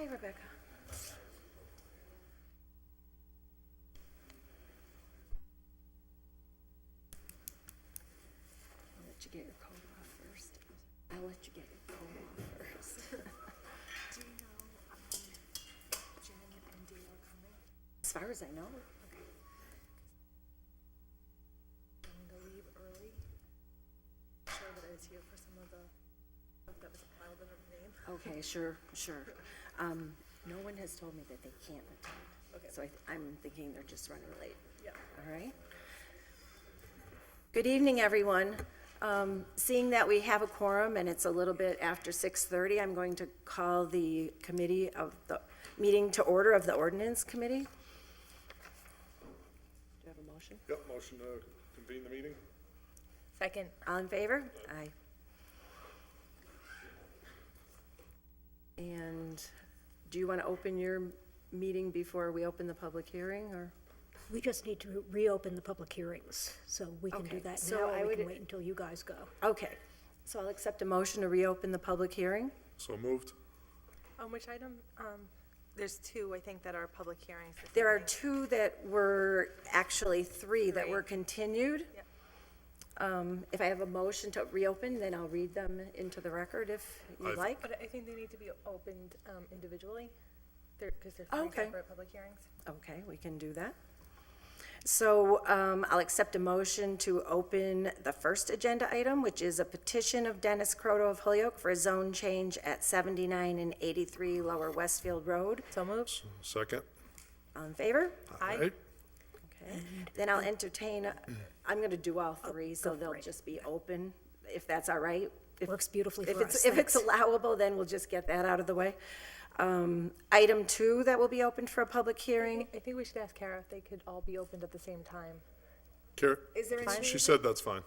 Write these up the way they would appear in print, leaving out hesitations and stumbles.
Hi, Rebecca. I'll let you get your coat off first. I'll let you get your coat off first. Do you know Jen and Dee are coming? As far as I know. Okay. I'm going to leave early. I'm sure that I was here for some of the stuff that was filed under her name. Okay, sure. No one has told me that they can't attend. Okay. So I'm thinking they're just running late. Yeah. All right. Good evening, everyone. Seeing that we have a quorum and it's a little bit after 6:30, I'm going to call the meeting to order of the Ordinance Committee. Do you have a motion? Yep, motion to convene the meeting? Second. All in favor? Aye. And do you want to open your meeting before we open the public hearing, or? We just need to reopen the public hearings, so we can do Okay, that so now, I or we would- can wait until you guys go. Okay, so I'll accept a motion to reopen the public hearing. So moved? On which item? There's two, I think, that are public hearings. this There are evening. two that were, actually three that Three. were continued. Yep. If I have a motion to reopen, then I'll read them into the record if you'd like. But I think they need to be opened individually, because they're three Okay. separate public hearings. Okay, we can do that. So I'll accept a motion to open the first agenda item, which is a petition of Dennis Croto of Holyoke for a zone change at 79 and 83 Lower Westfield Road. So moved. Second? All in favor? Aye. Okay. Then I'll entertain, I'm going to do all three, so they'll just be open, if that's all right. If- Works beautifully If for it's, us, if it's thanks. allowable, then we'll just get that out of the way. Item 2 that will be opened for a public hearing. I think we should ask Kara if they could all be opened at the same time. Kara? Is there any? She said that's fine.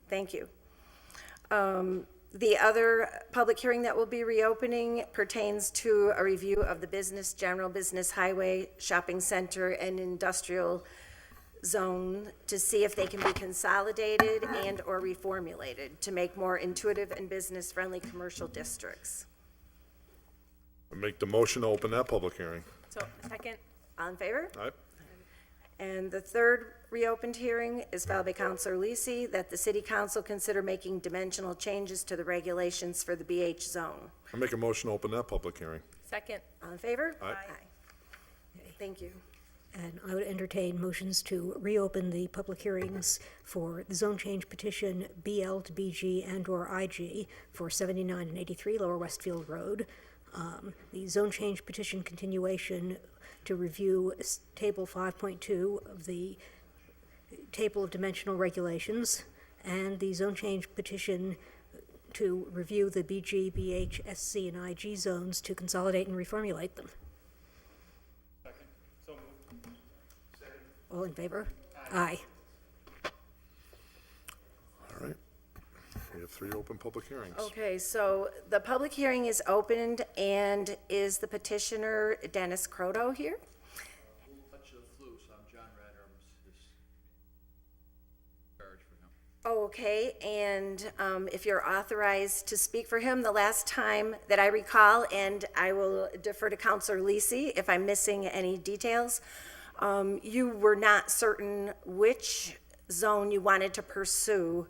Thank you. The other public hearing that will be reopening pertains to a review of the business, general business, highway, shopping center, and industrial zone to see if they can be consolidated and/or reformulated to make more intuitive and business-friendly commercial districts. I make the motion to open that public hearing. So, second. All in favor? Aye? And the third reopened hearing is filed by Counselor Lisi, that the city council consider making dimensional changes to the regulations for the BH zone. I make a motion to open that public hearing. Second. All in favor? Aye. Thank you. And I would entertain motions to reopen the public hearings for the zone change petition BL to BG and/or IG for 79 and 83 Lower Westfield Road. The zone change petition continuation to review Table 5.2 of the Table of Dimensional Regulations, and the zone change petition to review the BG, BH, SC, and IG zones to consolidate and reformulate them. Second. So moved. Second. All in favor? Aye. All right. We have 3 open public hearings. Okay, so the public hearing is opened, and is the petitioner Dennis Croto here? Touch of the flu, so I'm John Radharm's his charge for him. Oh, okay, and if you're authorized to speak for him, the last time that I recall, and I will defer to Counselor Lisi if I'm missing any details, you were not certain which zone you wanted to pursue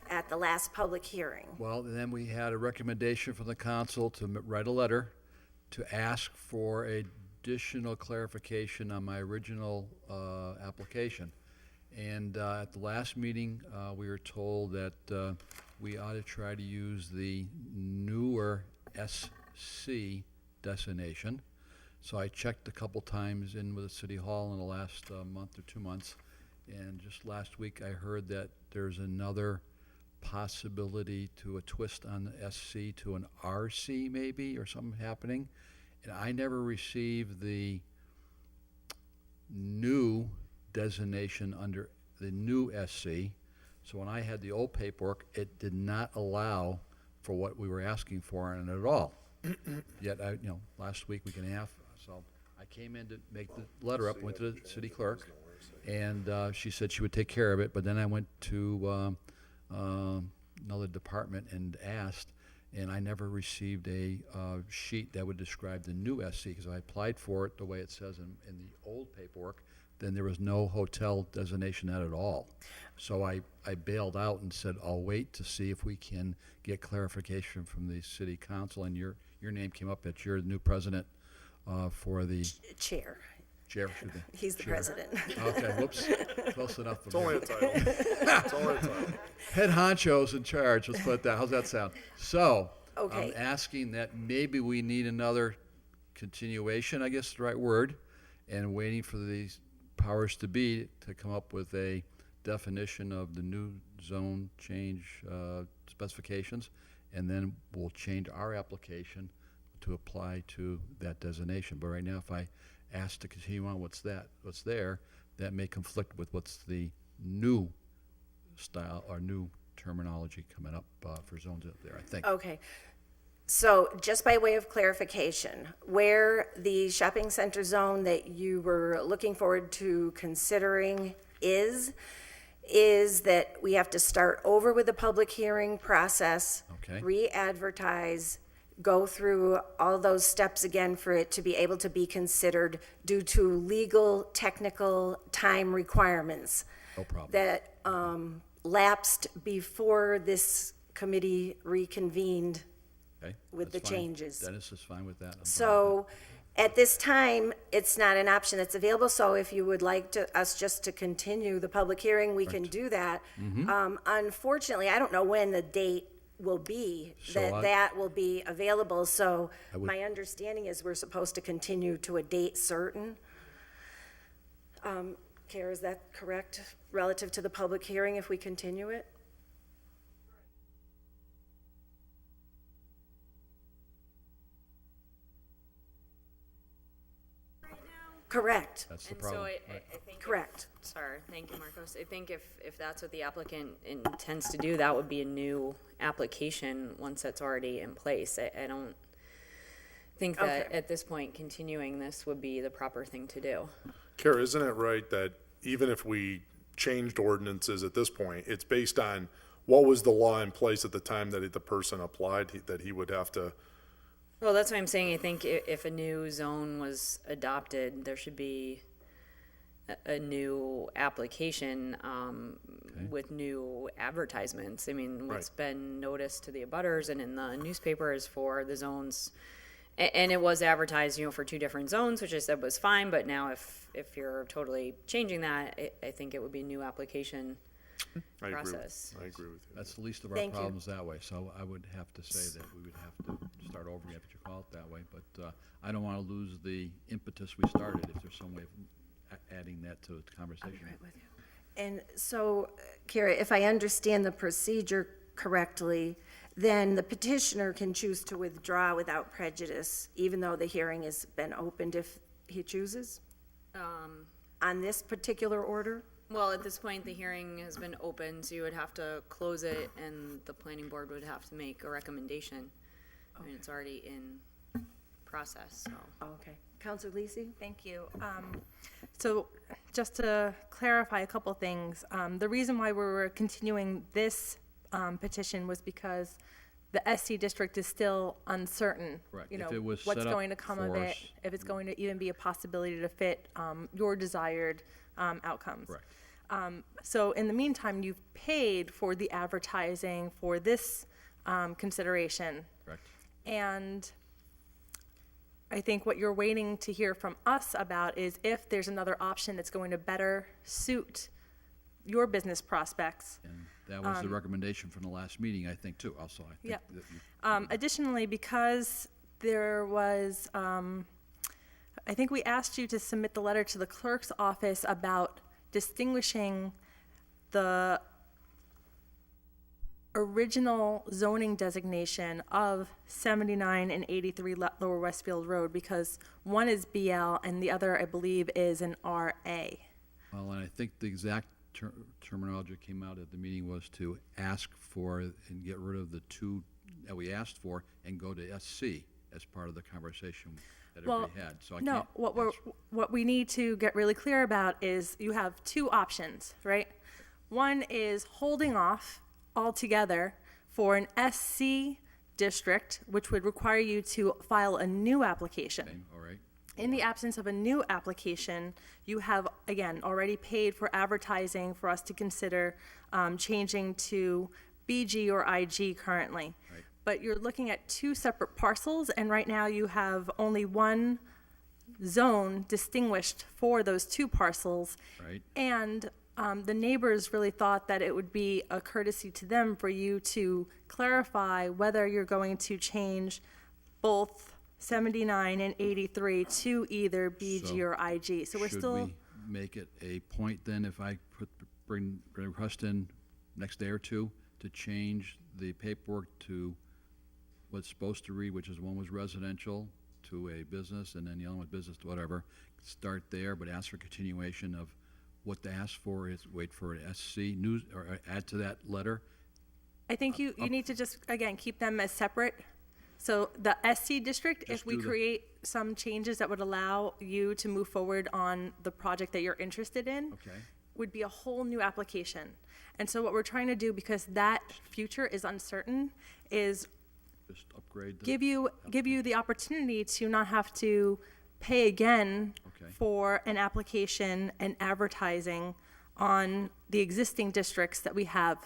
at the last public hearing. Well, then we had a recommendation from the council to write a letter to ask for additional clarification on my original application. And at the last meeting, we were told that we ought to try to use the newer SC designation. So I checked a couple times in with the city hall in the last month or 2 months. And just last week, I heard that there's another possibility to a twist on the SC to an RC maybe, or something happening. And I never received the new designation under the new SC. So when I had the old paperwork, it did not allow for what we were asking for in it at all. Yet, last week and a half, so I came in to make the letter up, went to the city clerk, and she said she would take care of it, but then I went to another department and asked, and I never received a sheet that would describe the new SC, because I applied for it the way it says in the old paperwork, then there was no hotel designation at all. So I bailed out and said, I'll wait to see if we can get clarification from the city council, and your name came up that you're the new president for the Chair. chair. Excuse me. He's the Chair. president. Okay, whoops, close enough. It's only a title. It's only a title. Head honcho's in charge, let's put it that, how's that sound? So, Okay. I'm asking that maybe we need another continuation, I guess is the right word, and waiting for these powers to be to come up with a definition of the new zone change specifications, and then we'll change our application to apply to that designation. But right now, if I ask to continue on what's there, that may conflict with what's the new style or new terminology coming up for zones out there, I think. Okay. So just by way of clarification, where the shopping center zone that you were looking forward to considering is that we have to start over with the public hearing process, Okay. re-advertise, go through all those steps again for it to be able to be considered due to legal, technical time requirements No problem. that lapsed before this committee reconvened Okay, with that's the fine. changes. Dennis is fine with that. I'm fine with So at this time, it's not an option that's available, so if you would like us just to continue the public hearing, we can do that. Mm-hmm. Unfortunately, I don't know when the date will be, So that will be available, so I would- my understanding is we're supposed to continue to a date certain. Kara, is that correct, relative to the public hearing, if we continue it? Correct, That's the And so problem. I Right. think. correct. Sorry, thank you, Marcos. I think if that's what the applicant intends to do, that would be a new application once that's already in place. I don't think that Okay. at this point, continuing this would be the proper thing to do. Kara, isn't it right that even if we changed ordinances at this point, it's based on what was the law in place at the time that the person applied, that he would have to, Well, that's what I'm saying. I think if a new zone was adopted, there should be a new application with new advertisements. I mean, what's Right. been noticed to the abutters and in the newspapers for the zones, and it was advertised, for two different zones, which I said was fine, but now if you're totally changing that, I think it would be a new application I agree process. with, I agree with you. That's the least of our Thank you. problems that way, so I would have to say that we would have to start over again, if you call it that way, but I don't want to lose the impetus we started if there's some way of adding that to the conversation. And so, Kara, if I understand the procedure correctly, then the petitioner can choose to withdraw without prejudice, even though the hearing has been opened if he chooses? On this particular order? Well, at this point, the hearing has been open, so you would have to close it, and the planning board would have to make a recommendation. I mean, it's already in process, so. Okay. Counselor Lisi? Thank you. So just to clarify a couple things, the reason why we were continuing this petition was because the SC district is still uncertain. Correct. You If know, it was what's set up going to come of for it, us- if it's going to even be a possibility to fit your desired outcomes. Correct. So in the meantime, you've paid for the advertising for this consideration. Correct. And I think what you're waiting to hear from us about is if there's another option that's going to better suit your business prospects. And that was the recommendation from the last meeting, I think, too, also, I think. Yep. that you- Additionally, because there was, I think we asked you to submit the letter to the clerk's office about distinguishing the original zoning designation of 79 and 83 Lower Westfield Road, because one is BL and the other, I believe, is an RA. Well, and I think the exact terminology that came out at the meeting was to ask for and get rid of the two that we asked for and go to SC as part of the conversation that everybody had. So I No, can't. what we need to get really clear about is you have two options, right? One is holding off altogether for an SC district, which would require you to file a new application. All right, In the absence of a new application, you have, again, already paid for advertising for us to consider changing to BG or IG currently. Right. But you're looking at two separate parcels, and right now you have only one zone distinguished for those two parcels. Right. And the neighbors really thought that it would be a courtesy to them for you to clarify whether you're going to change both 79 and 83 to either BG So, or IG. So we're still, should we make it a point then, if I bring a request in next day or two, to change the paperwork to what's supposed to read, which is one was residential to a business, and then the other one was business to whatever, start there, but ask for continuation of what they ask for is, wait for an SC news, or add to that letter? I think you need to just, again, keep them as separate. So the SC district, Just if we do the- create some changes that would allow you to move forward on the project that you're interested in, Okay. would be a whole new application. And so what we're trying to do, because that future is uncertain, is Just upgrade the. give you the opportunity to not have to pay again Okay. for an application and advertising on the existing districts that we have.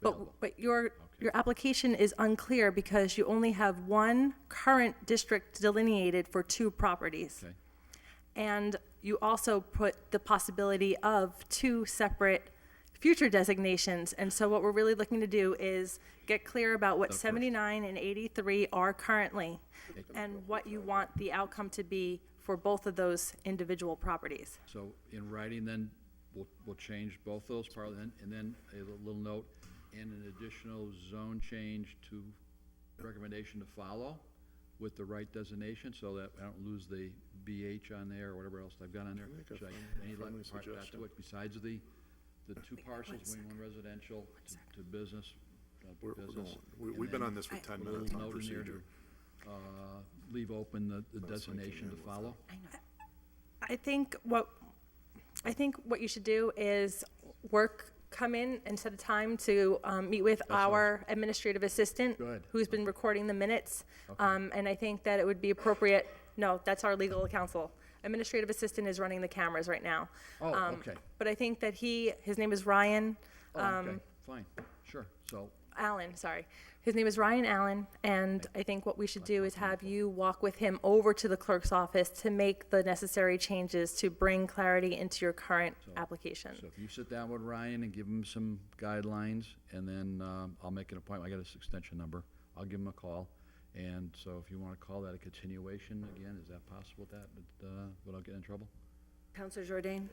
But your application is unclear because you only have one current district delineated for two properties. Okay. And you also put the possibility of two separate future designations. And so what we're really looking to do is get clear about what 79 and 83 are currently and what you want the outcome to be for both of those individual properties. So in writing, then, we'll change both those part, and then a little note, and an additional zone change to recommendation to follow with the right designation, so that I don't lose the BH on there, or whatever else I've got on there. Should I, any part of that to it, besides the two parcels, one residential to business, We're business. going, we've been on this for 10 Little minutes on note in there procedure. to, leave open the designation to follow. I think what you should do is come in and set a time to meet with our administrative assistant, Good. who's been recording the minutes. And I think that it would be appropriate, no, that's our legal counsel. Administrative assistant is running the cameras right now. Oh, okay. But I think that his name is Ryan Oh, okay, fine, sure, so, Allen, sorry. His name is Ryan Allen, and I think what we should do is have you walk with him over to the clerk's office to make the necessary changes to bring clarity into your current application. so if you sit down with Ryan and give him some guidelines, and then, I'll make an appointment, I got his extension number, I'll give him a call. And so if you wanna call that a continuation again, is that possible, without getting in trouble? Counselor Jordan?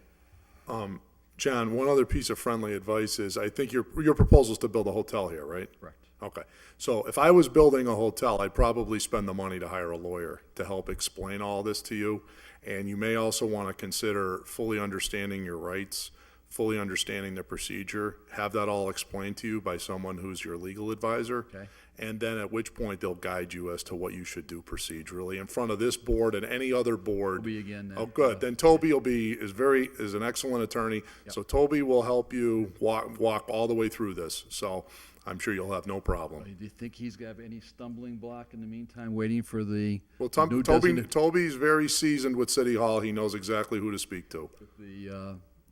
John, one other piece of friendly advice is, I think your proposal is to build a hotel here, right? Correct. Okay, so if I was building a hotel, I'd probably spend the money to hire a lawyer to help explain all this to you. And you may also want to consider fully understanding your rights, fully understanding the procedure, have that all explained to you by someone who's your legal advisor. Okay. And then at which point they'll guide you as to what you should do procedurally in front of this board and any other board. Toby again, then. Oh, good. Then Toby is an excellent attorney. So Toby will help you walk all the way through this. So I'm sure you'll have no problem. Do you think he's got any stumbling block in the meantime, waiting for the Well, new Toby's very seasoned with City Hall. He knows exactly who to speak to.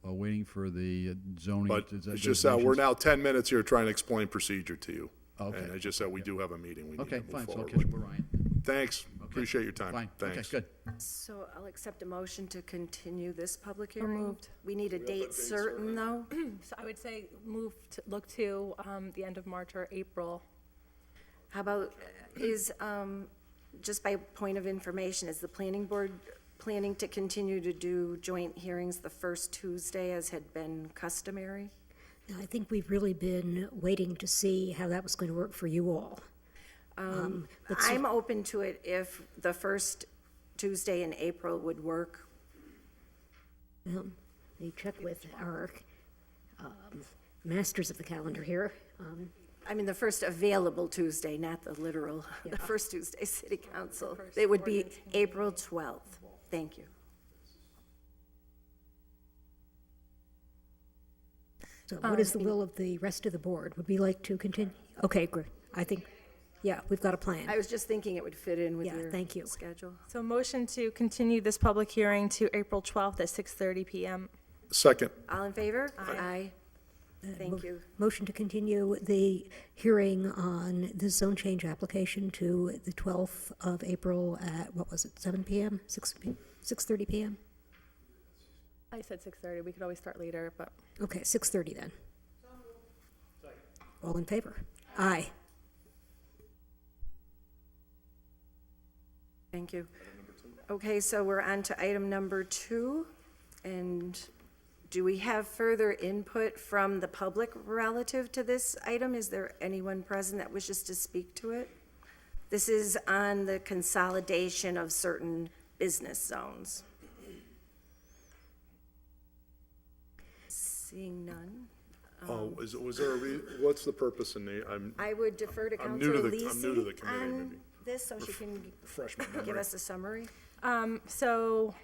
waiting for the zoning? But it's just that we're now 10 minutes here trying to explain procedure to you. Okay. And it's just that we do have a meeting we need to Okay, move fine, so I'll forward catch up with. with Ryan. Thanks. Appreciate your time. Fine, okay, Thanks. good. So I'll accept a motion to continue this public hearing. moved. We need a date certain, though. So I would say look to the end of March or April. How about, just by point of information, is the planning board planning to continue to do joint hearings the first Tuesday as had been customary? Now, I think we've really been waiting to see how that was going to work for you all. But so- I'm open to it if the first Tuesday in April would work. Let me check with our masters of the calendar here. I mean, the first available Tuesday, not the literal, the first Tuesday, city council. It would be April 12th. Thank you. So what is the will of the rest of the board? Would we like to continue? Okay, great. I think, Yeah, we've got a plan. I was just thinking it would fit in with Yeah, your thank you. schedule. So motion to continue this public hearing to April 12th at 6:30 PM. Second. All in favor? Aye. Thank you. Motion to continue the hearing on the zone change application to the 12th of April at, what was it, 7 PM? 6:30 PM? I said 6:30, we could always start later, but. Okay, 6:30 then. All in favor? Aye. Thank you. Okay, so we're on to item number 2. And do we have further input from the public relative to this item? Is there anyone present that wishes to speak to it? This is on the consolidation of certain business zones. Seeing none, Was there what's the purpose in I would defer to I'm new to Councilor the- I'm new to the Lisi committee, on maybe. this, so she can fresh my give memory? us a summary. So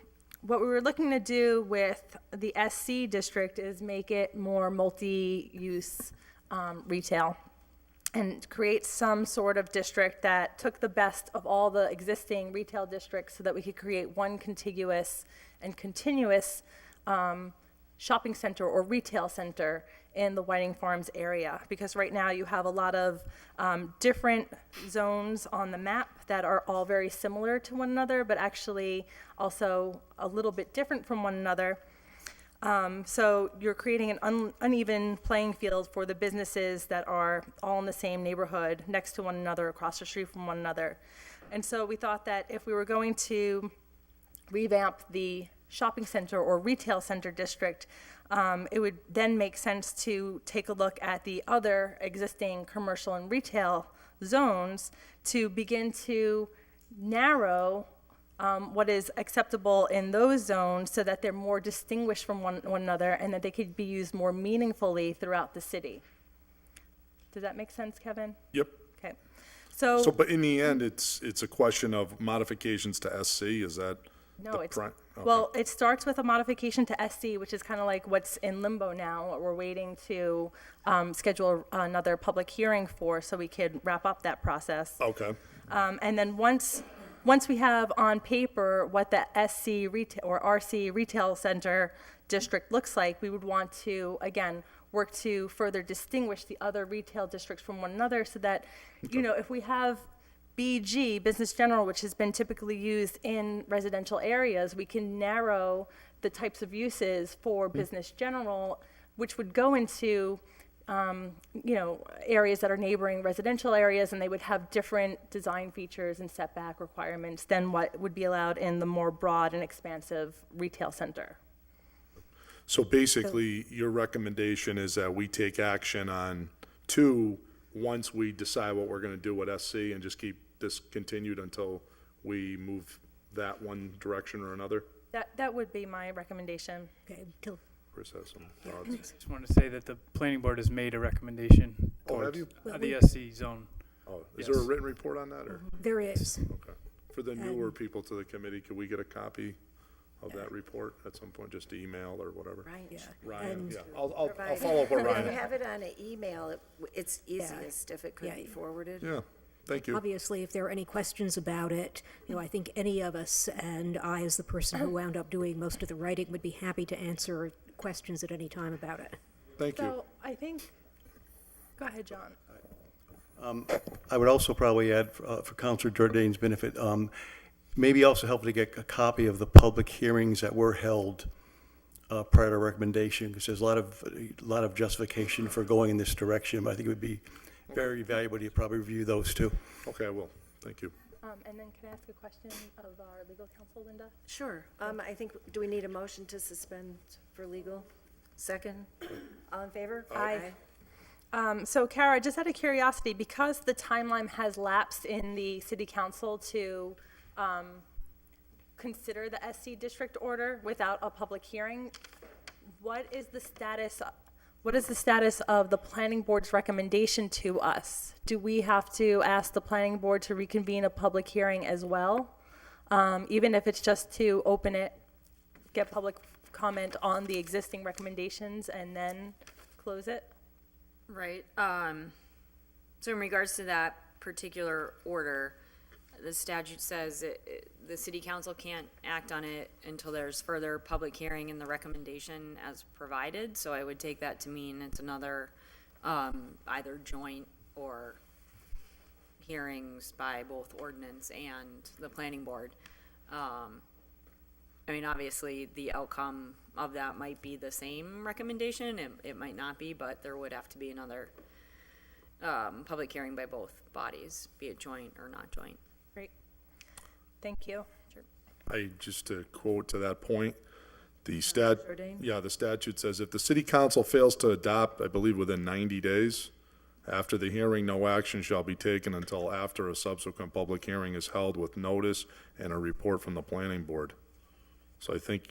what we were looking to do with the SC district is make it more multi-use retail and create some sort of district that took the best of all the existing retail districts so that we could create one contiguous and continuous shopping center or retail center in the Whiting Farms area. Because right now you have a lot of different zones on the map that are all very similar to one another, but actually also a little bit different from one another. So you're creating an uneven playing field for the businesses that are all in the same neighborhood, next to one another, across the street from one another. And so we thought that if we were going to revamp the shopping center or retail center district, it would then make sense to take a look at the other existing commercial and retail zones to begin to narrow what is acceptable in those zones so that they're more distinguished from one another and that they could be used more meaningfully throughout the city. Does that make sense, Kevin? Yep. Okay. So, but in the end, it's a question of modifications to SC, is that? No, the it's, okay. well, it starts with a modification to SC, which is kind of like what's in limbo now. We're waiting to schedule another public hearing for, so we could wrap up that process. Okay, And then once we have on paper what the SC retail or RC retail center district looks like, we would want to, again, work to further distinguish the other retail districts from one another so that, you know, if we have BG, Business General, which has been typically used in residential areas, we can narrow the types of uses for Business General, which would go into, you know, areas that are neighboring residential areas, and they would have different design features and setback requirements than what would be allowed in the more broad and expansive retail center. so basically, your recommendation is that we take action on 2 once we decide what we're gonna do with SC and just keep this continued until we move that one direction or another? That would be my recommendation. Okay, till, Chris has some thoughts. Just want to say that the planning board has made a recommendation Oh, have towards you? the SC zone. Oh, is there a Yes. written report on that, or? there is. Okay. For the newer people to the committee, could we get a copy of that report at some point, just email or whatever? Right. Yeah. Ryan, And- yeah, I'll Provide- follow up with If you Ryan. have it on an email, it's easiest if it could Yeah. be forwarded. Yeah, thank you. Obviously, if there are any questions about it, you know, I think any of us, and I as the person who wound up doing most of the writing, would be happy to answer questions at any time about it. Thank you. So I think, go ahead, John. I would also probably add, for Counselor Jordan's benefit, maybe also help to get a copy of the public hearings that were held prior to recommendation, because there's a lot of justification for going in this direction. But I think it would be very valuable to probably review those too. Okay, I will. Thank you. And then can I ask a question of our legal counsel, Linda? Sure. I think, do we need a motion to suspend for legal? Second? All in favor? Aye. So Kara, just out of curiosity, because the timeline has lapsed in the city council to consider the SC district order without a public hearing, what is the status of the planning board's recommendation to us? Do we have to ask the planning board to reconvene a public hearing as well? Even if it's just to open it, get public comment on the existing recommendations and then close it? Right. So in regards to that particular order, the statute says the city council can't act on it until there's further public hearing and the recommendation as provided. So I would take that to mean it's another, either joint or hearings by both ordinance and the planning board. I mean, obviously, the outcome of that might be the same recommendation, it might not be, but there would have to be another, public hearing by both bodies, be it joint or not joint. Great. Thank you. Just to quote to that point, the Jourdain? the statute says if the city council fails to adopt, I believe within 90 days, after the hearing, no action shall be taken until after a subsequent public hearing is held with notice and a report from the planning board. So I think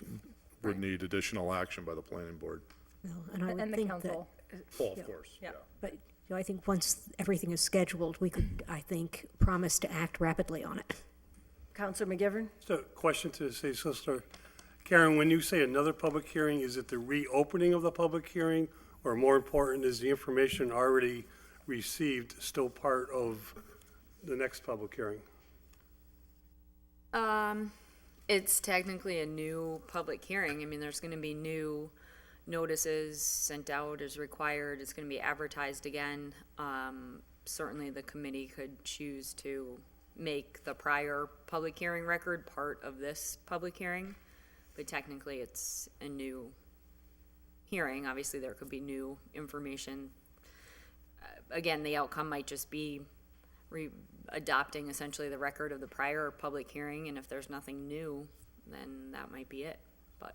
would need additional action by the planning board. Well, and I would And the think that, council. Well, of course. Yeah. but, I think once everything is scheduled, we could, I think, promise to act rapidly on it. Counselor McGivern? So, question to the city solicitor. Karen, when you say another public hearing, is it the reopening of the public hearing? Or more important, is the information already received still part of the next public hearing? It's technically a new public hearing. I mean, there's gonna be new notices sent out as required. It's gonna be advertised again. Certainly the committee could choose to make the prior public hearing record part of this public hearing. But technically, it's a new hearing. Obviously, there could be new information. Again, the outcome might just be adopting essentially the record of the prior public hearing, and if there's nothing new, then that might be it, but.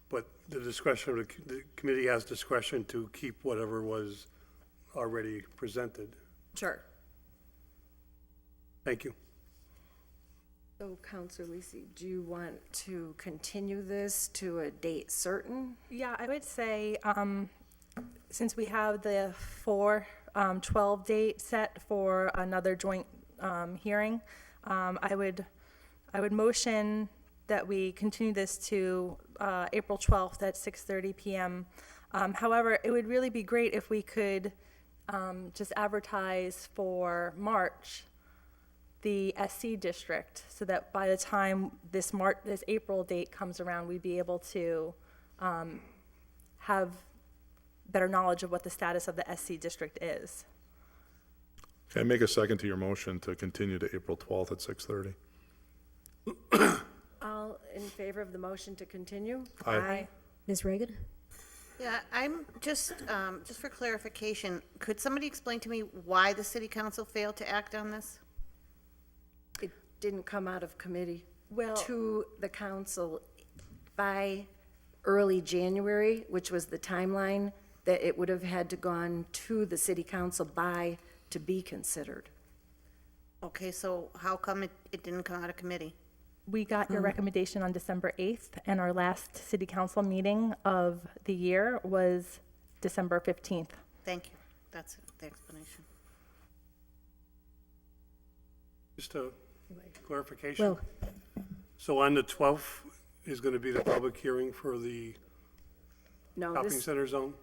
But the discretion of the committee has discretion to keep whatever was already presented. Sure. Thank you. So, Counselor Lisi, do you want to continue this to a date certain? Yeah, I would say, since we have the 4/12 date set for another joint hearing, I would motion that we continue this to April 12th at 6:30 PM. However, it would really be great if we could just advertise for March, the SC district, so that by the time this April date comes around, we'd be able to have better knowledge of what the status of the SC district is. Can I make a second to your motion to continue to April 12th at 6:30? All in favor of the motion to continue? Aye. Ms. Reagan? Yeah, I'm just for clarification, could somebody explain to me why the city council failed to act on this? It didn't come out of committee Well- to the council by early January, which was the timeline that it would have had to gone to the city council by to be considered. Okay, so how come it didn't come out of committee? We got your recommendation on December 8th, and our last city council meeting of the year was December 15th. Thank you. That's the explanation. Just a clarification. Well, So on the 12th is going to be the public hearing for the No, shopping this, center zone?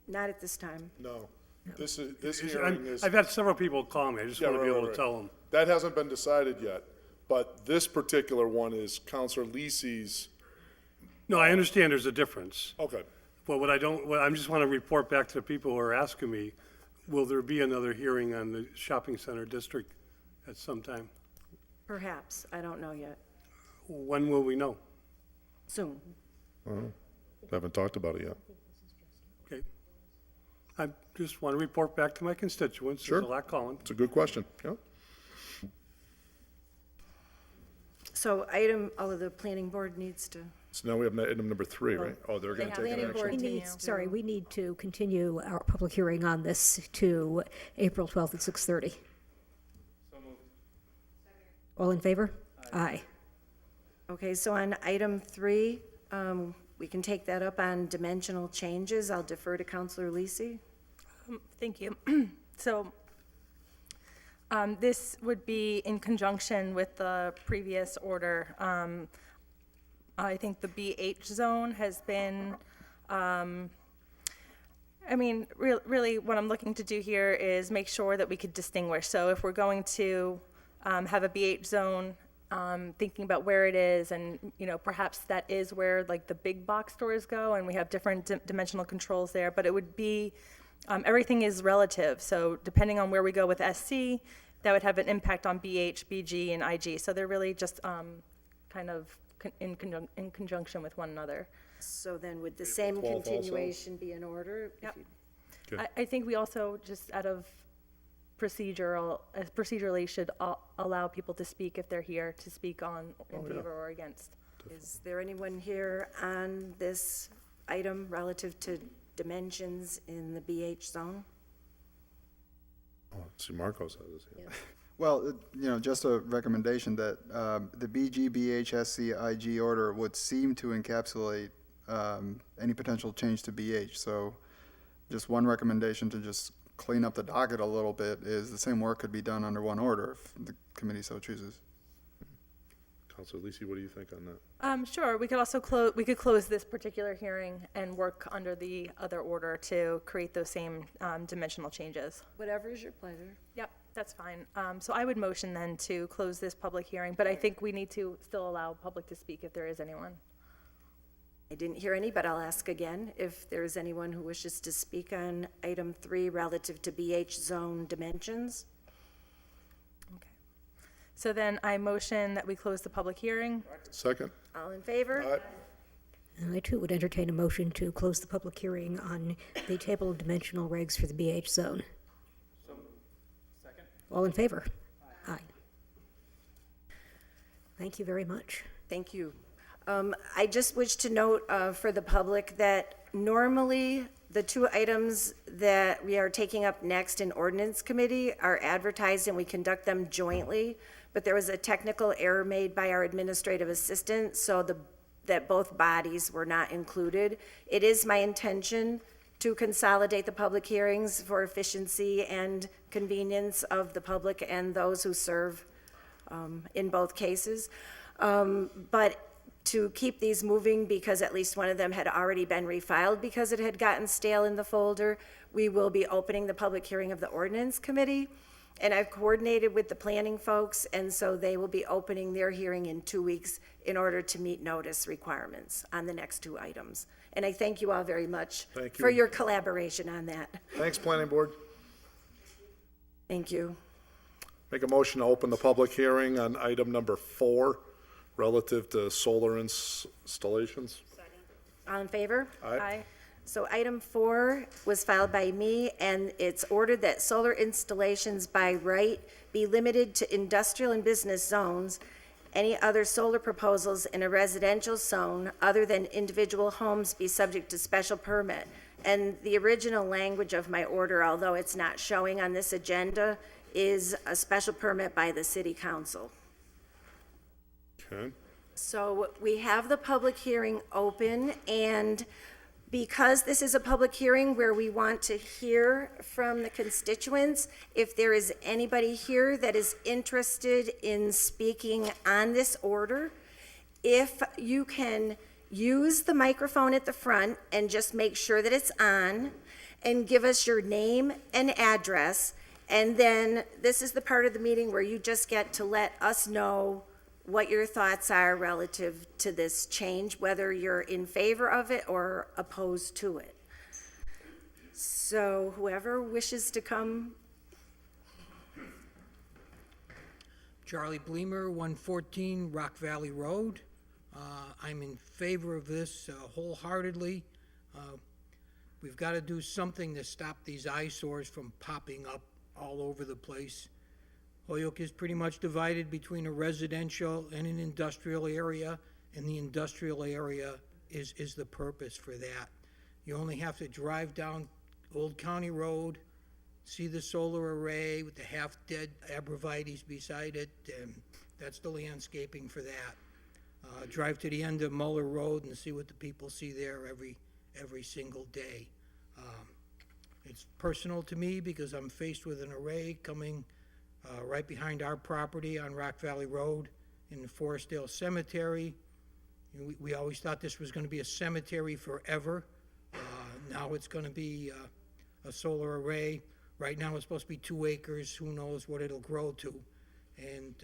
not at this time. No. This hearing I'm- is, I've had several people call me. I just Yeah, want to be right, able right, to tell them. that hasn't been decided yet, but this particular one is Counselor Lisi's, No, I understand there's a difference. okay. But what I just want to report back to the people who are asking me, will there be another hearing on the shopping center district at some time? Perhaps, I don't know yet. When will we know? Soon. Haven't talked about it yet. Okay. I just want to report back to my constituents. Sure. There's a lot calling. It's a good question, yeah. So the planning board needs to, So now we have item number 3, right? Oh, they're going to take an planning action. board we Continue. need, sorry, we need to continue our public hearing on this to April 12th at 6:30. All in favor? Aye. okay, so on item 3, we can take that up on dimensional changes. I'll defer to Counselor Lisi. Thank you. So this would be in conjunction with the previous order. I think the BH zone has been I mean, really, what I'm looking to do here is make sure that we could distinguish. So if we're going to have a BH zone, thinking about where it is, and perhaps that is where like the big box stores go, and we have different dimensional controls there. But it would be everything is relative. So depending on where we go with SC, that would have an impact on BH, BG, and IG. So they're really just kind of in conjunction with one another. So then would the same 12 also? continuation be in order? Yep. Okay. I think we also, just out of procedurally, should allow people to speak if they're here, to speak in favor or against. Is there anyone here on this item relative to dimensions in the BH zone? Oh, see, Marcos has his hand. Well, just a recommendation that the BG, BH, SC, IG order would seem to encapsulate any potential change to BH. So just one recommendation to just clean up the docket a little bit is the same work could be done under one order if the committee so chooses. Counselor Lisi, what do you think on that? Sure, we could also close this particular hearing and work under the other order to create those same dimensional changes. Whatever is your pleasure. Yep, that's fine. So I would motion then to close this public hearing, but I think we need to still allow public to speak if there is anyone. I didn't hear any, but I'll ask again if there is anyone who wishes to speak on item 3 relative to BH zone dimensions. Okay. So then I motion that we close the public hearing. Second? All in favor? Aye. And I too would entertain a motion to close the public hearing on the table of dimensional regs for the BH zone. All in favor? Aye. Thank you very much. Thank you. I just wish to note for the public that normally the 2 items that we are taking up next in Ordinance Committee are advertised and we conduct them jointly, but there was a technical error made by our administrative assistant, so that both bodies were not included. It is my intention to consolidate the public hearings for efficiency and convenience of the public and those who serve in both cases. But to keep these moving, because at least one of them had already been refiled because it had gotten stale in the folder, we will be opening the public hearing of the Ordinance Committee. And I've coordinated with the planning folks, and so they will be opening their hearing in 2 weeks in order to meet notice requirements on the next 2 items. And I thank you all very much Thank for you. your collaboration on that. Thanks, Planning Board. Thank you. Make a motion to open the public hearing on item number 4 relative to solar installations. All in favor? Aye. So item 4 was filed by me, and it's ordered that solar installations by right be limited to industrial and business zones. Any other solar proposals in a residential zone other than individual homes be subject to special permit. And the original language of my order, although it's not showing on this agenda, is a special permit by the city council. Okay. So we have the public hearing open, and because this is a public hearing where we want to hear from the constituents, if there is anybody here that is interested in speaking on this order, if you can use the microphone at the front and just make sure that it's on, and give us your name and address, and then this is the part of the meeting where you just get to let us know what your thoughts are relative to this change, whether you're in favor of it or opposed to it. So whoever wishes to come. Charlie Bleemer, 114 Rock Valley Road. I'm in favor of this wholeheartedly. We've got to do something to stop these eyesores from popping up all over the place. Holyoke is pretty much divided between a residential and an industrial area, and the industrial area is the purpose for that. You only have to drive down Old County Road, see the solar array with the half-dead abrevieties beside it, and that's the landscaping for that. Drive to the end of Muller Road and see what the people see there every single day. It's personal to me because I'm faced with an array coming right behind our property on Rock Valley Road in the Forestdale Cemetery. We always thought this was going to be a cemetery forever. Now it's going to be a solar array. Right now, it's supposed to be 2 acres. Who knows what it'll grow to? And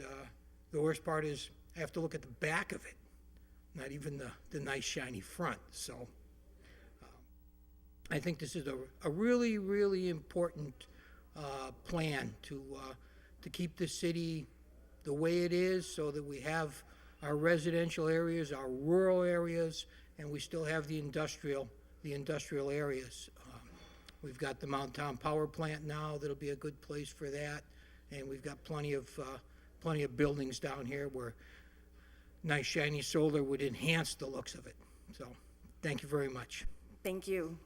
the worst part is I have to look at the back of it, not even the nice shiny front. So I think this is a really, really important plan to keep the city the way it is, so that we have our residential areas, our rural areas, and we still have the industrial areas. We've got the Mountown Power Plant now. That'll be a good place for that, and we've got plenty of buildings down here where nice shiny solar would enhance the looks of it. So, thank you very much. Thank you.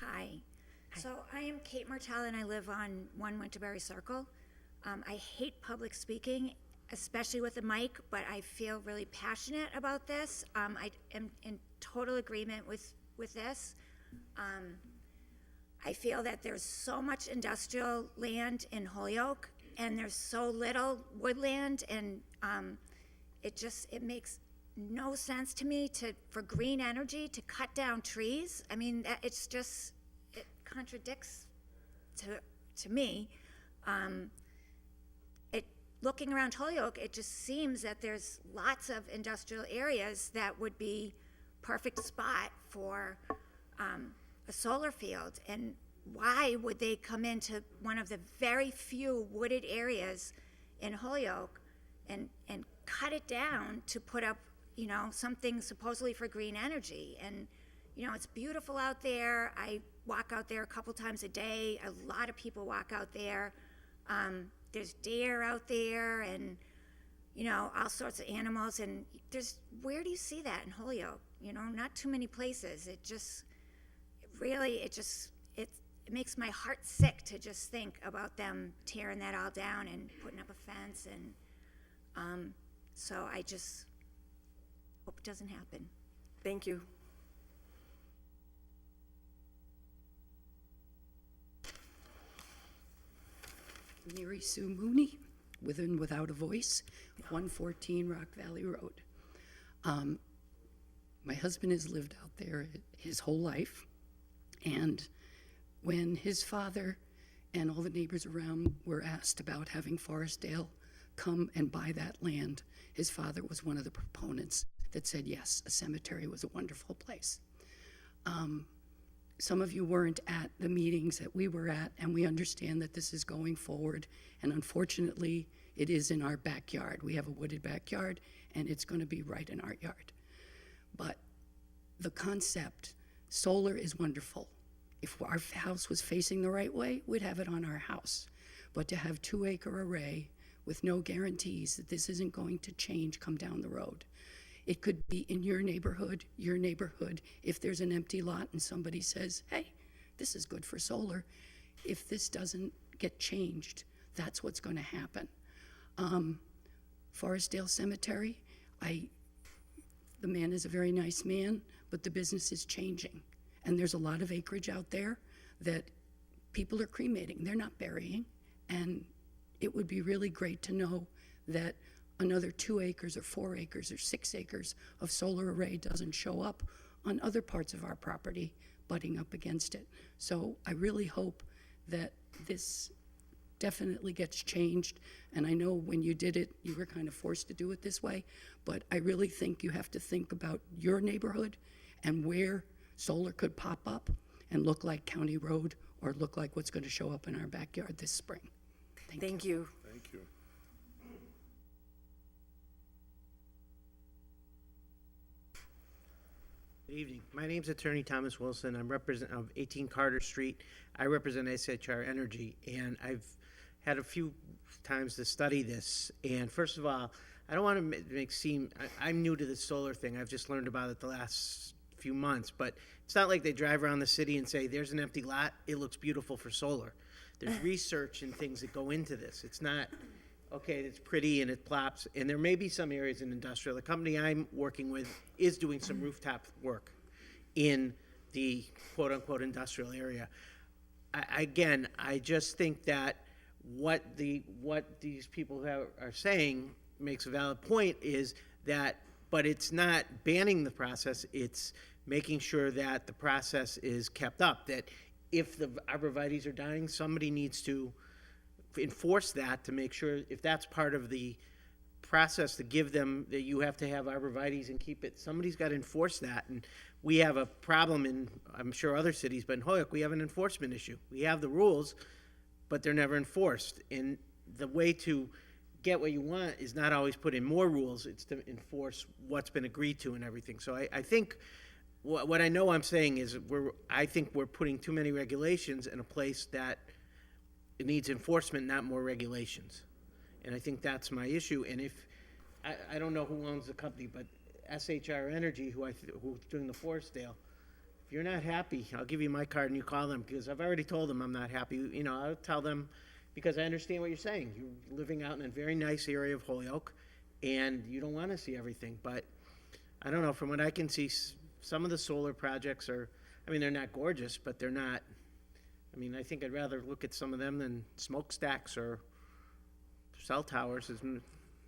Hi. So I am Kate Martell and I live on 1 Winterberry Circle. I hate public speaking, especially with a mic, but I feel really passionate about this. I am in total agreement with this. I feel that there's so much industrial land in Holyoke and there's so little woodland, and it makes no sense to me for green energy to cut down trees. I mean, it contradicts to me. Looking around Holyoke, it just seems that there's lots of industrial areas that would be perfect spot for a solar field. And why would they come into one of the very few wooded areas in Holyoke and cut it down to put up, something supposedly for green energy? And, it's beautiful out there. I walk out there a couple times a day. A lot of people walk out there. There's deer out there and, all sorts of animals. And where do you see that in Holyoke? Not too many places. It makes my heart sick to just think about them tearing that all down and putting up a fence. And so I just hope it doesn't happen. Thank you. Mary Sue Mooney, with and without a voice, 114 Rock Valley Road. My husband has lived out there his whole life, and when his father and all the neighbors around were asked about having Forestdale come and buy that land, his father was one of the proponents that said, yes, a cemetery was a wonderful place. Some of you weren't at the meetings that we were at, and we understand that this is going forward, and unfortunately, it is in our backyard. We have a wooded backyard, and it's going to be right in our yard. But the concept, solar is wonderful. If our house was facing the right way, we'd have it on our house. But to have 2-acre array with no guarantees that this isn't going to change come down the road. It could be in your neighborhood, if there's an empty lot and somebody says, hey, this is good for solar. If this doesn't get changed, that's what's going to happen. Forestdale Cemetery, the man is a very nice man, but the business is changing. And there's a lot of acreage out there that people are cremating. They're not burying. And it would be really great to know that another 2 acres or 4 acres or 6 acres of solar array doesn't show up on other parts of our property butting up against it. So I really hope that this definitely gets changed. And I know when you did it, you were kind of forced to do it this way, but I really think you have to think about your neighborhood and where solar could pop up and look like County Road or look like what's going to show up in our backyard this spring. Thank you. Thank you. Good evening. My name's Attorney Thomas Wilson. I'm of 18 Carter Street. I represent SHR Energy, and I've had a few times to study this. And first of all, I don't want to I'm new to the solar thing. I've just learned about it the last few months, but it's not like they drive around the city and say, there's an empty lot, it looks beautiful for solar. There's research and things that go into this. It's not, okay, it's pretty and it plops. And there may be some areas in industrial. The company I'm working with is doing some rooftop work in the quote-unquote industrial area. I just think that what these people are saying makes a valid point, is that, but it's not banning the process, it's making sure that the process is kept up, that if the arborvitaes are dying, somebody needs to enforce that to make sure, if that's part of the process to give them, that you have to have arborvitaes and keep it, somebody's got to enforce that. And we have a problem in, I'm sure other cities, but in Holyoke, we have an enforcement issue. We have the rules, but they're never enforced. And the way to get what you want is not always put in more rules, it's to enforce what's been agreed to and everything. So I think what I know I'm saying is I think we're putting too many regulations in a place that it needs enforcement, not more regulations. And I think that's my issue. And if, I don't know who owns the company, but SHR Energy, who's doing the Forestdale, if you're not happy, I'll give you my card and you call them, because I've already told them I'm not happy. You know, I'll tell them, because I understand what you're saying. You're living out in a very nice area of Holyoke, and you don't want to see everything. But I don't know, from what I can see, some of the solar projects are, I mean, they're not gorgeous, but they're not, I mean, I think I'd rather look at some of them than smokestacks or cell towers.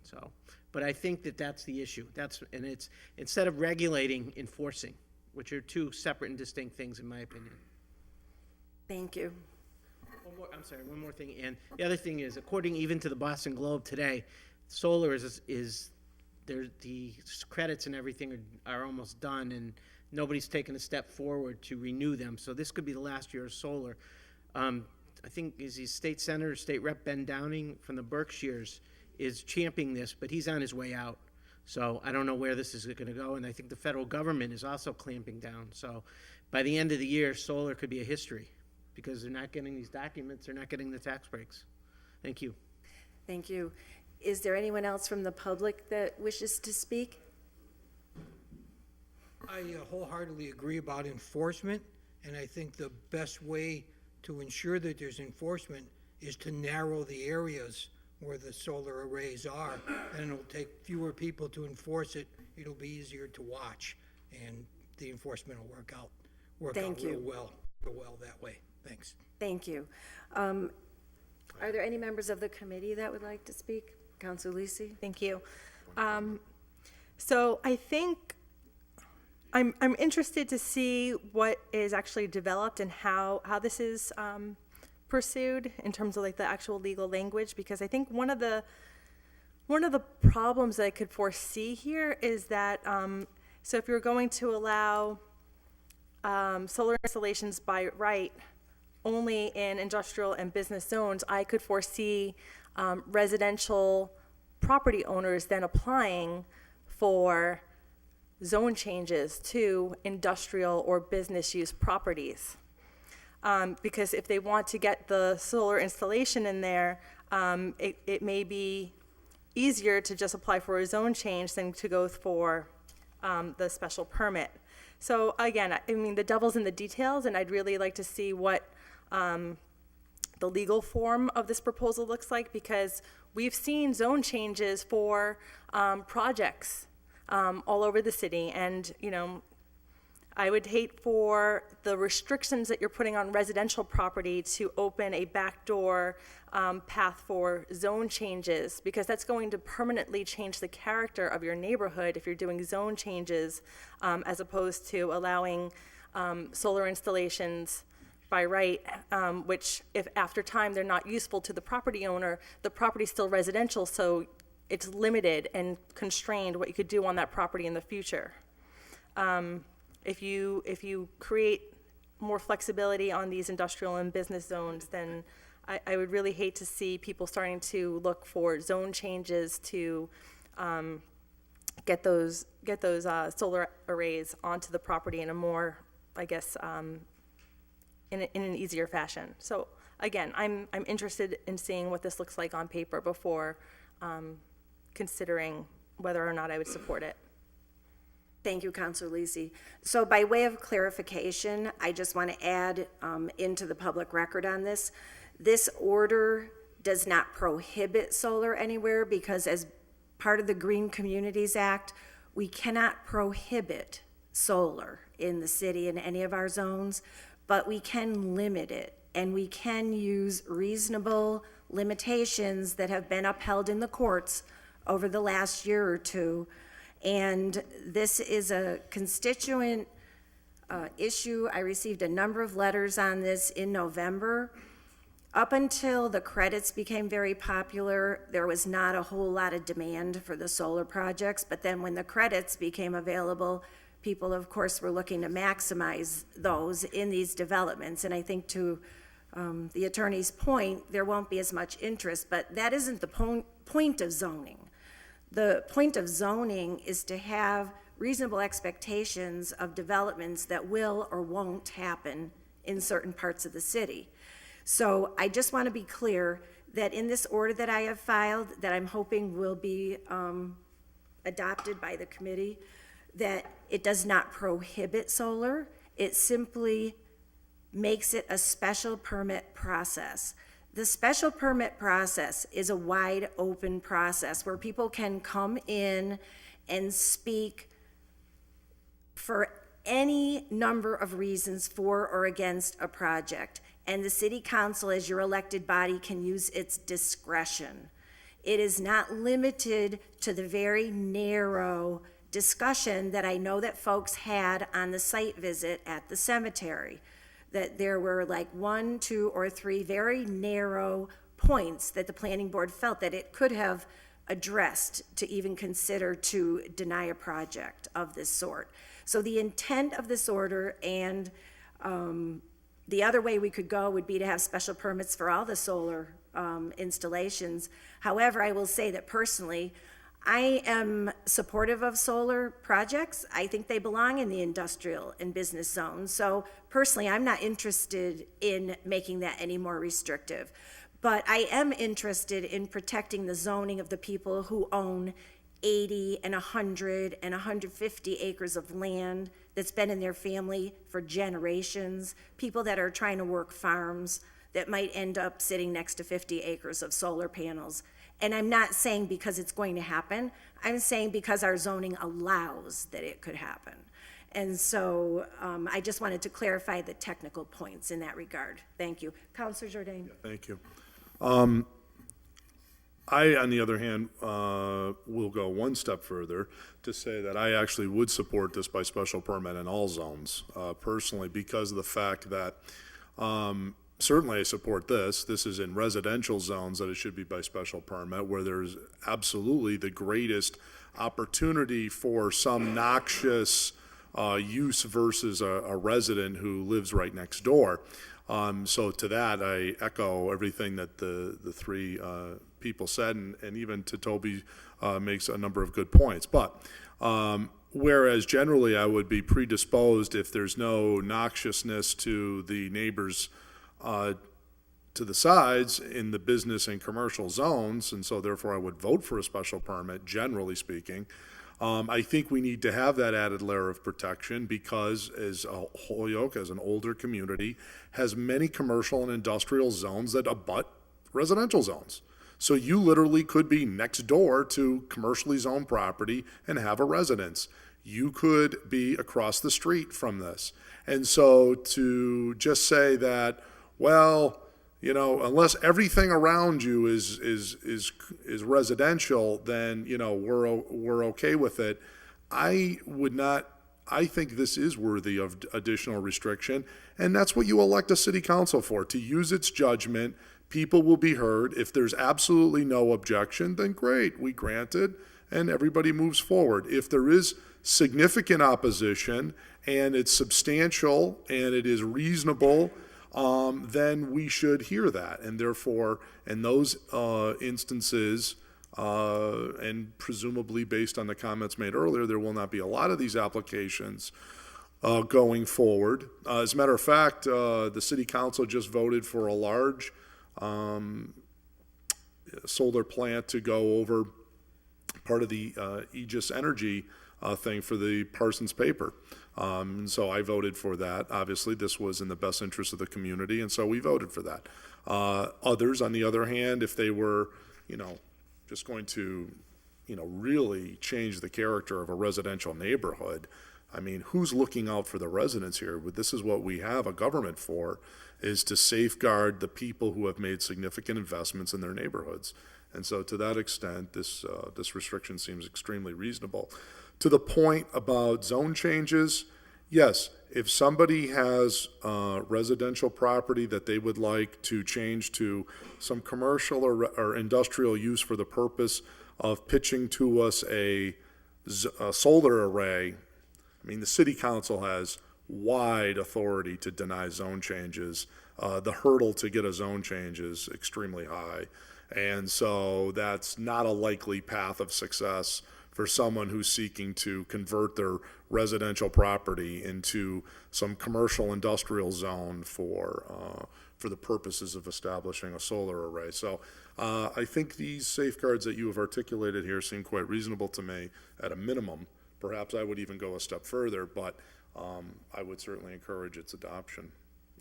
So, but I think that that's the issue. And it's, instead of regulating, enforcing, which are two separate and distinct things, in my opinion. Thank you. One more thing. And the other thing is, according even to the Boston Globe today, solar is the credits and everything are almost done, and nobody's taken a step forward to renew them. So this could be the last year of solar. I think is the state senator, state rep Ben Downing from the Berkshires is championing this, but he's on his way out. So I don't know where this is going to go, and I think the federal government is also clamping down. So by the end of the year, solar could be a history, because they're not getting these documents, they're not getting the tax breaks. Thank you. Thank you. Is there anyone else from the public that wishes to speak? I wholeheartedly agree about enforcement, and I think the best way to ensure that there's enforcement is to narrow the areas where the solar arrays are, and it'll take fewer people to enforce it. It'll be easier to watch, and the enforcement will work out real well that way. Thanks. Thank you. Are there any members of the committee that would like to speak? Councilor Lisi? Thank you. So I think I'm interested to see what is actually developed and how this is pursued in terms of like the actual legal language, because I think one of the problems that I could foresee here is that so if you're going to allow solar installations by right only in industrial and business zones, I could foresee residential property owners then applying for zone changes to industrial or business use properties. Because if they want to get the solar installation in there, it may be easier to just apply for a zone change than to go for the special permit. So again, I mean, the devil's in the details, and I'd really like to see what the legal form of this proposal looks like, because we've seen zone changes for projects all over the city, and you know, I would hate for the restrictions that you're putting on residential property to open a backdoor path for zone changes, because that's going to permanently change the character of your neighborhood if you're doing zone changes, as opposed to allowing solar installations by right, which if after time they're not useful to the property owner, the property's still residential, so it's limited and constrained what you could do on that property in the future. If you create more flexibility on these industrial and business zones, then I would really hate to see people starting to look for zone changes to get those solar arrays onto the property in a more, I guess, in an easier fashion. So again, I'm interested in seeing what this looks like on paper before considering whether or not I would support it. Thank you, Councilor Lisi. So by way of clarification, I just want to add into the public record on this. This order does not prohibit solar anywhere, because as part of the Green Communities Act, we cannot prohibit solar in the city in any of our zones, but we can limit it, and we can use reasonable limitations that have been upheld in the courts over the last year or two. And this is a constituent issue. I received a number of letters on this in November. Up until the credits became very popular, there was not a whole lot of demand for the solar projects. But then when the credits became available, people, of course, were looking to maximize those in these developments. And I think to the attorney's point, there won't be as much interest, but that isn't the point of zoning. The point of zoning is to have reasonable expectations of developments that will or won't happen in certain parts of the city. So I just want to be clear that in this order that I have filed, that I'm hoping will be adopted by the committee, that it does not prohibit solar. It simply makes it a special permit process. The special permit process is a wide open process where people can come in and speak for any number of reasons for or against a project. And the city council, as your elected body, can use its discretion. It is not limited to the very narrow discussion that I know that folks had on the site visit at the cemetery, that there were like 1, 2, or 3 very narrow points that the planning board felt that it could have addressed to even consider to deny a project of this sort. So the intent of this order, and the other way we could go would be to have special permits for all the solar installations. However, I will say that personally, I am supportive of solar projects. I think they belong in the industrial and business zones. So personally, I'm not interested in making that any more restrictive. But I am interested in protecting the zoning of the people who own 80 and 100 and 150 acres of land that's been in their family for generations, people that are trying to work farms that might end up sitting next to 50 acres of solar panels. And I'm not saying because it's going to happen, I'm saying because our zoning allows that it could happen. And so I just wanted to clarify the technical points in that regard. Thank you. Councilor Jourdain. Thank you. I, on the other hand, will go one step further to say that I actually would support this by special permit in all zones, personally, because of the fact that certainly I support this. This is in residential zones that it should be by special permit, where there's absolutely the greatest opportunity for some noxious use versus a resident who lives right next door. So to that, I echo everything that the three people said, and even to Toby makes a number of good points. But whereas generally I would be predisposed if there's no noxiousness to the neighbors to the sides in the business and commercial zones, and so therefore I would vote for a special permit, generally speaking. I think we need to have that added layer of protection because as Holyoke, as an older community, has many commercial and industrial zones that abut residential zones. So you literally could be next door to commercially zoned property and have a residence. You could be across the street from this. And so to just say that, well, you know, unless everything around you is residential, then, you know, we're okay with it. I would not. I think this is worthy of additional restriction, and that's what you elect a city council for, to use its judgment. People will be heard. If there's absolutely no objection, then great, we grant it, and everybody moves forward. If there is significant opposition, and it's substantial, and it is reasonable, then we should hear that. And therefore, in those instances, and presumably based on the comments made earlier, there will not be a lot of these applications going forward. As a matter of fact, the city council just voted for a large solar plant to go over part of the Aegis Energy thing for the Parsons paper. So I voted for that. Obviously, this was in the best interest of the community, and so we voted for that. Others, on the other hand, if they were, you know, just going to, you know, really change the character of a residential neighborhood, I mean, who's looking out for the residents here? This is what we have a government for, is to safeguard the people who have made significant investments in their neighborhoods. And so to that extent, this restriction seems extremely reasonable. To the point about zone changes, yes, if somebody has residential property that they would like to change to some commercial or industrial use for the purpose of pitching to us a solar array, I mean, the city council has wide authority to deny zone changes. The hurdle to get a zone change is extremely high. And so that's not a likely path of success for someone who's seeking to convert their residential property into some commercial industrial zone for the purposes of establishing a solar array. So I think these safeguards that you have articulated here seem quite reasonable to me at a minimum. Perhaps I would even go a step further, but I would certainly encourage its adoption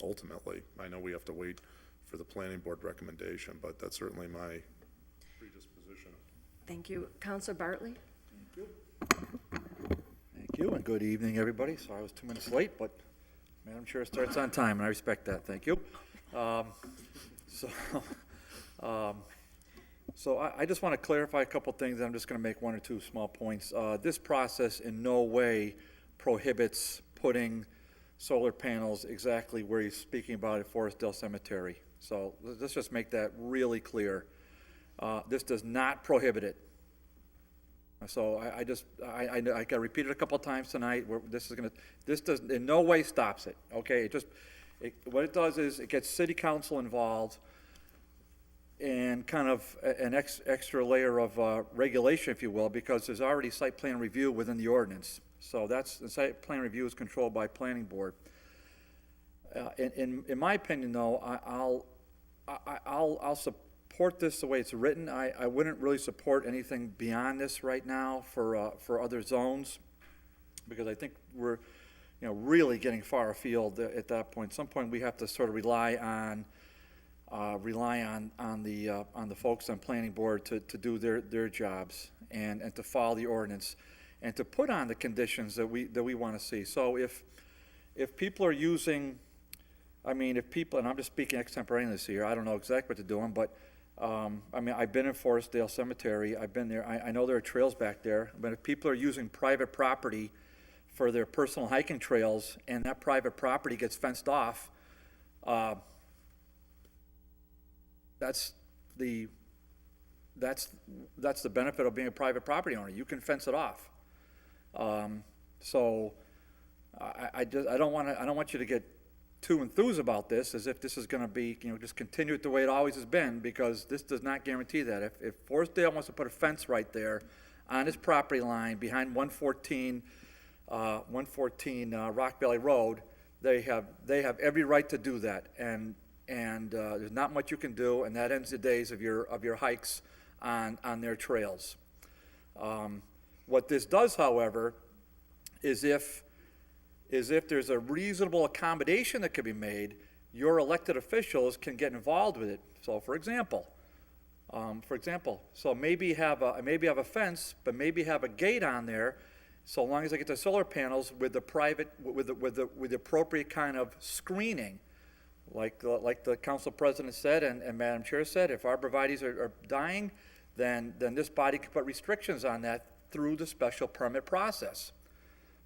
ultimately. I know we have to wait for the planning board recommendation, but that's certainly my predisposition. Thank you. Counselor Bartley? Thank you, and good evening, everybody. Sorry I was 2 minutes late, but Madam Chair starts on time, and I respect that. Thank you. So I just want to clarify a couple things. I'm just going to make one or two small points. This process in no way prohibits putting solar panels exactly where he's speaking about at Forestdale Cemetery. So let's just make that really clear. This does not prohibit it. So I got to repeat it a couple of times tonight. This does in no way stops it. Okay, what it does is it gets city council involved and kind of an extra layer of regulation, if you will, because there's already site plan review within the ordinance. So the site plan review is controlled by planning board. In my opinion, though, I'll support this the way it's written. I wouldn't really support anything beyond this right now for other zones, because I think we're really getting far afield at that point. At some point, we have to sort of rely on the folks on planning board to do their jobs and to follow the ordinance and to put on the conditions that we want to see. So if people are using, and I'm just speaking extemporaneously here, I don't know exactly what they're doing, but I've been in Forestdale Cemetery. I've been there. I know there are trails back there, but if people are using private property for their personal hiking trails and that private property gets fenced off, that's the benefit of being a private property owner. You can fence it off. So I don't want you to get too enthused about this as if this is going to be, just continue it the way it always has been, because this does not guarantee that. If Forestdale wants to put a fence right there on his property line behind 114 Rock Valley Road, they have every right to do that, and there's not much you can do, and that ends the days of your hikes on their trails. What this does, however, is if there's a reasonable accommodation that can be made, your elected officials can get involved with it. So, for example, so maybe have a fence, but maybe have a gate on there, so long as they get the solar panels with the appropriate kind of screening, like the council president said and Madam Chair said. If arborvitaes are dying, then this body can put restrictions on that through the special permit process.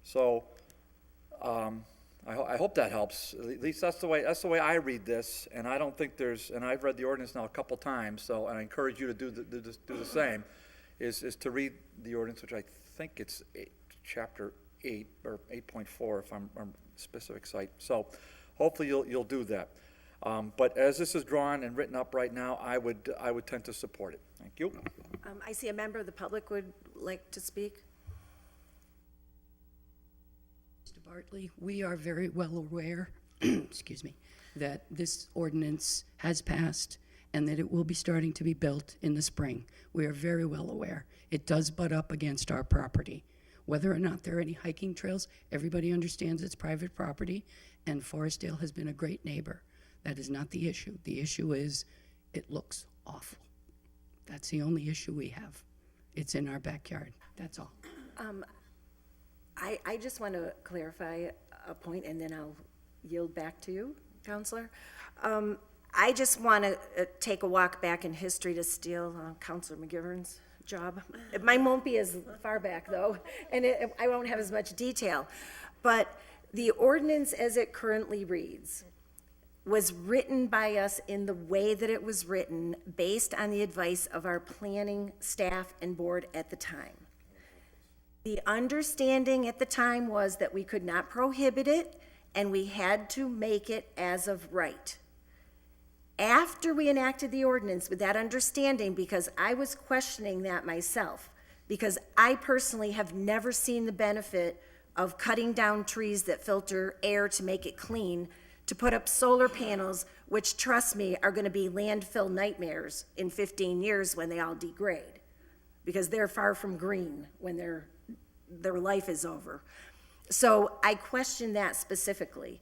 So I hope that helps. At least that's the way I read this, and I don't think and I've read the ordinance now a couple times, so and I encourage you to do the same, is to read the ordinance, which I think it's chapter 8 or 8.4 if I'm specific site. So hopefully you'll do that. But as this is drawn and written up right now, I would tend to support it. Thank you. I see a member of the public would like to speak. Mr. Bartley, we are very well aware, excuse me, that this ordinance has passed and that it will be starting to be built in the spring. We are very well aware. It does butt up against our property. Whether or not there are any hiking trails, everybody understands it's private property, and Forestdale has been a great neighbor. That is not the issue. The issue is it looks awful. That's the only issue we have. It's in our backyard. That's all. I just want to clarify a point, and then I'll yield back to you, Counselor. I just want to take a walk back in history to steal Counselor McGivern's job. Mine won't be as far back, though, and I won't have as much detail. But the ordinance as it currently reads was written by us in the way that it was written, based on the advice of our planning staff and board at the time. The understanding at the time was that we could not prohibit it, and we had to make it as of right. After we enacted the ordinance with that understanding, because I was questioning that myself, because I personally have never seen the benefit of cutting down trees that filter air to make it clean, to put up solar panels, which, trust me, are going to be landfill nightmares in 15 years when they all degrade, because they're far from green when their life is over. So I questioned that specifically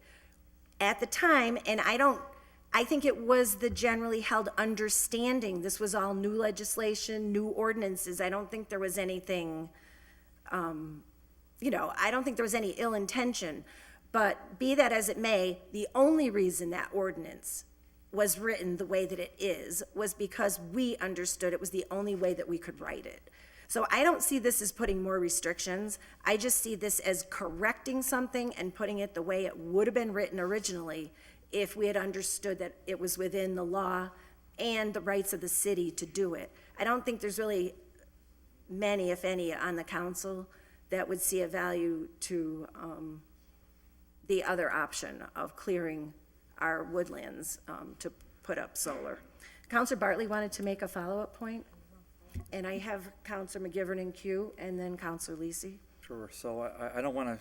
at the time, and I think it was the generally held understanding. This was all new legislation, new ordinances. I don't think there was anything, I don't think there was any ill intention. But be that as it may, the only reason that ordinance was written the way that it is was because we understood it was the only way that we could write it. So I don't see this as putting more restrictions. I just see this as correcting something and putting it the way it would have been written originally if we had understood that it was within the law and the rights of the city to do it. I don't think there's really many, if any, on the council that would see a value to the other option of clearing our woodlands to put up solar. Counselor Bartley wanted to make a follow-up point, and I have Counselor McGivern in queue, and then Counselor Lisi. Sure, so I don't want to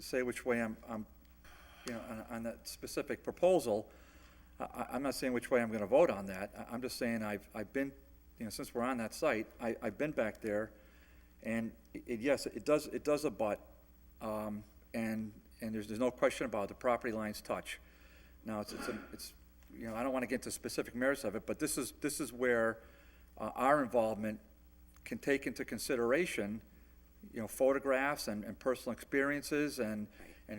say which way I'm on that specific proposal. I'm not saying which way I'm going to vote on that. I'm just saying I've been, since we're on that site, I've been back there, and yes, it does abut, and there's no question about it, the property lines touch. Now, it's I don't want to get into specific merits of it, but this is where our involvement can take into consideration, photographs and personal experiences and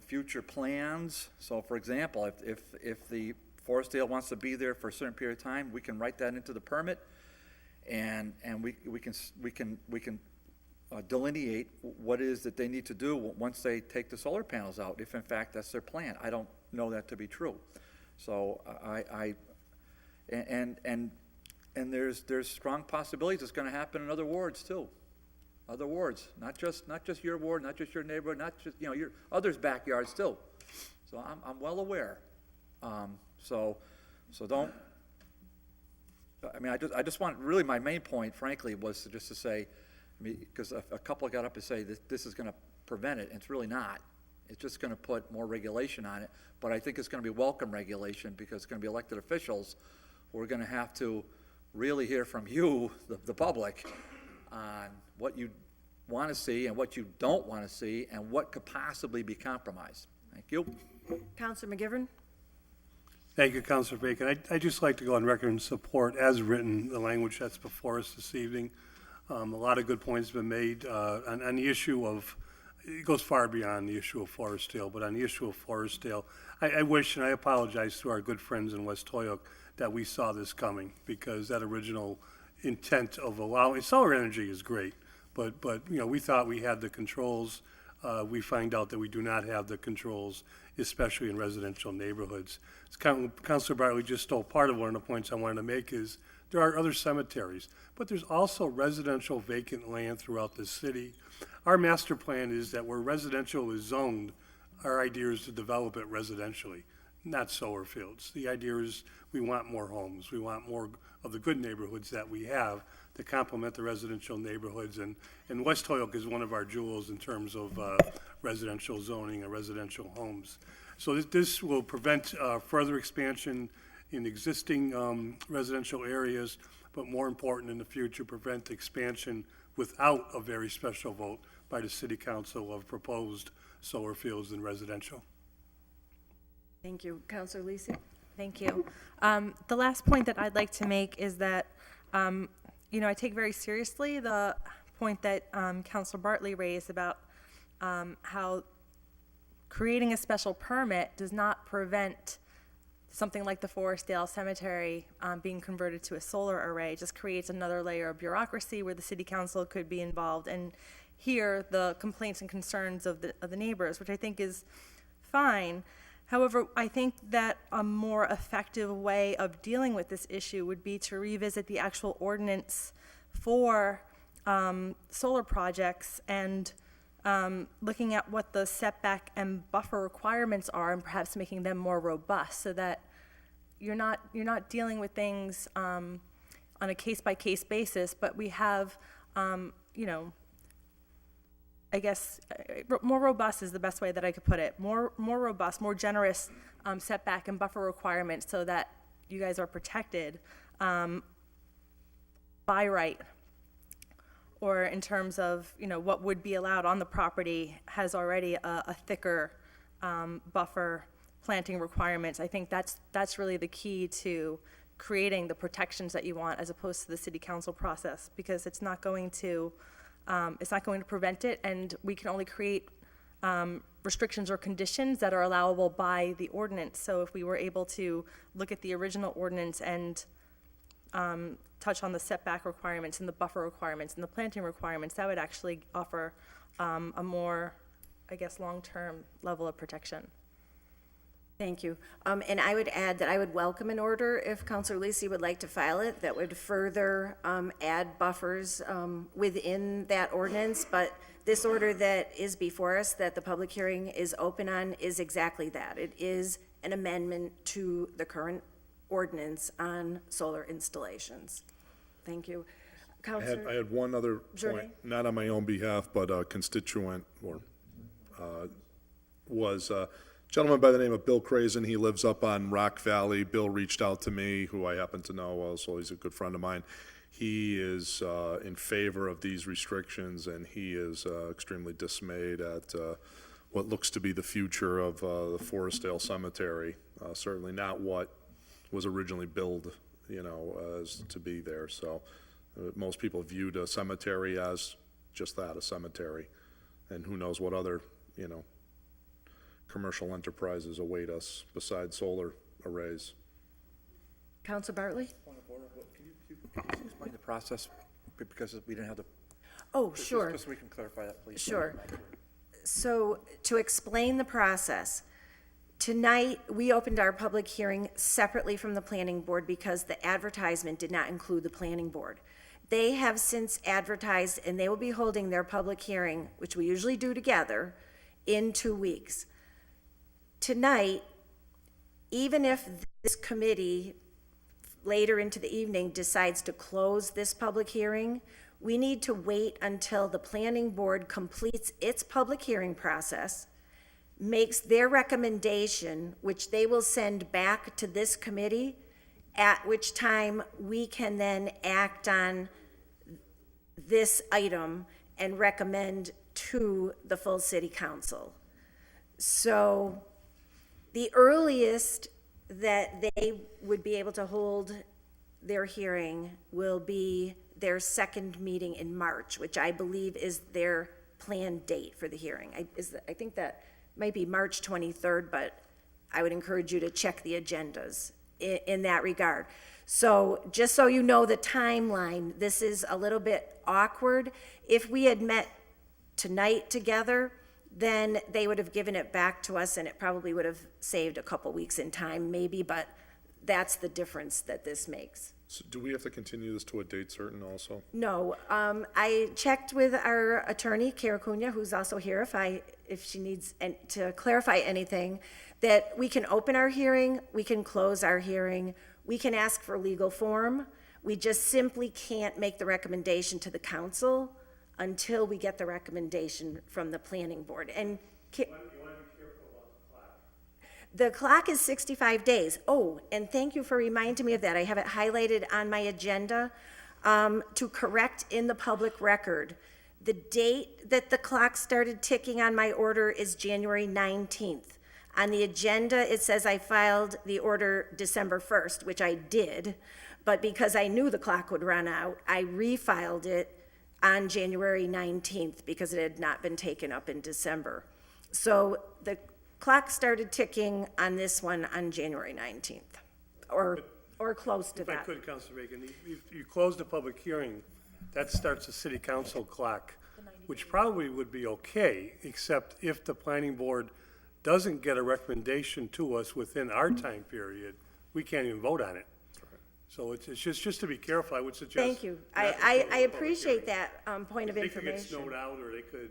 future plans. So, for example, if the Forestdale wants to be there for a certain period of time, we can write that into the permit, and we can delineate what it is that they need to do once they take the solar panels out, if in fact that's their plan. I don't know that to be true. So and there's strong possibilities it's going to happen in other wards too. Other wards, not just your ward, not just your neighborhood, not just your others' backyards too. So I'm well aware. So don't. I mean, I just want, really my main point, frankly, was just to say, because a couple got up to say that this is going to prevent it, and it's really not. It's just going to put more regulation on it. But I think it's going to be welcome regulation, because it's going to be elected officials who are going to have to really hear from you, the public, on what you want to see and what you don't want to see and what could possibly be compromised. Thank you. Counselor McGivern? Thank you, Councilor Bacon. I'd just like to go on record and support, as written, the language that's before us this evening. A lot of good points have been made on the issue of, it goes far beyond the issue of Forestdale, but on the issue of Forestdale, I wish, and I apologize to our good friends in West Toyoke, that we saw this coming, because that original intent of allowing, solar energy is great, but we thought we had the controls. We find out that we do not have the controls, especially in residential neighborhoods. Councilor Bartley just stole part of one of the points I wanted to make is there are other cemeteries, but there's also residential vacant land throughout the city. Our master plan is that where residential is zoned, our idea is to develop it residentially, not solar fields. The idea is we want more homes. We want more of the good neighborhoods that we have to complement the residential neighborhoods. And West Toyoke is one of our jewels in terms of residential zoning and residential homes. So this will prevent further expansion in existing residential areas, but more important in the future, prevent expansion without a very special vote by the City Council of proposed solar fields in residential. Thank you. Counselor Lisi? Thank you. The last point that I'd like to make is that, I take very seriously the point that Councilor Bartley raised about how creating a special permit does not prevent something like the Forestdale Cemetery being converted to a solar array. It just creates another layer of bureaucracy where the city council could be involved and hear the complaints and concerns of the neighbors, which I think is fine. However, I think that a more effective way of dealing with this issue would be to revisit the actual ordinance for solar projects and looking at what the setback and buffer requirements are and perhaps making them more robust so that you're not dealing with things on a case-by-case basis, but we have, I guess, more robust is the best way that I could put it. More robust, more generous setback and buffer requirements so that you guys are protected by right, or in terms of, what would be allowed on the property has already a thicker buffer planting requirements. I think that's really the key to creating the protections that you want as opposed to the city council process, because it's not going to prevent it, and we can only create restrictions or conditions that are allowable by the ordinance. So if we were able to look at the original ordinance and touch on the setback requirements and the buffer requirements and the planting requirements, that would actually offer a more, I guess, long-term level of protection. Thank you. And I would add that I would welcome an order if Councilor Lisi would like to file it that would further add buffers within that ordinance. But this order that is before us, that the public hearing is open on, is exactly that. It is an amendment to the current ordinance on solar installations. Thank you. I had one other point, not on my own behalf, but a constituent, or was a gentleman by the name of Bill Crazen. He lives up on Rock Valley. Bill reached out to me, who I happen to know well, so he's a good friend of mine. He is in favor of these restrictions, and he is extremely dismayed at what looks to be the future of the Forestdale Cemetery. Certainly not what was originally billed, as to be there. So most people viewed a cemetery as just that, a cemetery. And who knows what other, commercial enterprises await us besides solar arrays. Councilor Bartley? Point of order, can you explain the process, because we didn't have the. Oh, sure. Just so we can clarify that, please. Sure. So to explain the process, tonight we opened our public hearing separately from the planning board because the advertisement did not include the planning board. They have since advertised, and they will be holding their public hearing, which we usually do together, in 2 weeks. Tonight, even if this committee later into the evening decides to close this public hearing, we need to wait until the planning board completes its public hearing process, makes their recommendation, which they will send back to this committee, at which time we can then act on this item and recommend to the full city council. So the earliest that they would be able to hold their hearing will be their second meeting in March, which I believe is their planned date for the hearing. I think that might be March 23rd, but I would encourage you to check the agendas in that regard. So just so you know the timeline, this is a little bit awkward. If we had met tonight together, then they would have given it back to us, and it probably would have saved a couple weeks in time, maybe, but that's the difference that this makes. So do we have to continue this to a date certain also? No, I checked with our attorney, Kara Cunha, who's also here if she needs to clarify anything, that we can open our hearing, we can close our hearing, we can ask for legal form. We just simply can't make the recommendation to the council until we get the recommendation from the planning board. And the clock is 65 days. Oh, and thank you for reminding me of that. I have it highlighted on my agenda to correct in the public record. The date that the clock started ticking on my order is January 19th. On the agenda, it says I filed the order December 1st, which I did, but because I knew the clock would run out, I refiled it on January 19th because it had not been taken up in December. So the clock started ticking on this one on January 19th, or close to If I that. could, Councilor Bacon, if you close the public hearing, that starts the city council clock, which probably would be okay, except if the planning board doesn't get a recommendation to us within our time period, we can't even vote on it. So it's just to be careful, I would suggest. Thank you. not to close I the public appreciate hearing. that point of They could get information. snowed out, or they could,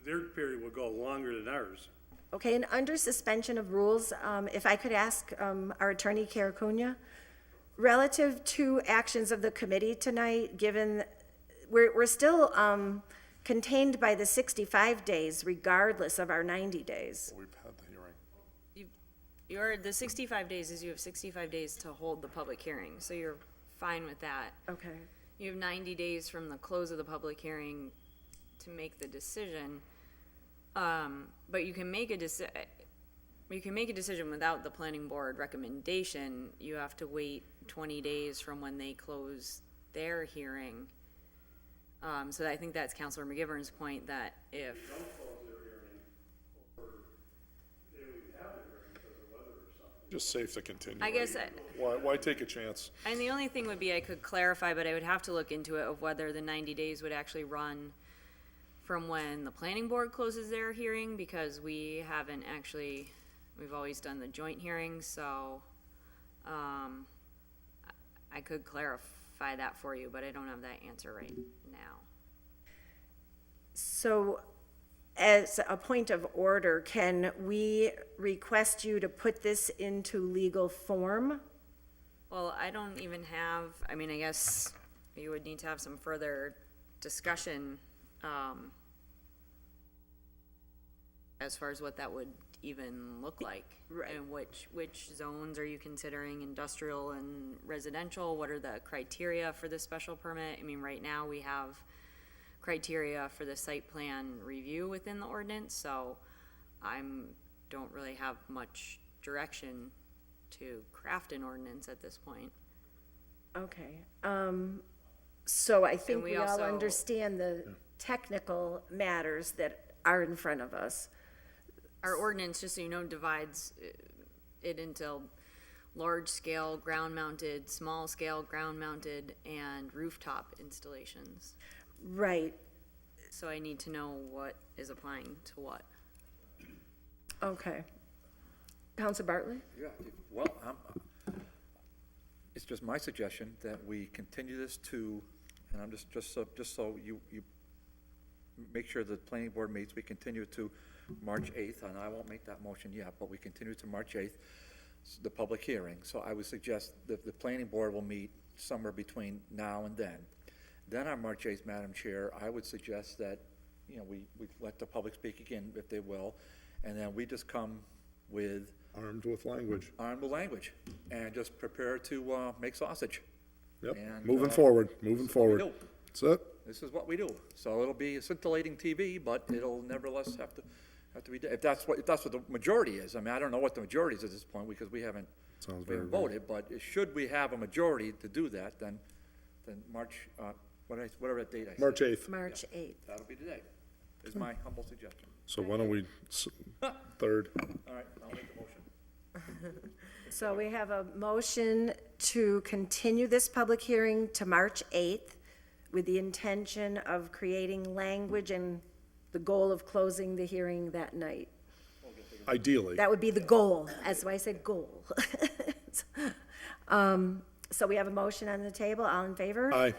their period will go longer than ours. Okay, and under suspension of rules, if I could ask our attorney, Kara Cunha, relative to actions of the committee tonight, given we're still contained by the 65 days regardless of our 90 days. We've had the hearing. The 65 days is you have 65 days to hold the public hearing, so you're fine with that. Okay. You have 90 days from the close of the public hearing to make the decision. But you can make a decision without the planning board recommendation. You have to wait 20 days from when they close their hearing. So I think that's Councilor McGivern's point, that if, Just safe to continue. I guess, Why take a chance? and the only thing would be I could clarify, but I would have to look into it, of whether the 90 days would actually run from when the planning board closes their hearing, because we haven't actually, we've always done the joint hearings, so I could clarify that for you, but I don't have that answer right now. So as a point of order, can we request you to put this into legal form? Well, I don't even have, I mean, I guess you would need to have some further discussion as far as what that would even look like. Right. And which zones are you considering industrial and residential? What are the criteria for this special permit? I mean, right now, we have criteria for the site plan review within the ordinance, so don't really have much direction to craft an ordinance at this point. Okay. So I think we we all also- understand the technical matters that are in front of us. Our ordinance, just so you know, divides it into large-scale ground-mounted, small-scale ground-mounted, and rooftop installations. Right. So I need to know what is applying to what. Okay. Counselor Bartley? Yeah, well, it's just my suggestion that we continue this to, and I'm just so you make sure the planning board meets, we continue to March 8th, and I won't make that motion yet, but we continue to March 8th, the public hearing. So I would suggest that the planning board will meet somewhere between now and then. Then on March 8th, Madam Chair, I would suggest that, we let the public speak again, if they will, and then we just come with Armed with language. and just prepare to make sausage. Yep, And, moving forward. this is what we do. That's it. This is what we do. So it'll be scintillating TV, but it'll nevertheless have to be, if that's what the majority is. I mean, I don't know what the majority is at this point, because we haven't Sounds we very haven't voted, but should we have a majority to do that, then March, whatever that date I said. March 8th. March 8th. That'll be the day, is my humble suggestion. So why don't we, third? All right, I'll make the motion. So we have a motion to continue this public hearing to March 8th with the intention of creating language and the goal of closing the hearing that night. Ideally. That would be the goal, that's why I said goal. So we have a motion on the table, all in favor? Aye.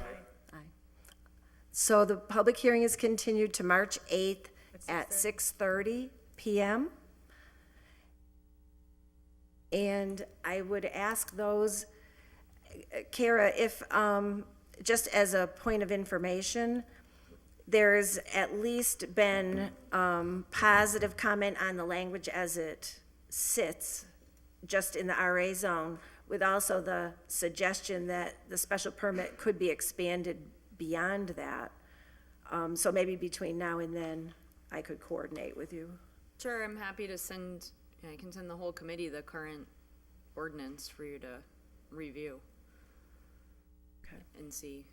So the public hearing is continued to March 8th at 6:30 PM. And I would ask those, Kara, if, just as a point of information, there's at least been positive comment on the language as it sits, just in the RA zone, with also the suggestion that the special permit could be expanded beyond that. So maybe between now and then, I could coordinate with you. Sure, I'm happy to I can send the whole committee the current ordinance for you to review. Okay. And see.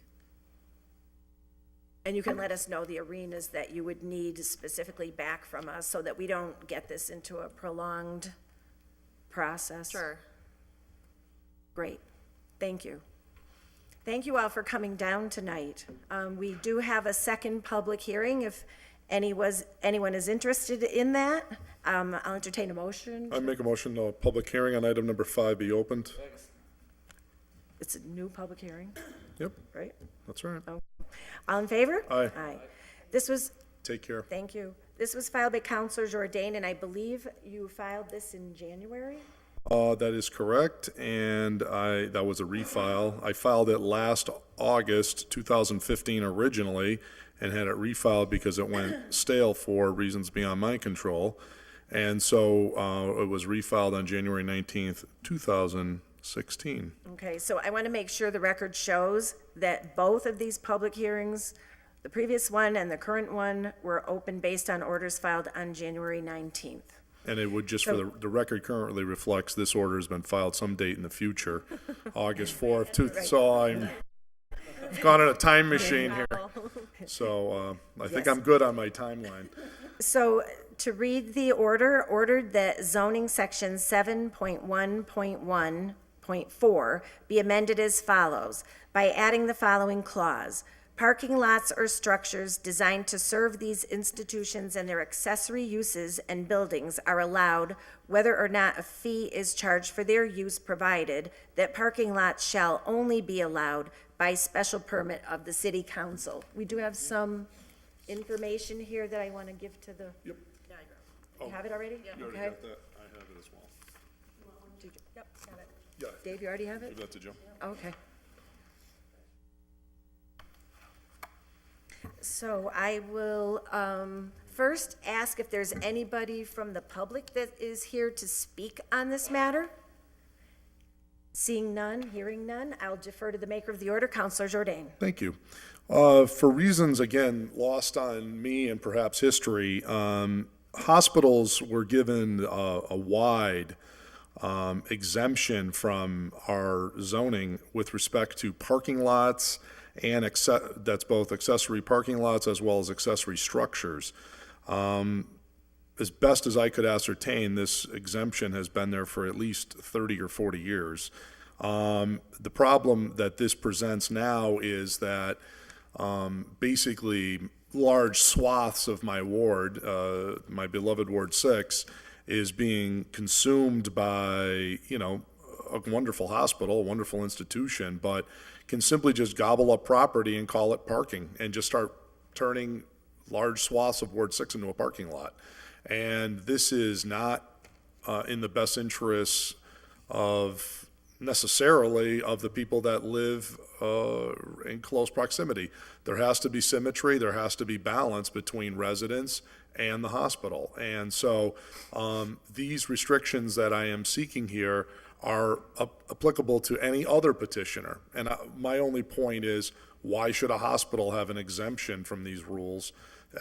And you can let us know the arenas that you would need specifically back from us so that we don't get this into a prolonged process. Sure. Great. Thank you. Thank you all for coming down tonight. We do have a second public hearing. If anyone is interested in that, I'll entertain a motion. I make a motion, the public hearing on item number 5 be opened. It's a new public hearing, Yep, right? that's right. Oh. All in favor? Aye. Aye. This was, Take care. thank you. This was filed by Counselor Jordan, and I believe you filed this in January? That is correct, and that was a refile. I filed it last August 2015 originally, and had it refiled because it went stale for reasons beyond my control. And so it was refiled on January 19th, 2016. Okay, so I want to make sure the record shows that both of these public hearings, the previous one and the current one, were open based on orders filed on January 19th. And it would just, for the record currently reflects this order has been filed some date in the future, August 4th. So I've gone in a time machine here. So I think I'm good on my timeline. So to read the order, ordered that zoning section 7.1.1.4 be amended as follows by adding the following clause. Parking lots or structures designed to serve these institutions and their accessory uses and buildings are allowed, whether or not a fee is charged for their use, provided that parking lots shall only be allowed by special permit of the city council. We do have some information here that I want to give to the. Yep. You have it already? You already Okay. got that? I have it as well. Did you- Yep, got it. Yeah. Dave, you already have it? Give that to Jim. Okay. So I will first ask if there's anybody from the public that is here to speak on this matter. Seeing none, hearing none, I'll defer to the maker of the order, Counselor Jordan. Thank you. For reasons, again, lost on me and perhaps history, hospitals were given a wide exemption from our zoning with respect to parking lots and that's both accessory parking lots as well as accessory structures. As best as I could ascertain, this exemption has been there for at least 30 or 40 years. The problem that this presents now is that basically large swaths of my ward, my beloved Ward 6, is being consumed by, a wonderful hospital, a wonderful institution, but can simply just gobble up property and call it parking and just start turning large swaths of Ward 6 into a parking lot. And this is not in the best interests of necessarily of the people that live in close proximity. There has to be symmetry, there has to be balance between residents and the hospital. And so these restrictions that I am seeking here are applicable to any other petitioner. And my only point is, why should a hospital have an exemption from these rules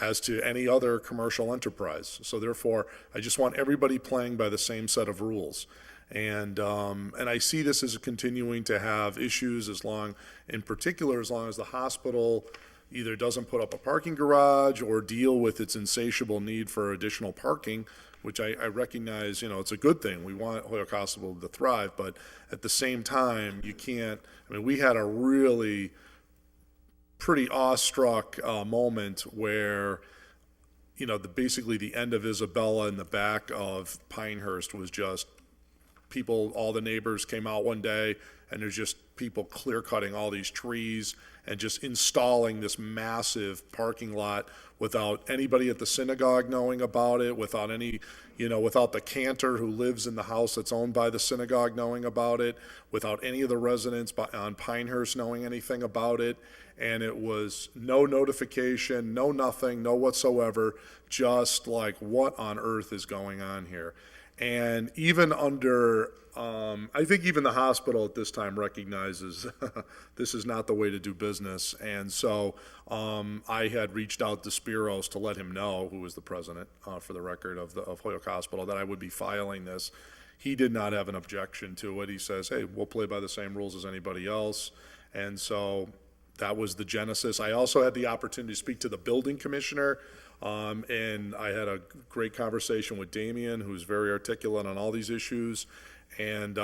as to any other commercial enterprise? So therefore, I just want everybody playing by the same set of rules. And I see this as continuing to have issues in particular, as long as the hospital either doesn't put up a parking garage or deal with its insatiable need for additional parking, which I recognize, it's a good thing. We want Holyoke Hospital to thrive, but at the same time, you can't, we had a really pretty awestruck moment where, basically the end of Isabella and the back of Pinehurst was just people, all the neighbors came out one day and there's just people clear cutting all these trees and just installing this massive parking lot without anybody at the synagogue knowing about it, without without the cantor who lives in the house that's owned by the synagogue knowing about it, without any of the residents on Pinehurst knowing anything about it. And it was no notification, no nothing, no whatsoever, just like, what on earth is going on here? And even under, I think even the hospital at this time recognizes this is not the way to do business. And so I had reached out to Spiros to let him know, who was the president, for the record, of Holyoke Hospital, that I would be filing this. He did not have an objection to it. He says, hey, we'll play by the same rules as anybody else. And so That was the genesis. I also had the opportunity to speak to the building commissioner, and I had a great conversation with Damien, who's very articulate on all these issues. And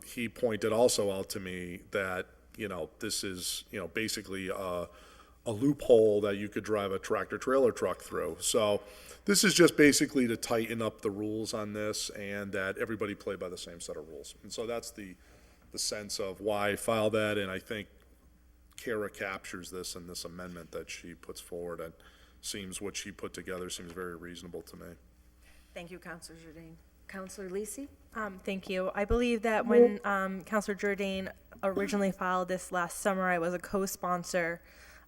he pointed also out to me that, this is, basically a loophole that you could drive a tractor trailer truck through. So this is just basically to tighten up the rules on this and that everybody play by the same set of rules. And so that's the sense of why I filed that, and I think Kara captures this in this amendment that she puts forward. And seems what she put together seems very reasonable to me. Thank you, Counselor Jordan. Counselor Lisi? Thank you. I believe that when Counselor Jordan originally filed this last summer, I was a co-sponsor.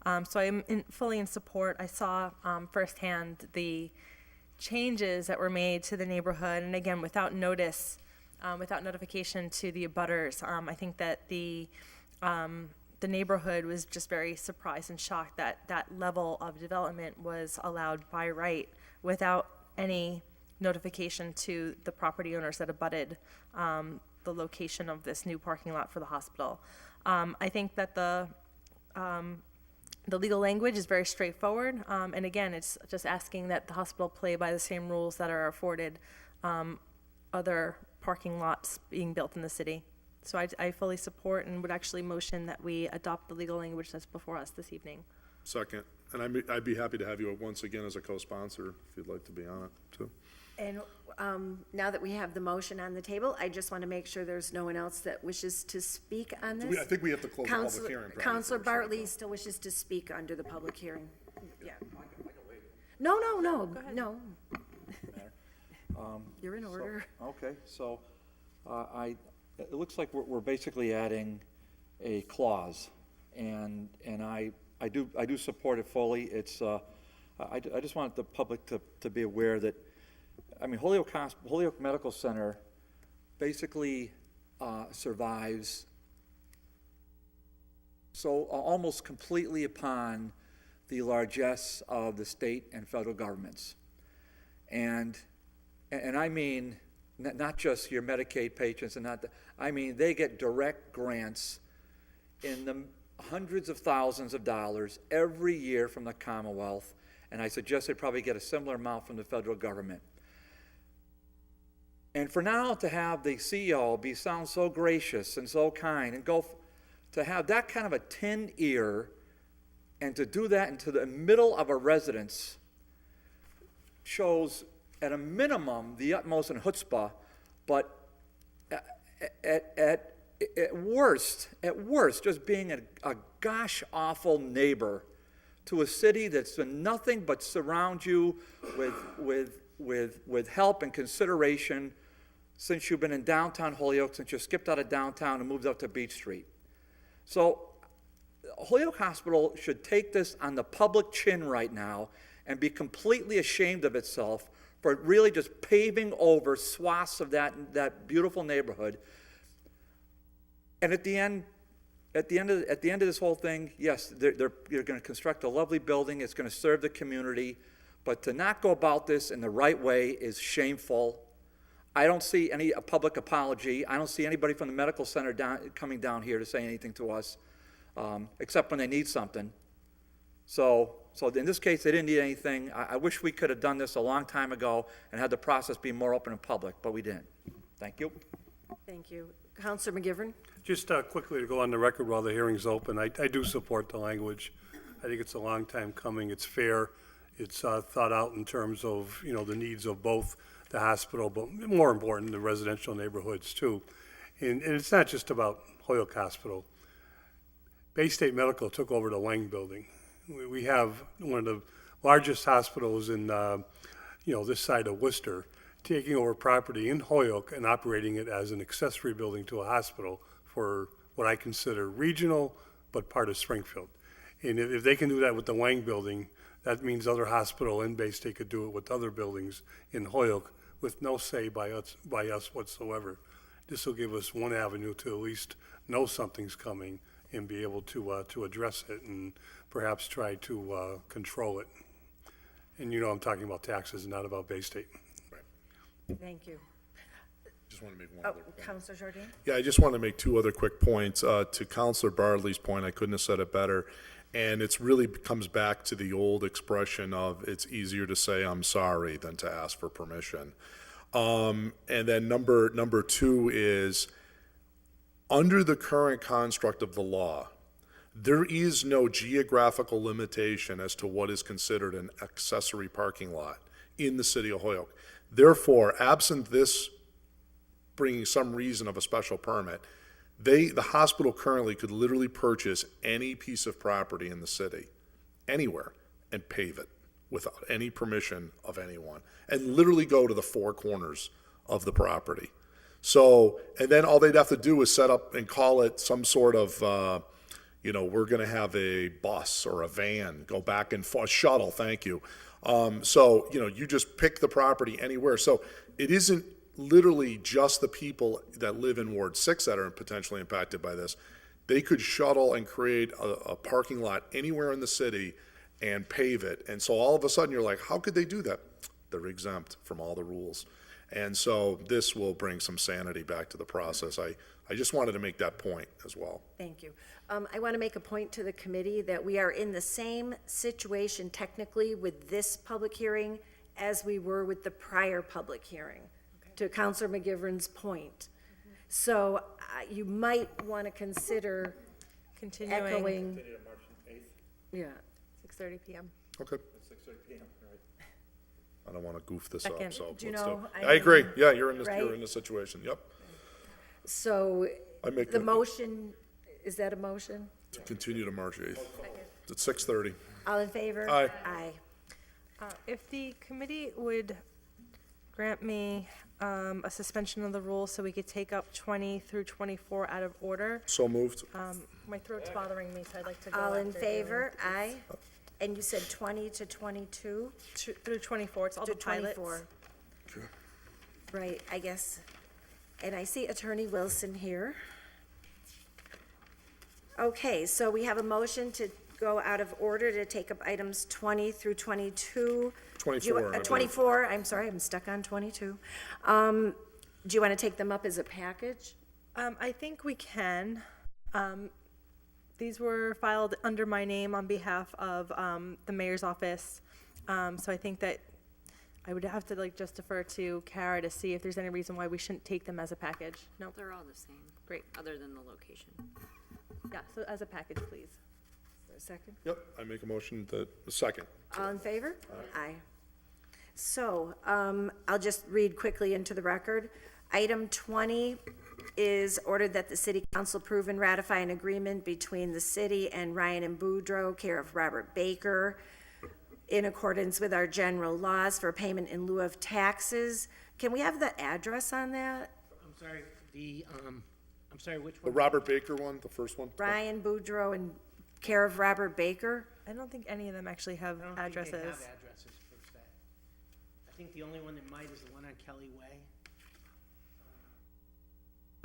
So I'm fully in support. I saw firsthand the changes that were made to the neighborhood, and again, without notice, without notification to the abutters. I think that the neighborhood was just very surprised and shocked that that level of development was allowed by right without any notification to the property owners that abutted the location of this new parking lot for the hospital. I think that the legal language is very straightforward, and again, it's just asking that the hospital play by the same rules that are afforded other parking lots being built in the city. So I fully support and would actually motion that we adopt the legal language that's before us this evening. Second, and I'd be happy to have you once again as a co-sponsor if you'd like to be on it too. And now that we have the motion on the table, I just want to make sure there's no one else that wishes to speak on this. I think we have to close the public hearing. probably Counselor first. Bartley still wishes to speak under the public hearing. Yeah. No. You're in order. Okay, so it looks like we're basically adding a clause, and I do support it fully. It's I just want the public to be aware that, I mean, Holyoke Medical Center basically survives so almost completely upon the largesse of the state and federal governments, and I mean not just your Medicaid patrons, and I mean they get direct grants in the hundreds of thousands of dollars every year from the Commonwealth, and I suggest they probably get a similar amount from the federal government. And for now to have the CEO sound so gracious and so kind and to have that kind of a tin ear and to do that into the middle of a residence shows at a minimum the utmost in chutzpah, but at worst, just being a gosh awful neighbor to a city that's done nothing but surround you with help and consideration since you've been in downtown Holyoke, since you skipped out of downtown and moved up to Beach Street. So Holyoke Hospital should take this on the public chin right now and be completely ashamed of itself for really just paving over swaths of that beautiful neighborhood. And at the end of this whole thing, yes, you're going to construct a lovely building. It's going to serve the community, but to not go about this in the right way is shameful. I don't see any public apology. I don't see anybody from the medical center coming down here to say anything to us, except when they need something. So in this case, they didn't need anything. I wish we could have done this a long time ago and had the process be more open and public, but we didn't. Thank you. Thank you. Counselor McGivern? Just quickly to go on the record while the hearing's open, I do support the language. I think it's a long time coming. It's fair. It's thought out in terms of, the needs of both the hospital, but more important, the residential neighborhoods too. And it's not just about Holyoke Hospital. Bay State Medical took over the Lang building. We have one of the largest hospitals in, this side of Worcester, taking over property in Holyoke and operating it as an accessory building to a hospital for what I consider regional, but part of Springfield. And if they can do that with the Lang building, that means other hospital in Bay State could do it with other buildings in Holyoke with no say by us whatsoever. This will give us one avenue to at least know something's coming and be able to address it and perhaps try to control it. And I'm talking about taxes, not about Bay State. Thank you. just want to make one Oh, other point. Counselor Jordan? Yeah, I just want to make two other quick points. To Counselor Bardley's point, I couldn't have said it better. And it's really comes back to the old expression of it's easier to say I'm sorry than to ask for permission. And then number two is, under the current construct of the law, there is no geographical limitation as to what is considered an accessory parking lot in the city of Holyoke. Therefore, absent this bringing some reason of a special permit, the hospital currently could literally purchase any piece of property in the city, anywhere, and pave it without any permission of anyone, and literally go to the four corners of the property. So, and then all they'd have to do is set up and call it some sort of, we're gonna have a bus or a van, go back and forth, shuttle, thank you. So, you just pick the property anywhere. So it isn't literally just the people that live in Ward 6 that are potentially impacted by this. They could shuttle and create a parking lot anywhere in the city and pave it. And so all of a sudden you're like, how could they do that? They're exempt from all the rules. And so this will bring some sanity back to the process. I just wanted to make that point as well. Thank you. I want to make a point to the committee that we are in the same situation technically with this public hearing as we were with the prior public hearing, to Counselor McGivern's point. So you might want to consider Continuing. echoing. Yeah. 6:30 PM. Okay. 6:30 PM, right? I don't want to goof this Second. up, so Do you let's do know, it. I I agree. mean, Yeah, you're in right? this situation. Yep. So I make the the- motion, is that a motion? To continue to March 8th. It's 6:30. All in favor? Aye. Aye. If the committee would grant me a suspension of the rules so we could take up 20 through 24 out of order. So moved. My throat's bothering me, so I'd like to go All in after favor? Aye. And you said 20 to 22? through 24, it's all To the pilots. 24. Right, I guess. And I see Attorney Wilson here. Okay, so we have a motion to go out of order to take up items 20 through 22. 24, I believe. 24, I'm sorry, I'm stuck on 22. Do you want to take them up as a package? I think we can. These were filed under my name on behalf of the mayor's office. So I think that I would have to just defer to Kara to see if there's any reason why we shouldn't take them as a package. No, They're all the same. Great. Other than the location. Yeah, so as a package, please. Is there a second? Yep, I make a motion that, second. All in favor? Aye. So, I'll just read quickly into the record. Item 20 is ordered that the city council approve and ratify an agreement between the city and Ryan and Boudreaux, care of Robert Baker, in accordance with our general laws for payment in lieu of taxes. Can we have the address on that? I'm sorry, I'm sorry, which The one? Robert Baker one, the first one? Ryan Boudreaux and care of Robert Baker? I don't think any of them actually have I don't think they addresses. have addresses per se. I think the only one that might is the one on Kelly Way.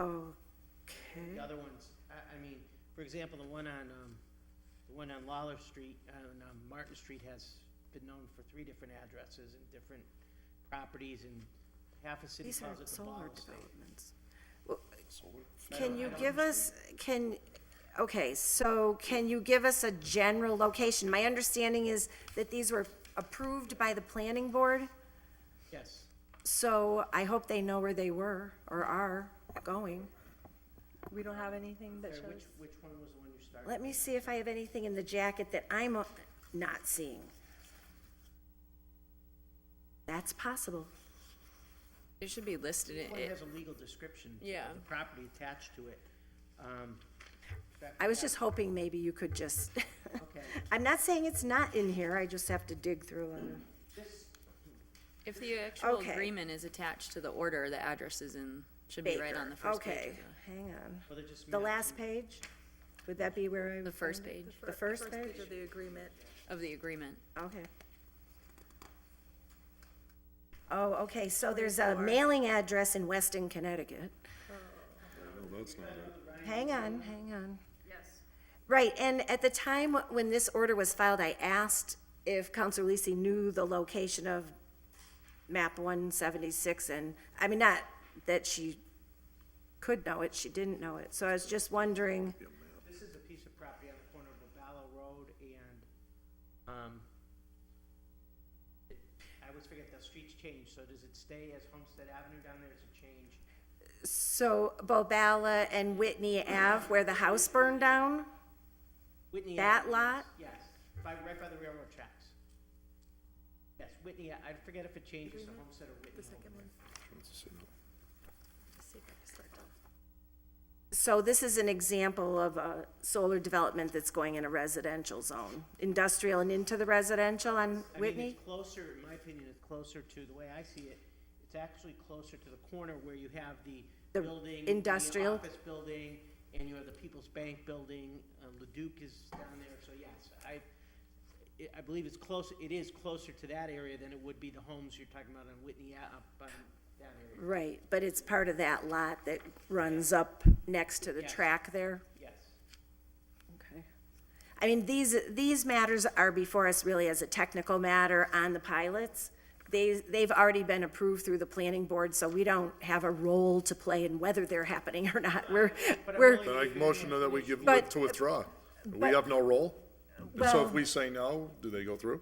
Okay. The other ones, I mean, for example, the one on Lawler Street, on Martin Street has been known for 3 different addresses and different properties, and half a city These calls are it the solar Ball Estate. developments. Can you give us, okay, so can you give us a general location? My understanding is that these were approved by the planning board, Yes. so I hope they know where they were or are going. We don't have anything that Sorry, shows. which one was the one you started? Let me see if I have anything in the jacket that I'm not seeing. That's possible. It should be listed in One it. has a legal description Yeah. of the property attached to it. I was just hoping maybe you could just, Okay. I'm not saying it's not in here, I just have to dig through them. If the actual Okay. agreement is attached to the order, the address is should be right on the first page. Okay, of hang on. Well, they're just The last page? Would that be where I? The first page. The first page? of the agreement. Of the agreement. Okay. Oh, okay, so there's a mailing address in Weston, Connecticut. No, that's not it. Hang on. Yes. Right, and at the time when this order was filed, I asked if Counselor Lisi knew the location of map 176, and, I mean, not that she could know it, she didn't know it. So I was just wondering, This is a piece of property on the corner of Lavallo Road and, I always forget the streets change, so does it stay as Homestead Avenue down there, does it change? so Bobala and Whitney Ave, where the house burned down, Whitney that Avenue, lot? Yes, right by the railroad tracks. Yes, Whitney, I forget if it changes to Homestead or Whitney. So this is an example of a solar development that's going in a residential zone, industrial and into the residential on I mean, Whitney? it's closer, in my opinion, it's closer to, the way I see it, it's actually closer to the corner where you have the The building. industrial? The office building, and you have the People's Bank building, Leduc is down there, so yes, I believe it's close, it is closer to that area than it would be the homes you're talking about on Whitney, up on that area. Right, but it's part of that lot that runs up next to the Yes. track there? Yes. Okay. I mean, these matters are before us really as a technical matter on the pilots. They've already been approved through the planning board, so we don't have a role to play in whether they're happening or not. We're, Then I motion that we give, But- to withdraw. We but- have no role? And so Well- if we say no, do they go through?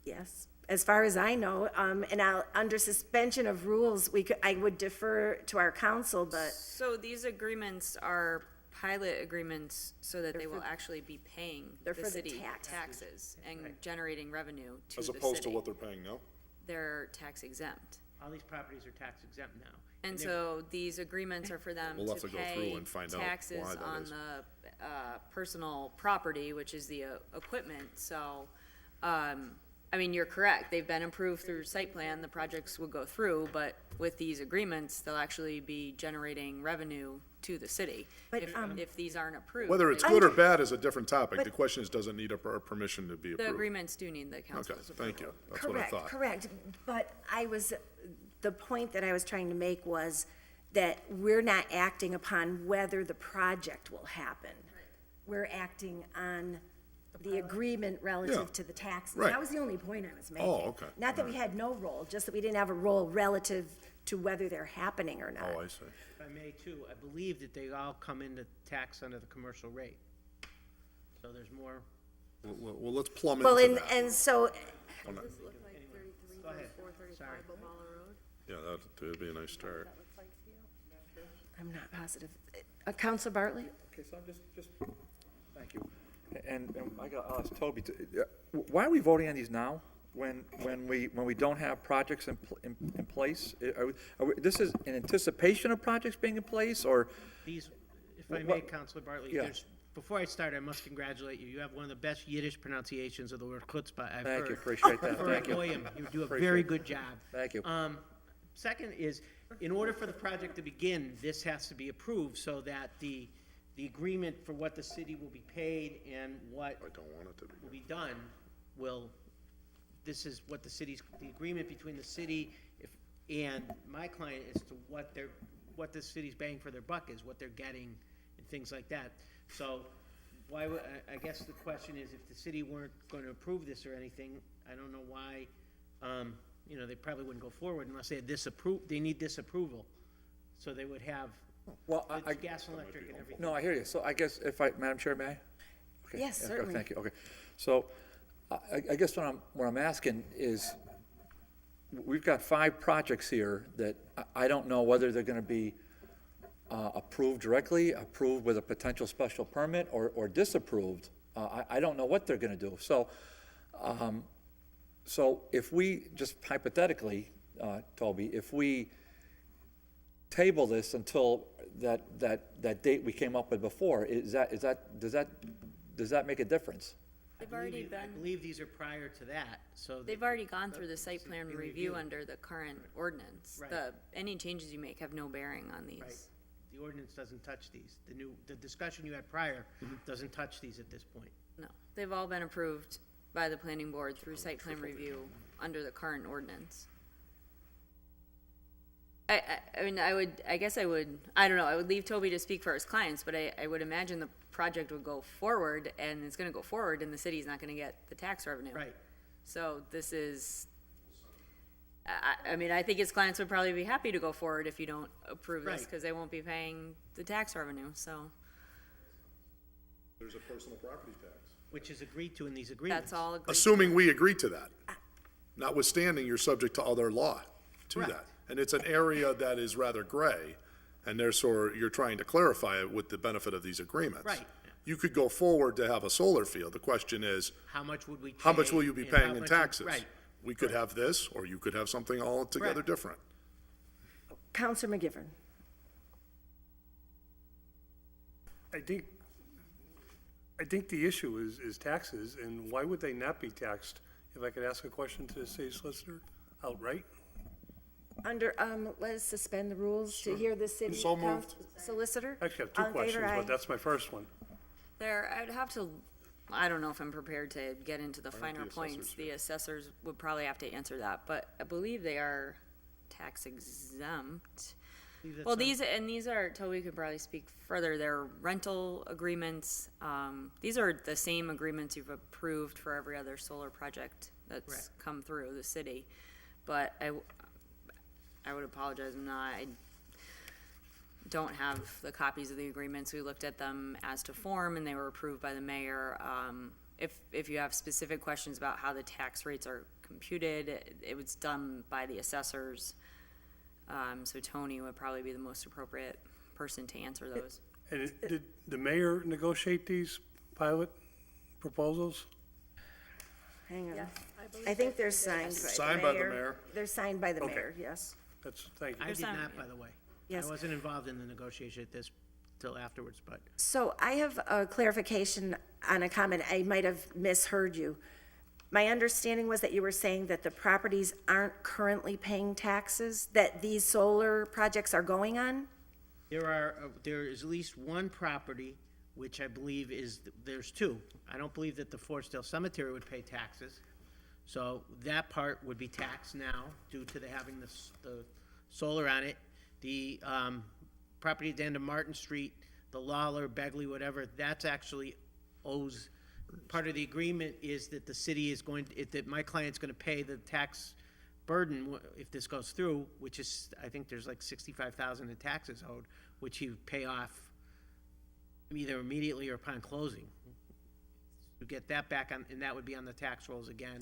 yes, as far as I know, and under suspension of rules, I would defer to our council, but So these agreements are pilot agreements so that they will actually be paying They're the for the city taxes. taxes and generating revenue to the As city. opposed to what they're paying now? They're tax exempt. All these properties are tax exempt now. And they're- so these agreements are for them We'll have to to go through pay and find out taxes why that on is. the personal property, which is the equipment. So, I mean, you're correct. They've been approved through site plan. The projects will go through, but with these agreements, they'll actually be generating revenue to the city. But, If these aren't approved. Whether it's they- good or bad is a different topic. The question is, does it need a permission to be The approved? agreements do need the Okay, council's approval. thank you. That's what I correct, thought. correct. But the point that I was trying to make was that we're not acting upon whether the project will happen. We're acting on the agreement Yeah. relative to the taxes. Right. That was the only point I was making. Oh, okay. Not that we had no role, just that we didn't have a role relative to whether they're happening or not. Oh, I see. If I may too, I believe that they all come into tax under the commercial rate. So there's more, Well, let's plumb Well, into that. and so, go ahead, sorry. Yeah, that'd be a nice start. I'm not positive. Counselor Bartley? Okay, so I'm just, thank you. And I'll ask Toby, why are we voting on these now? When we don't have projects in place? This is in anticipation of projects being in place, or? These, if I What- may, Counselor Bartley, Yeah. before I start, I must congratulate you. You have one of the best Yiddish pronunciations of the word chutzpah I've heard. Thank you, appreciate that, For thank you. Goyim, you do a Appreciate very it. good job. Thank you. Second is, in order for the project to begin, this has to be approved so that the agreement for what the city will be paid and what I don't want it to be. will be done this is what the agreement between the city and my client as to what the city's bang for their buck is, what they're getting and things like that. So I guess the question is, if the city weren't going to approve this or anything, I don't know why, they probably wouldn't go forward unless they had they need this approval. So they would have Well, it's gas and electric and everything. No, I hear you. So I guess Madam Chair, may I? Okay, Yes, yeah, certainly. Thank you, okay. So I guess what I'm asking is, we've got 5 projects here that I don't know whether they're gonna be approved directly, approved with a potential special permit, or disapproved. I don't know what they're gonna do. So if we, just hypothetically, Toby, if we table this until that date we came up with before, does that make a difference? They've already I been, believe these are prior to that, so. they've already gone through the site plan been review reviewed. under the current ordinance. Right. Any changes you make have no bearing on Right. these. The ordinance doesn't touch these. The discussion you had prior Mm-hmm. doesn't touch these at this point. No, they've all been approved by the planning board through site plan review under the current ordinance. I mean, I don't know, I would leave Toby to speak for his clients, but I would imagine the project would go forward, and it's gonna go forward, and the city's not gonna get the tax revenue. Right. So this is, I mean, I think his clients would probably be happy to go forward if you don't approve this, Right. because they won't be paying the tax revenue, so There's a personal property tax. Which is agreed to in these agreements. that's all agreed. Assuming we agree to that. Notwithstanding, you're subject to other law to Correct. that. And it's an area that is rather gray, and therefore you're trying to clarify it with the benefit of these agreements. Right. You could go forward to have a solar field. The question is, How much would we pay? how much will you be and how paying in much would- taxes? Right. We could have this, or you could have something altogether Correct. different. Counselor McGivern. I think the issue is taxes, and why would they not be taxed? If I could ask a question to the city solicitor outright? Let's suspend the rules to hear the city So moved. solicitor. Actually, I have two All in favor, questions, aye. but that's my first one. I'd have to, I don't know if I'm prepared to get into the finer the points. assessors The assessors would probably have to answer that, but I believe they are tax exempt. Well, these are, Toby could probably speak further, they're rental agreements. These are the same agreements you've approved for every other solar project that's come through the city. But I would apologize, I don't have the copies of the agreements. We looked at them as to form, and they were approved by the mayor. If you have specific questions about how the tax rates are computed, it was done by the assessors. So Tony would probably be the most appropriate person to answer those. And did the mayor negotiate these pilot proposals? Hang on. I think they're signed Signed by the mayor. They're signed by the Okay. mayor, yes. Thank you. I did not- not, by the way. Yes. I wasn't involved in the negotiation at this till afterwards, but So I have a clarification on a comment. I might have misheard you. My understanding was that you were saying that the properties aren't currently paying taxes, that these solar projects are going on? there is at least one property, which I believe there's two. I don't believe that the Forestdale Cemetery would pay taxes. So that part would be taxed now due to having the solar on it. The property at the end of Martin Street, the Lawler, Begley, whatever, that's actually owes, part of the agreement is that the city is that my client's gonna pay the tax burden if this goes through, which is, I think there's like $65,000 in taxes owed, which he would pay off either immediately or upon closing. To get that back on, and that would be on the tax rolls again.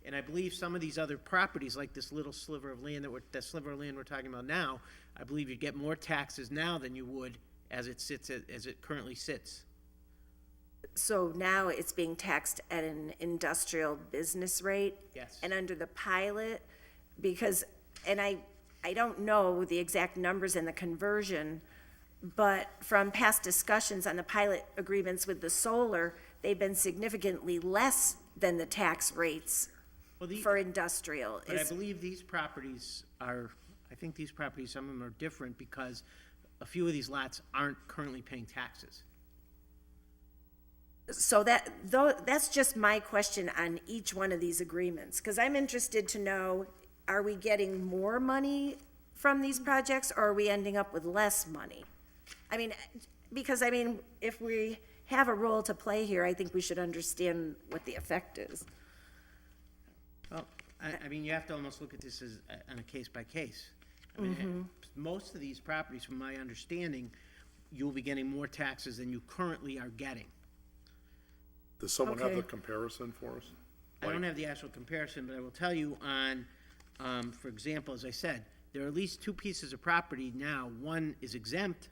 And I believe some of these other properties, like this little sliver of land that sliver of land we're talking about now, I believe you'd get more taxes now than you would as it currently sits. So now it's being taxed at an industrial business rate? Yes. And under the pilot, because, and I don't know the exact numbers in the conversion, but from past discussions on the pilot agreements with the solar, they've been significantly less than the tax rates for industrial. But I believe these properties are, some of them are different because a few of these lots aren't currently paying taxes. So that's just my question on each one of these agreements, because I'm interested to know, are we getting more money from these projects, or are we ending up with less money? I mean, because, if we have a role to play here, I think we should understand what the effect is. Well, you have to almost look at this as on a case by case. Most of these properties, from my understanding, you'll be getting more taxes than you currently are getting. Does someone have Okay. the comparison for us? I don't have the actual comparison, but I will tell you for example, as I said, there are at least two pieces of property now. One is exempt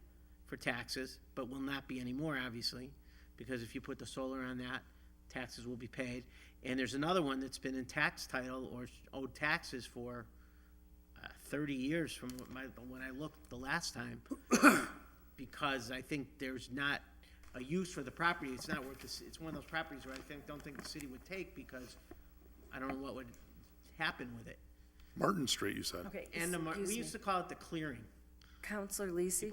for taxes, but will not be anymore, obviously, because if you put the solar on that, taxes will be paid. And there's another one that's been in tax title or owed taxes for 30 years from when I looked the last time, because I think there's not a use for the property. It's not worth this. It's one of those properties where I don't think the city would take, because I don't know what would happen with it. Martin Street, you said? Okay, And we excuse used me. to call it the clearing. Counselor Lisi?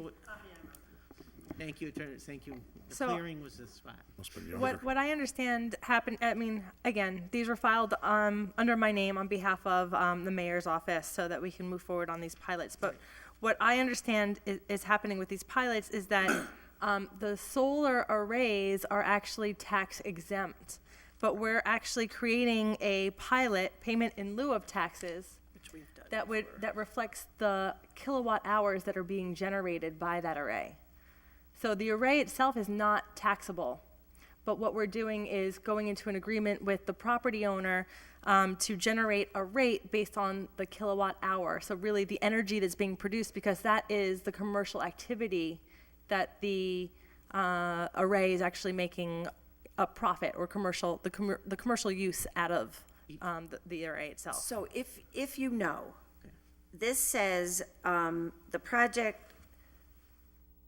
Thank you, Attorney, thank you. The So- clearing was the spot. Must've been younger. What I understand happened, again, these were filed under my name on behalf of the mayor's office so that we can move forward on these pilots. But what I understand is happening with these pilots is that the solar arrays are actually tax exempt, but we're actually creating a pilot payment in lieu of taxes that reflects the kilowatt hours that are being generated by that array. So the array itself is not taxable, but what we're doing is going into an agreement with the property owner to generate a rate based on the kilowatt hour. So really the energy that's being produced, because that is the commercial activity that the array is actually making a profit or the commercial use out of the array itself. So if you know, this says, the project,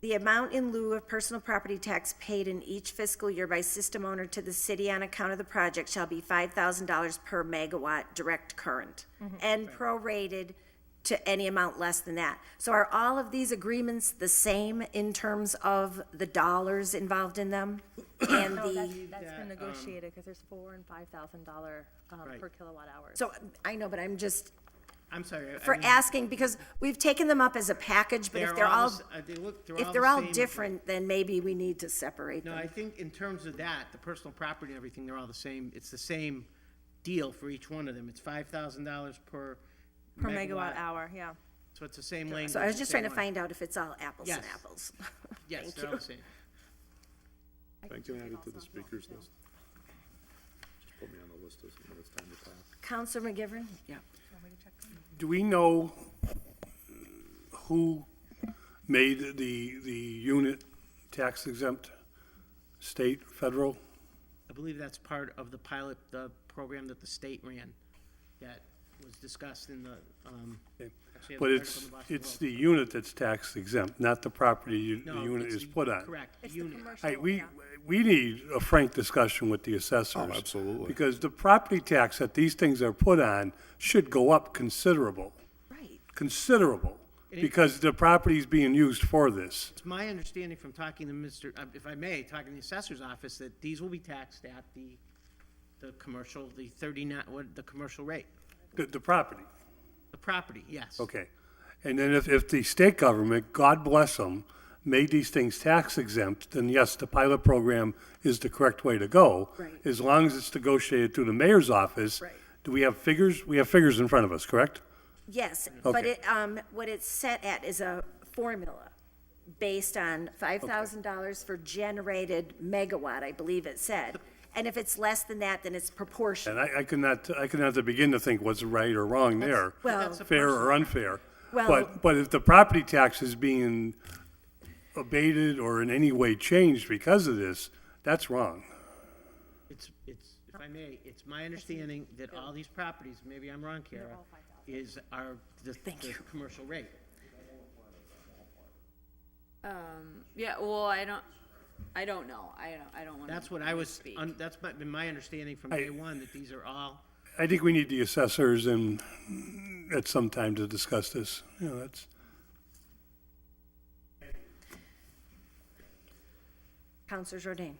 the amount in lieu of personal property tax paid in each fiscal year by system owner to the city on account of the project shall be $5,000 per megawatt direct current, and prorated to any amount less than that. So are all of these agreements the same in terms of the dollars involved in them? And No, that's the, been negotiated, because there's $4,000 and $5,000 per kilowatt hour. so I know, but I'm just, I'm sorry. for asking, because we've taken them up as a package, but if they're all, if they're all different, then maybe we need to separate No, I them. think in terms of that, the personal property and everything, they're all the same. It's the same deal for each one of them. It's $5,000 per megawatt hour, yeah. So it's the same language. So I was the just same trying to one. find out if it's all apples and Yes. apples. Yes, Thank they're all you. the same. I can add it to the speakers list. Just put me on the list when it's time to talk. Counselor McGivern? Yeah. Do we know who made the unit tax exempt? State, federal? I believe that's part of the pilot, the program that the state ran that was discussed in the, actually, I have But an it's, article in the Boston it's Globe. the unit that's tax exempt, not the property the No, unit it's is the- put on. Correct, the It's the unit. commercial, Hey, yeah. we need a frank discussion with the assessors. Oh, absolutely. Because the property tax that these things are put on should go up considerable, Right. considerable, And it- because the property's being used for this. It's my understanding from talking to Mr., if I may, talking to the assessor's office, that these will be taxed at the commercial, the 39, what, the commercial rate. The property, The property, yes. okay. And then if the state government, God bless them, made these things tax exempt, then yes, the pilot program is the correct way to go. Right. As long as it's negotiated through the mayor's office. Right. Do we have figures? We have figures in front of us, correct? Yes, but Okay. what it's set at is a formula based on $5,000 for generated megawatt, I believe it said. And if it's less than that, then it's And proportional. I could not begin to think what's right or wrong there, Well, That's a fair or personal- unfair. Well- But if the property tax is being abated or in any way changed because of this, that's wrong. It's, if I may, it's my understanding that all these properties, maybe I'm wrong, Kara, are the commercial rate. Yeah, well, I don't know. I don't want to. That's what I was, speak. that's been my understanding from day one, that these are all, I think we need the assessors in, at some time to discuss this. You know, that's, Counselor Jordan?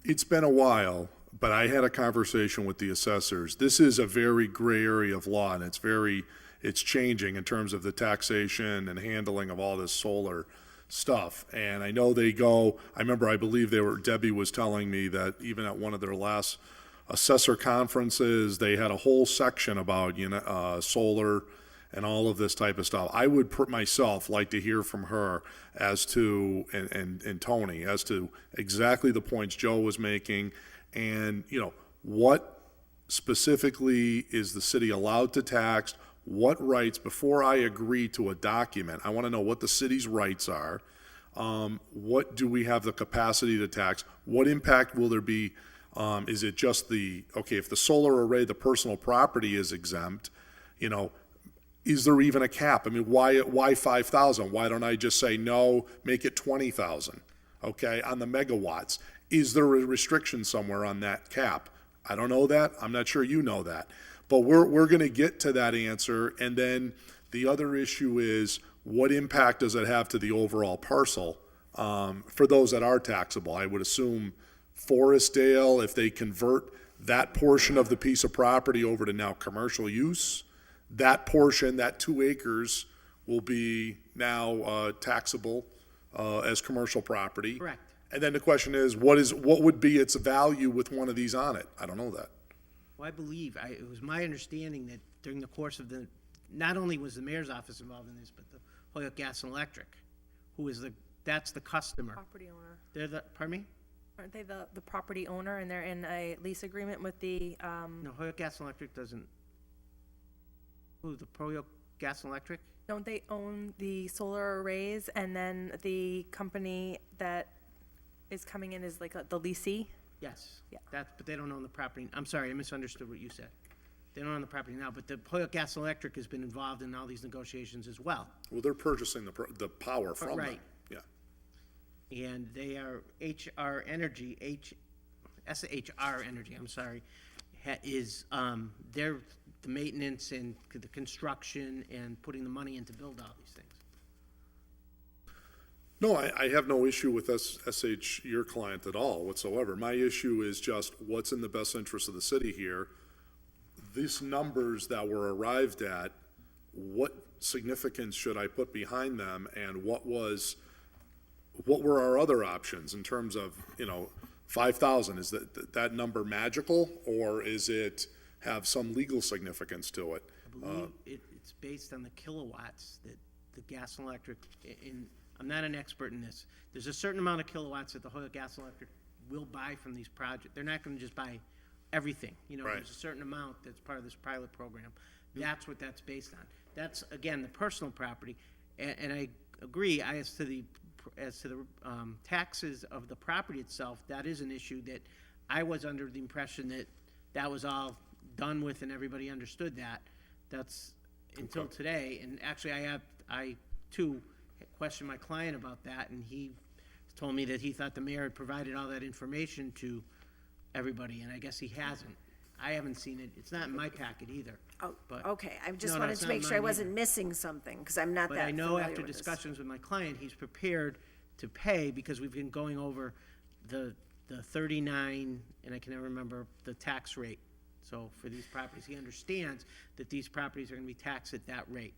It's been a while, but I had a conversation with the assessors. This is a very gray area of law, and it's changing in terms of the taxation and handling of all this solar stuff. And I know I believe Debbie was telling me that even at one of their last assessor conferences, they had a whole section about, solar and all of this type of stuff. I would myself like to hear from her as to, and Tony, as to exactly the points Joe was making, and, what specifically is the city allowed to tax, what rights, before I agree to a document, I want to know what the city's rights are, what do we have the capacity to tax, what impact will there be, is it just if the solar array, the personal property is exempt, is there even a cap? I mean, why 5,000? Why don't I just say no, make it 20,000, okay, on the megawatts? Is there a restriction somewhere on that cap? I don't know that. I'm not sure you know that. But we're going to get to that answer. And then the other issue is, what impact does it have to the overall parcel for those that are taxable? I would assume Forestdale, if they convert that portion of the piece of property over to now commercial use, that portion, that 2 acres, will be now taxable as commercial property. correct. And then the question is, what would be its value with one of these on it? I don't know that. Well, I believe, it was my understanding that during the course of not only was the mayor's office involved in this, but the Holyoke Gas and Electric, who is that's the customer. Property owner. They're pardon me? Aren't they the property owner and they're in a lease agreement with the, No, Holyoke Gas and Electric doesn't. Who, the Holyoke Gas and Electric? don't they own the solar arrays and then the company that is coming in is like the leasee? Yes. Yeah. But they don't own the property. I'm sorry, I misunderstood what you said. They don't own the property now, but the Holyoke Gas and Electric has been involved in all these negotiations as well. Well, they're purchasing the power from them. Right. Yeah. And they are SHR Energy, I'm sorry, they're the maintenance and the construction and putting the money in to build all these things. No, I have no issue with SH, your client at all whatsoever. My issue is just what's in the best interest of the city here. These numbers that were arrived at, what significance should I put behind them, and what were our other options in terms of, 5,000? Is that number magical, or is it have some legal significance to it? I believe it's based on the kilowatts that the gas and electric, I'm not an expert in this. There's a certain amount of kilowatts that the Holyoke Gas and Electric will buy from these projects. They're not gonna just buy everything, Right. There's a certain amount that's part of this pilot program. That's what that's based on. That's, again, the personal property, and I agree, as to the taxes of the property itself, that is an issue that I was under the impression that was all done with and everybody understood that. That's until today, and actually I too questioned my client about that, and he told me that he thought the mayor had provided all that information to everybody, and I guess he hasn't. I haven't seen it. It's not in my packet either. Oh, But- okay, I just No, wanted it's to not make sure I mine wasn't either. missing something, because I'm not But that I know familiar after with this. discussions with my client, he's prepared to pay, because we've been going over the 39, and I can never remember the tax rate. So for these properties, he understands that these properties are gonna be taxed at that rate.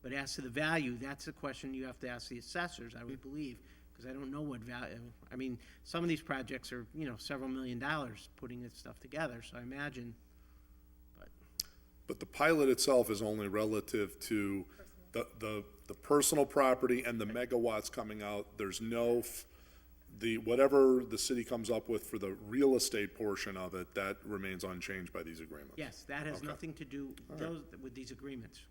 But as to the value, that's a question you have to ask the assessors, I would believe, because I don't know what value. I mean, some of these projects are, several $1 million putting this stuff together, so I imagine, But the pilot itself is only relative to the personal property and the megawatts coming out. There's no, whatever the city comes up with for the real estate portion of it, that remains unchanged by these agreements. yes, that has nothing to do with these agreements.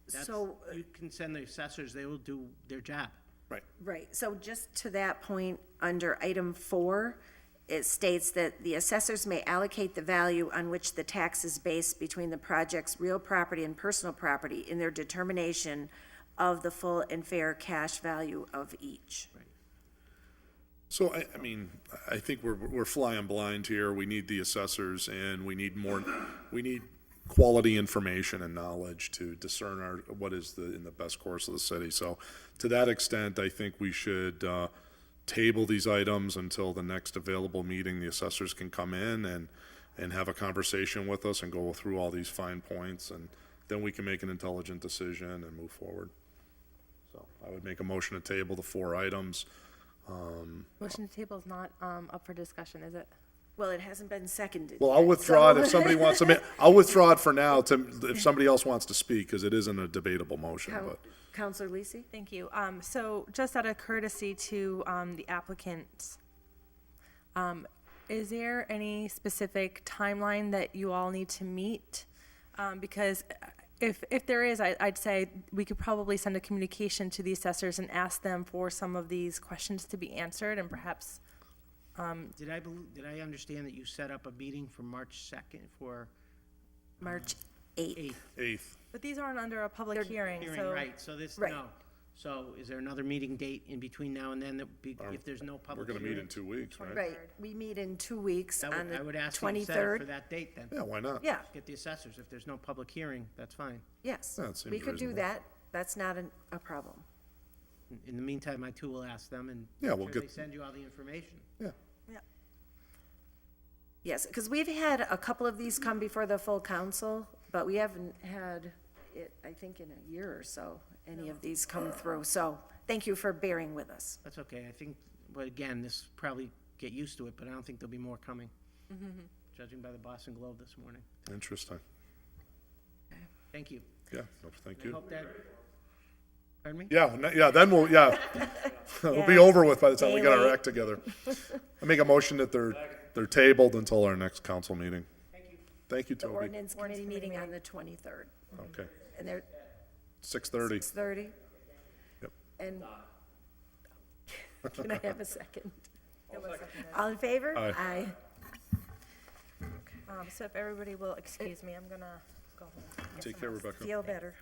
So, You can send the assessors, they will do their job. Right. right, so just to that point, under item 4, it states that the assessors may allocate the value on which the tax is based between the project's real property and personal property in their determination of the full and fair cash value of each. So, I think we're flying blind here. We need the assessors, and we need quality information and knowledge to discern what is in the best course of the city. So, to that extent, I think we should table these items until the next available meeting. The assessors can come in and have a conversation with us and go through all these fine points, and then we can make an intelligent decision and move forward. So, I would make a motion to table the 4 items. Motion to table is not up for discussion, is it? Well, it hasn't been seconded. Well, I'll yet, withdraw it so- if somebody wants to I'll withdraw it for now if somebody else wants to speak, because it isn't a debatable motion, but. Counselor Lisi? Thank you. So just out of courtesy to the applicants, is there any specific timeline that you all need to meet? Because if there is, I'd say we could probably send a communication to the assessors and ask them for some of these questions to be answered, and perhaps, Did I understand that you set up a meeting for March 2nd for? March 8th. 8th. but these aren't under a public hearing, so. Right, so Right. no. So is there another meeting date in between now and then if there's no We're public gonna hearing? meet in 2 weeks, right? Right, we meet in 2 weeks on the I would ask you to set it for 23rd. that date then. Yeah, why not? Yeah, Get the assessors. If there's no public hearing, that's fine. yes, Yeah, it seems we could do reasonable. that. That's not a problem. In the meantime, I too will ask them and Yeah, make we'll sure get- they send you all the information. Yeah. Yes, because we've had a couple of these come before the full council, but we haven't had it, I think, in a year or so, any of these come through. So thank you for bearing with us. That's okay. I think, but again, this probably get used to it, but I don't think there'll be more coming. judging by the Boston Globe this morning. Interesting. Thank you. Yeah, no, thank I you. hope that, pardon me? Yeah, then we'll be Yeah. over with by the time we get our Daily. act together. I make a motion that they're tabled until our next council meeting. Thank you, The Toby. ordinance committee meeting on the 23rd, Okay, and they're 6:30. 6:30. Yep. And can I have a second? All in favor? Aye. So if everybody will excuse me, I'm gonna go home. Take care, Rebecca. Feel better.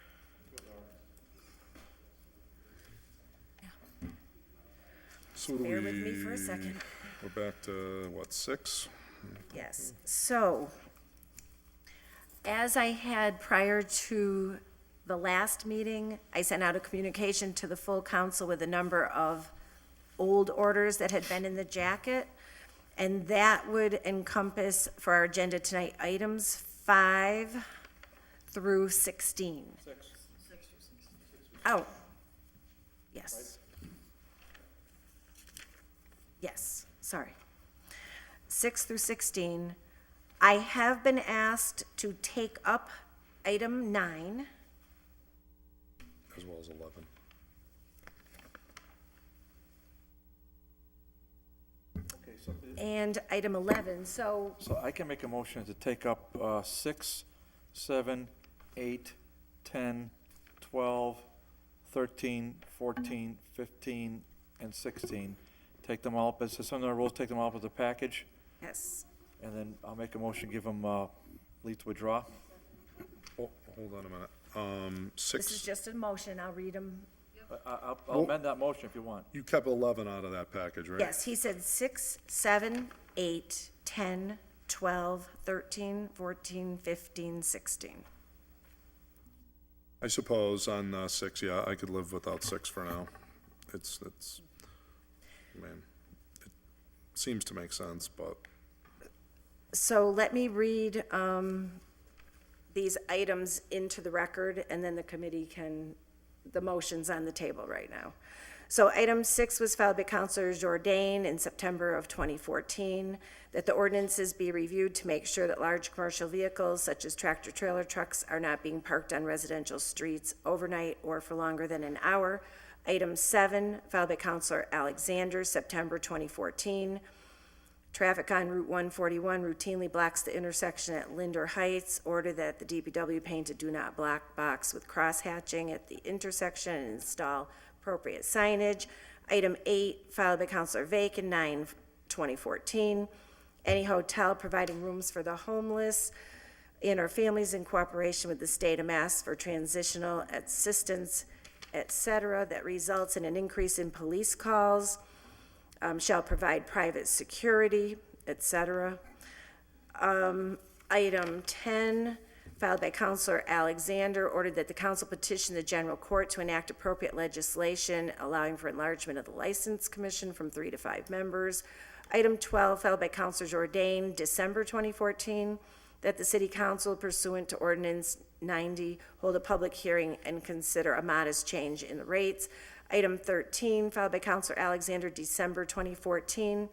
So do Bear with me for a second. We're back to, what, 6? Yes, so, as I had prior to the last meeting, I sent out a communication to the full council with a number of old orders that had been in the jacket, and that would encompass for our agenda tonight, items 5 through 16. Oh, yes. Yes, sorry. 6 through 16. I have been asked to take up item 9. As well as 11. Okay, so, And item 11, so, so I can make a motion to take up 6, 7, 8, 10, 12, 13, 14, 15, and 16. Take them all up, as some of the rules, take them all up as a package, yes. and then I'll make a motion, give them leave to withdraw. Oh, hold on a minute. This is 6, just a motion, I'll read them. I'll amend that motion if you want. you kept 11 out of that package, right? Yes, he said 6, 7, 8, 10, 12, 13, 14, 15, 16. I suppose on 6, yeah, I could live without 6 for now. It's, man, it seems to make sense, but So let me read these items into the record, and then the committee can, the motion's on the table right now. So item 6 was filed by Councilor Jourdain in September of 2014, that the ordinances be reviewed to make sure that large commercial vehicles such as tractor-trailer trucks are not being parked on residential streets overnight or for longer than an hour. Item 7, filed by Councilor Alexander, September 2014. Traffic on Route 141 routinely blocks the intersection at Linder Heights. Order that the DPW paint a do not block box with cross-hatching at the intersection and install appropriate signage. Item 8, filed by Councilor Vacan, 9/2014. Any hotel providing rooms for the homeless and or families in cooperation with the state of Mass for transitional assistance, et cetera, that results in an increase in police calls, shall provide private security, et cetera. Item 10, filed by Councilor Alexander, ordered that the council petition the general court to enact appropriate legislation allowing for enlargement of the license commission from 3 to 5 members. Item 12, filed by Councilor Jourdain, December 2014, that the city council pursuant to ordinance 90, hold a public hearing and consider a modest change in the rates. Item 13, filed by Councilor Alexander, December 2014,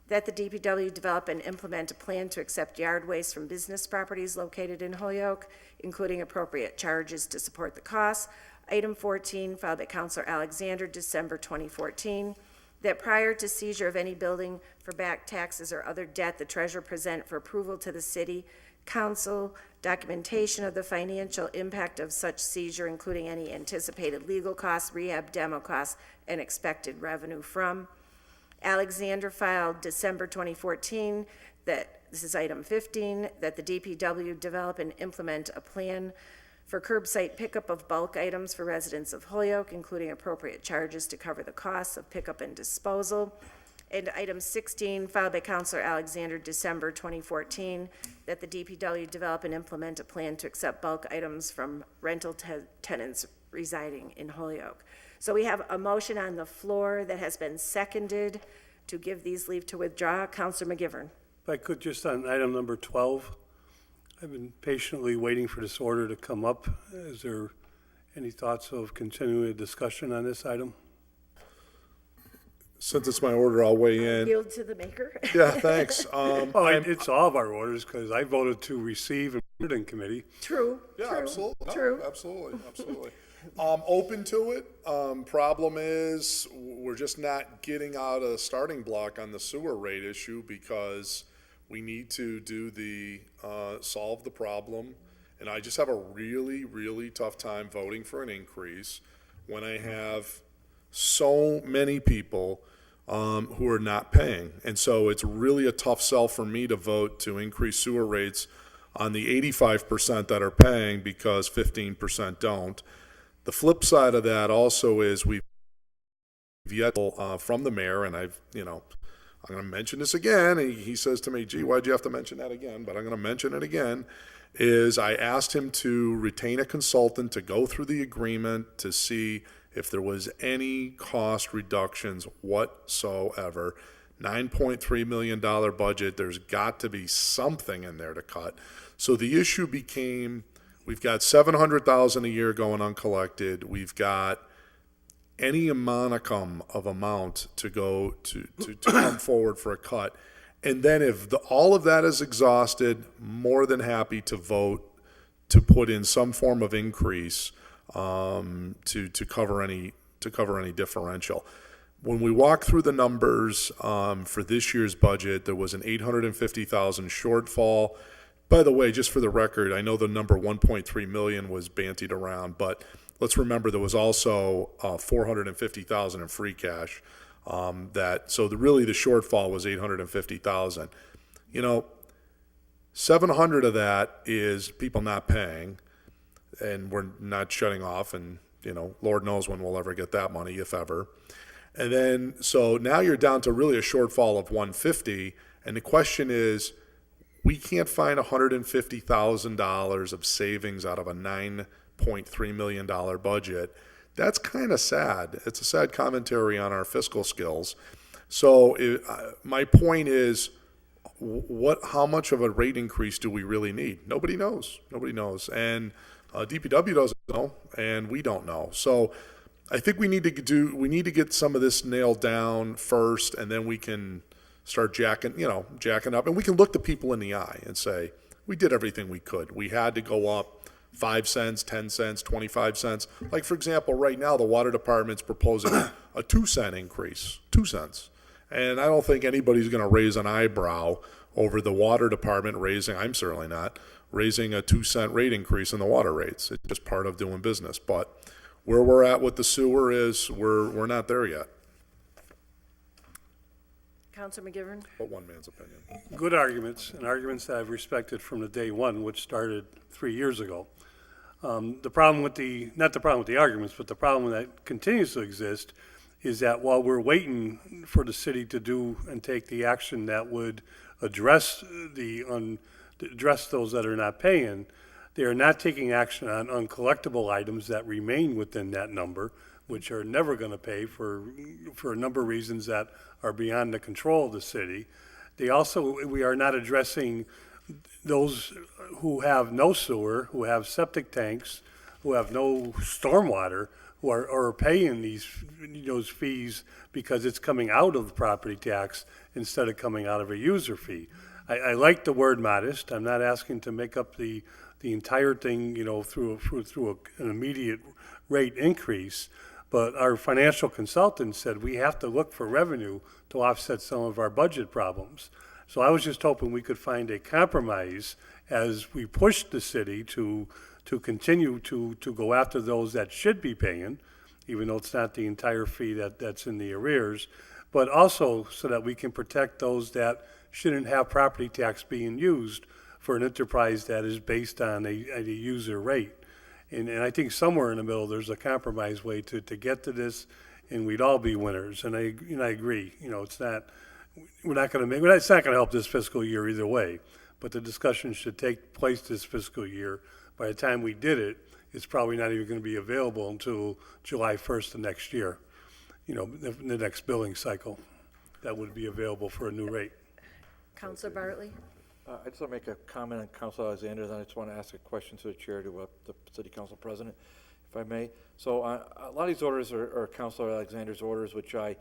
that the DPW develop and implement a plan to accept yard waste from business properties located in Holyoke, including appropriate charges to support the costs. Item 14, filed by Councilor Alexander, December 2014, that prior to seizure of any building for back taxes or other debt, the treasurer present for approval to the city council documentation of the financial impact of such seizure, including any anticipated legal costs, rehab, demo costs, and expected revenue from. Alexander filed December 2014 that, this is item 15, that the DPW develop and implement a plan for curbside pickup of bulk items for residents of Holyoke, including appropriate charges to cover the costs of pickup and disposal. And item 16, filed by Councilor Alexander, December 2014, that the DPW develop and implement a plan to accept bulk items from rental tenants residing in Holyoke. So we have a motion on the floor that has been seconded to give these leave to withdraw. Councilor McGivern. If I could, just on item number 12, I've been patiently waiting for this order to come up. Is there any thoughts of continuing a discussion on this item? Since it's my order, I'll weigh in. Yield to the maker. Yeah, thanks. Well, it's all of our orders, because I voted to receive and put it in committee. True, Yeah, true, absolutely. No, true. Absolutely. Open to it. Problem is, we're just not getting out of the starting block on the sewer rate issue because we need to do the, solve the problem. And I just have a really, really tough time voting for an increase when I have so many people who are not paying. And so it's really a tough sell for me to vote to increase sewer rates on the 85% that are paying because 15% don't. The flip side of that also is we've yet from the mayor, and I'm going to mention this again. And he says to me, gee, why'd you have to mention that again? But I'm going to mention it again, is I asked him to retain a consultant to go through the agreement to see if there was any cost reductions whatsoever. $9.3 million budget, there's got to be something in there to cut. So the issue became, we've got $700,000 a year going uncollected. We've got any monicum of amount to go to come forward for a cut. And then if all of that is exhausted, more than happy to vote to put in some form of increase to cover any differential. When we walk through the numbers for this year's budget, there was an $850,000 shortfall. By the way, just for the record, I know the number 1.3 million was bantied around, but let's remember there was also $450,000 in free cash. Really the shortfall was $850,000. 700 of that is people not paying, and we're not shutting off, and Lord knows when we'll ever get that money, if ever. And then, so now you're down to really a shortfall of 150, and the question is, we can't find $150,000 of savings out of a $9.3 million budget. That's kind of sad. It's a sad commentary on our fiscal skills. So my point is, how much of a rate increase do we really need? Nobody knows. And DPW doesn't know, and we don't know. So I think we need to get some of this nailed down first, and then we can start jacking up, and we can look the people in the eye and say, we did everything we could. We had to go up 5 cents, 10 cents, 25 cents. Like, for example, right now, the water department's proposing a 2-cent increase, 2 cents. And I don't think anybody's going to raise an eyebrow over the water department I'm certainly not, raising a 2-cent rate increase in the water rates. It's just part of doing business. But where we're at with the sewer is we're not there yet. Counselor McGivern? But one man's opinion. Good arguments, and arguments that I've respected from the day one, which started 3 years ago. Not the problem with the arguments, but the problem that continues to exist is that while we're waiting for the city to do and take the action that would address those that are not paying, they are not taking action on uncollectible items that remain within that number, which are never going to pay for a number of reasons that are beyond the control of the city. We are not addressing those who have no sewer, who have septic tanks, who have no stormwater, who are paying those fees because it's coming out of the property tax instead of coming out of a user fee. I like the word modest. I'm not asking to make up the entire thing, through an immediate rate increase. But our financial consultant said we have to look for revenue to offset some of our budget problems. So I was just hoping we could find a compromise as we push the city to continue to go after those that should be paying, even though it's not the entire fee that's in the arrears, but also so that we can protect those that shouldn't have property tax being used for an enterprise that is based on a user rate. And I think somewhere in the middle, there's a compromise way to get to this, and we'd all be winners. And I agree. It's not going to help this fiscal year either way. But the discussion should take place this fiscal year. By the time we did it, it's probably not even going to be available until July 1st of next year. The next billing cycle, that would be available for a new rate. Counselor Bartley? I just want to make a comment on Councilor Alexander, and I just want to ask a question to the chair, to the City Council President, if I may. So a lot of these orders are Councilor Alexander's orders, which I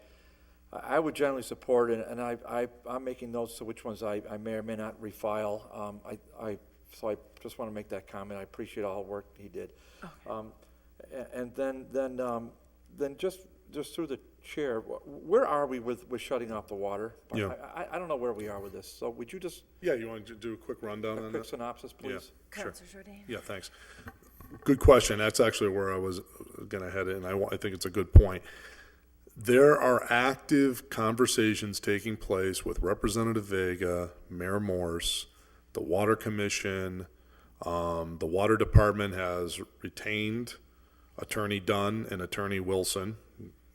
I would generally support, and I'm making notes to which ones I may or may not refile. So I just want to make that comment. I appreciate all the work he did. And then just through the chair, where are we with shutting off the water? Yeah. I don't know where we are with this, so would you just, Yeah, you want to do a quick rundown on quick that? synopsis, please? Sure. Counselor Jordan? Yeah, thanks. Good question. That's actually where I was gonna head in. I think it's a good point. There are active conversations taking place with Representative Vega, Mayor Morse, the Water Commission. The Water Department has retained Attorney Dunn and Attorney Wilson,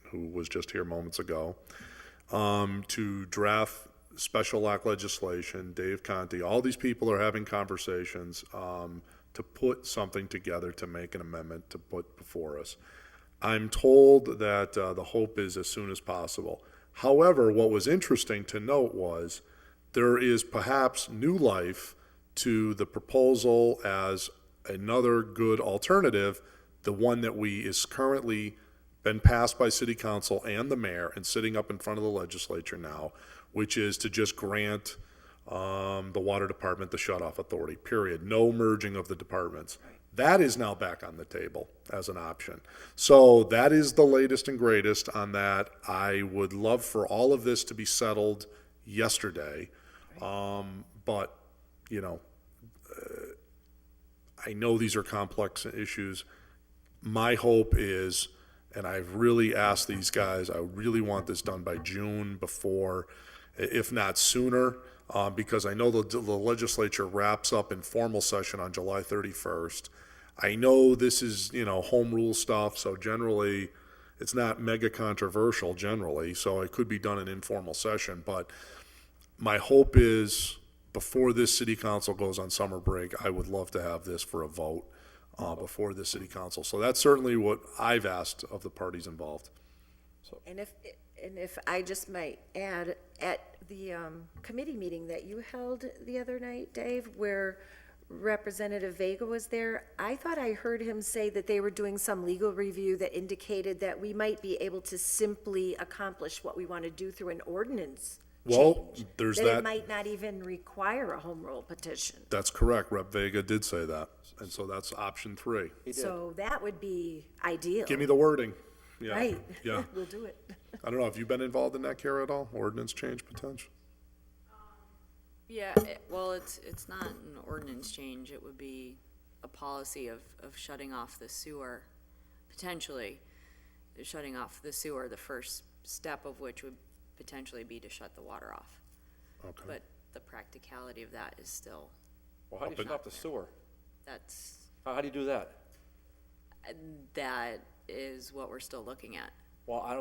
who was just here moments ago, to draft special act legislation. Dave Conti, all these people are having conversations to put something together to make an amendment to put before us. I'm told that the hope is as soon as possible. However, what was interesting to note was there is perhaps new life to the proposal as another good alternative, the one that is currently been passed by City Council and the mayor and sitting up in front of the legislature now, which is to just grant the Water Department the shut-off authority, period. No merging of the departments. That is now back on the table as an option. So that is the latest and greatest on that. I would love for all of this to be settled yesterday. But, you know, I know these are complex issues. My hope is, and I've really asked these guys, I really want this done by June before, if not sooner, because I know the legislature wraps up in formal session on July 31st. I know this is, you know, home rule stuff, so generally it's not mega controversial generally, so it could be done in informal session. But my hope is before this city council goes on summer break, I would love to have this for a vote before the city council. So that's certainly what I've asked of the parties involved. And if I just might add, at the committee meeting that you held the other night, Dave, where Representative Vega was there, I thought I heard him say that they were doing some legal review that indicated that we might be able to simply accomplish what we want to do through an ordinance Well, change. there's That that. it might not even require a home rule petition. That's correct. Rep. Vega did say that. And so that's option 3. So that would be ideal. Give me the wording. Yeah. Right. Yeah. We'll do it. I don't know. Have you been involved in that, Kara, at all? Ordinance change potential? Yeah, well, it's not an ordinance change, it would be a policy of shutting off the sewer, potentially, shutting off the sewer, the first step of which would potentially be to shut the water off. Okay. But the practicality of that is still, Well, how do you shut off the sewer? that's, How do you do that? that is what we're still looking at. Well, I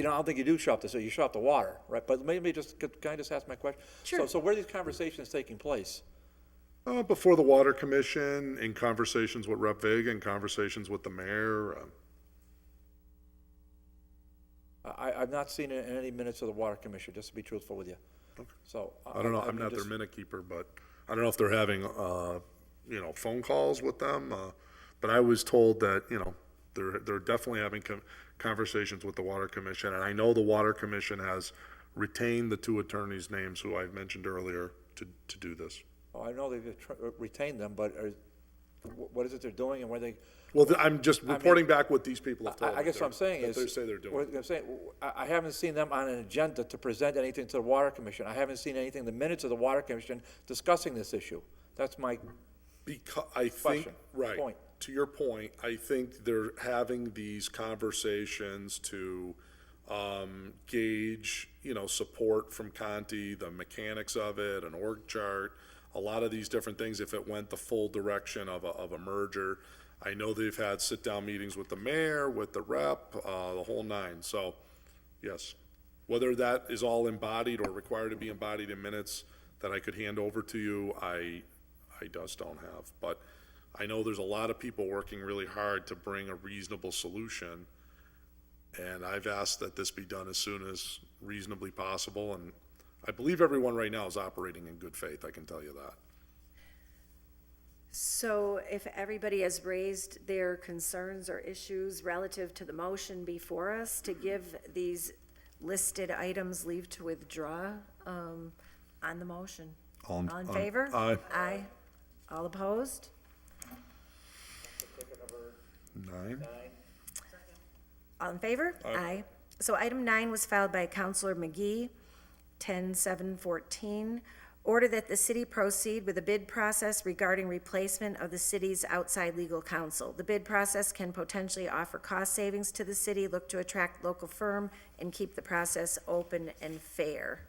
don't think you do shut off the sewer, you shut off the water, right? But maybe just, can I just ask my question? Sure. So where are these conversations taking place? Before the Water Commission, in conversations with Rep. Vega, in conversations with the mayor. I've not seen it in any minutes of the Water Commission, just to be truthful with you. So. I don't know. I'm mean, not their just- minute keeper, but I don't know if they're having, phone calls with them. But I was told that, they're definitely having conversations with the Water Commission. And I know the Water Commission has retained the 2 attorneys' names who I mentioned earlier to do this. Oh, I know they've retained them, but what is it they're doing and where they? Well, I'm just reporting back what these people have told me. I guess what I'm saying is. That they say they're doing. What I'm saying, I haven't seen them on an agenda to present anything to the Water Commission. I haven't seen anything in the minutes of the Water Commission discussing this issue. That's my Because I think, question, right, point. to your point, I think they're having these conversations to gauge, support from Conti, the mechanics of it, an org chart, a lot of these different things, if it went the full direction of a merger. I know they've had sit-down meetings with the mayor, with the rep, the whole 9. So, yes, whether that is all embodied or required to be embodied in minutes that I could hand over to you, I just don't have. But I know there's a lot of people working really hard to bring a reasonable solution. And I've asked that this be done as soon as reasonably possible. And I believe everyone right now is operating in good faith, I can tell you that. So if everybody has raised their concerns or issues relative to the motion before us, to give these listed items leave to withdraw on the motion. All in favor? aye. Aye. All opposed? 9. All in favor? Aye. So item 9 was filed by Counselor McGee, 10-7-14. Order that the city proceed with a bid process regarding replacement of the city's outside legal counsel. The bid process can potentially offer cost savings to the city, look to attract local firm, and keep the process open and fair.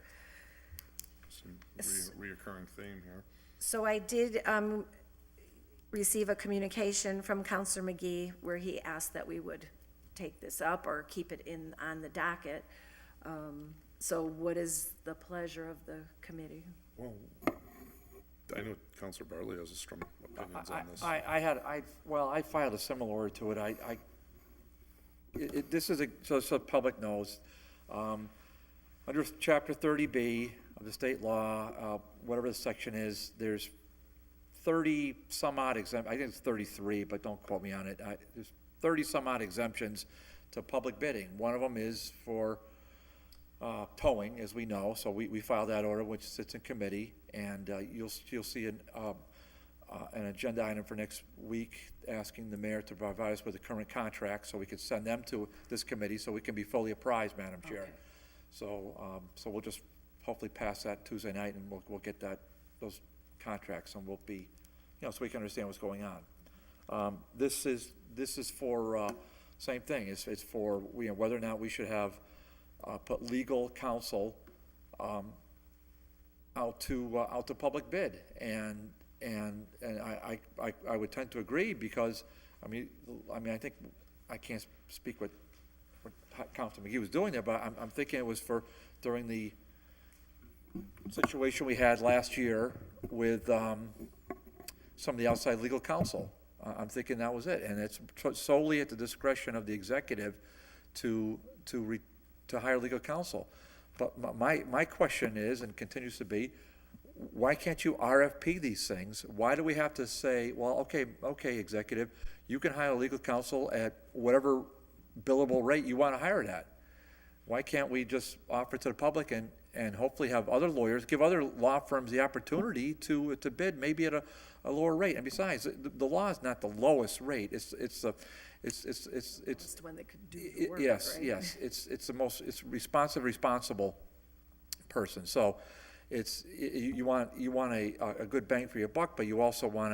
Reoccurring theme here. So I did receive a communication from Counselor McGee where he asked that we would take this up or keep it on the docket. So what is the pleasure of the committee? Well, I know Counselor Bartley has a strong opinions on this. I filed a similar order to it. This is so the public knows. Under Chapter 30B of the state law, whatever the section is, there's 30 some odd I think it's 33, but don't quote me on it. There's 30 some odd exemptions to public bidding. One of them is for towing, as we know, so we filed that order, which sits in committee, and you'll see an agenda item for next week asking the mayor to provide us with the current contract so we can send them to this committee so we can be fully apprised, Madam Chair. So we'll just hopefully pass that Tuesday night, and we'll get those contracts, and we'll be, so we can understand what's going on. This is for same thing. It's for whether or not we should have put legal counsel out to public bid, and I would tend to agree because I mean I think I can't speak what Councilman McGee was doing there, but I'm thinking it was for during the situation we had last year with some of the outside legal counsel. I'm thinking that was it, and it's solely at the discretion of the executive to hire legal counsel. But my question is, and continues to be, why can't you RFP these things? Why do we have to say, well, okay, executive, you can hire legal counsel at whatever billable rate you want to hire it at? Why can't we just offer to the public and hopefully have other lawyers, give other law firms the opportunity to bid maybe at a lower rate? And besides, the law is not the lowest rate. It's the one that could do the work, yes, right? yes. It's the most, it's responsible person. So you want a good bang for your buck, but you also want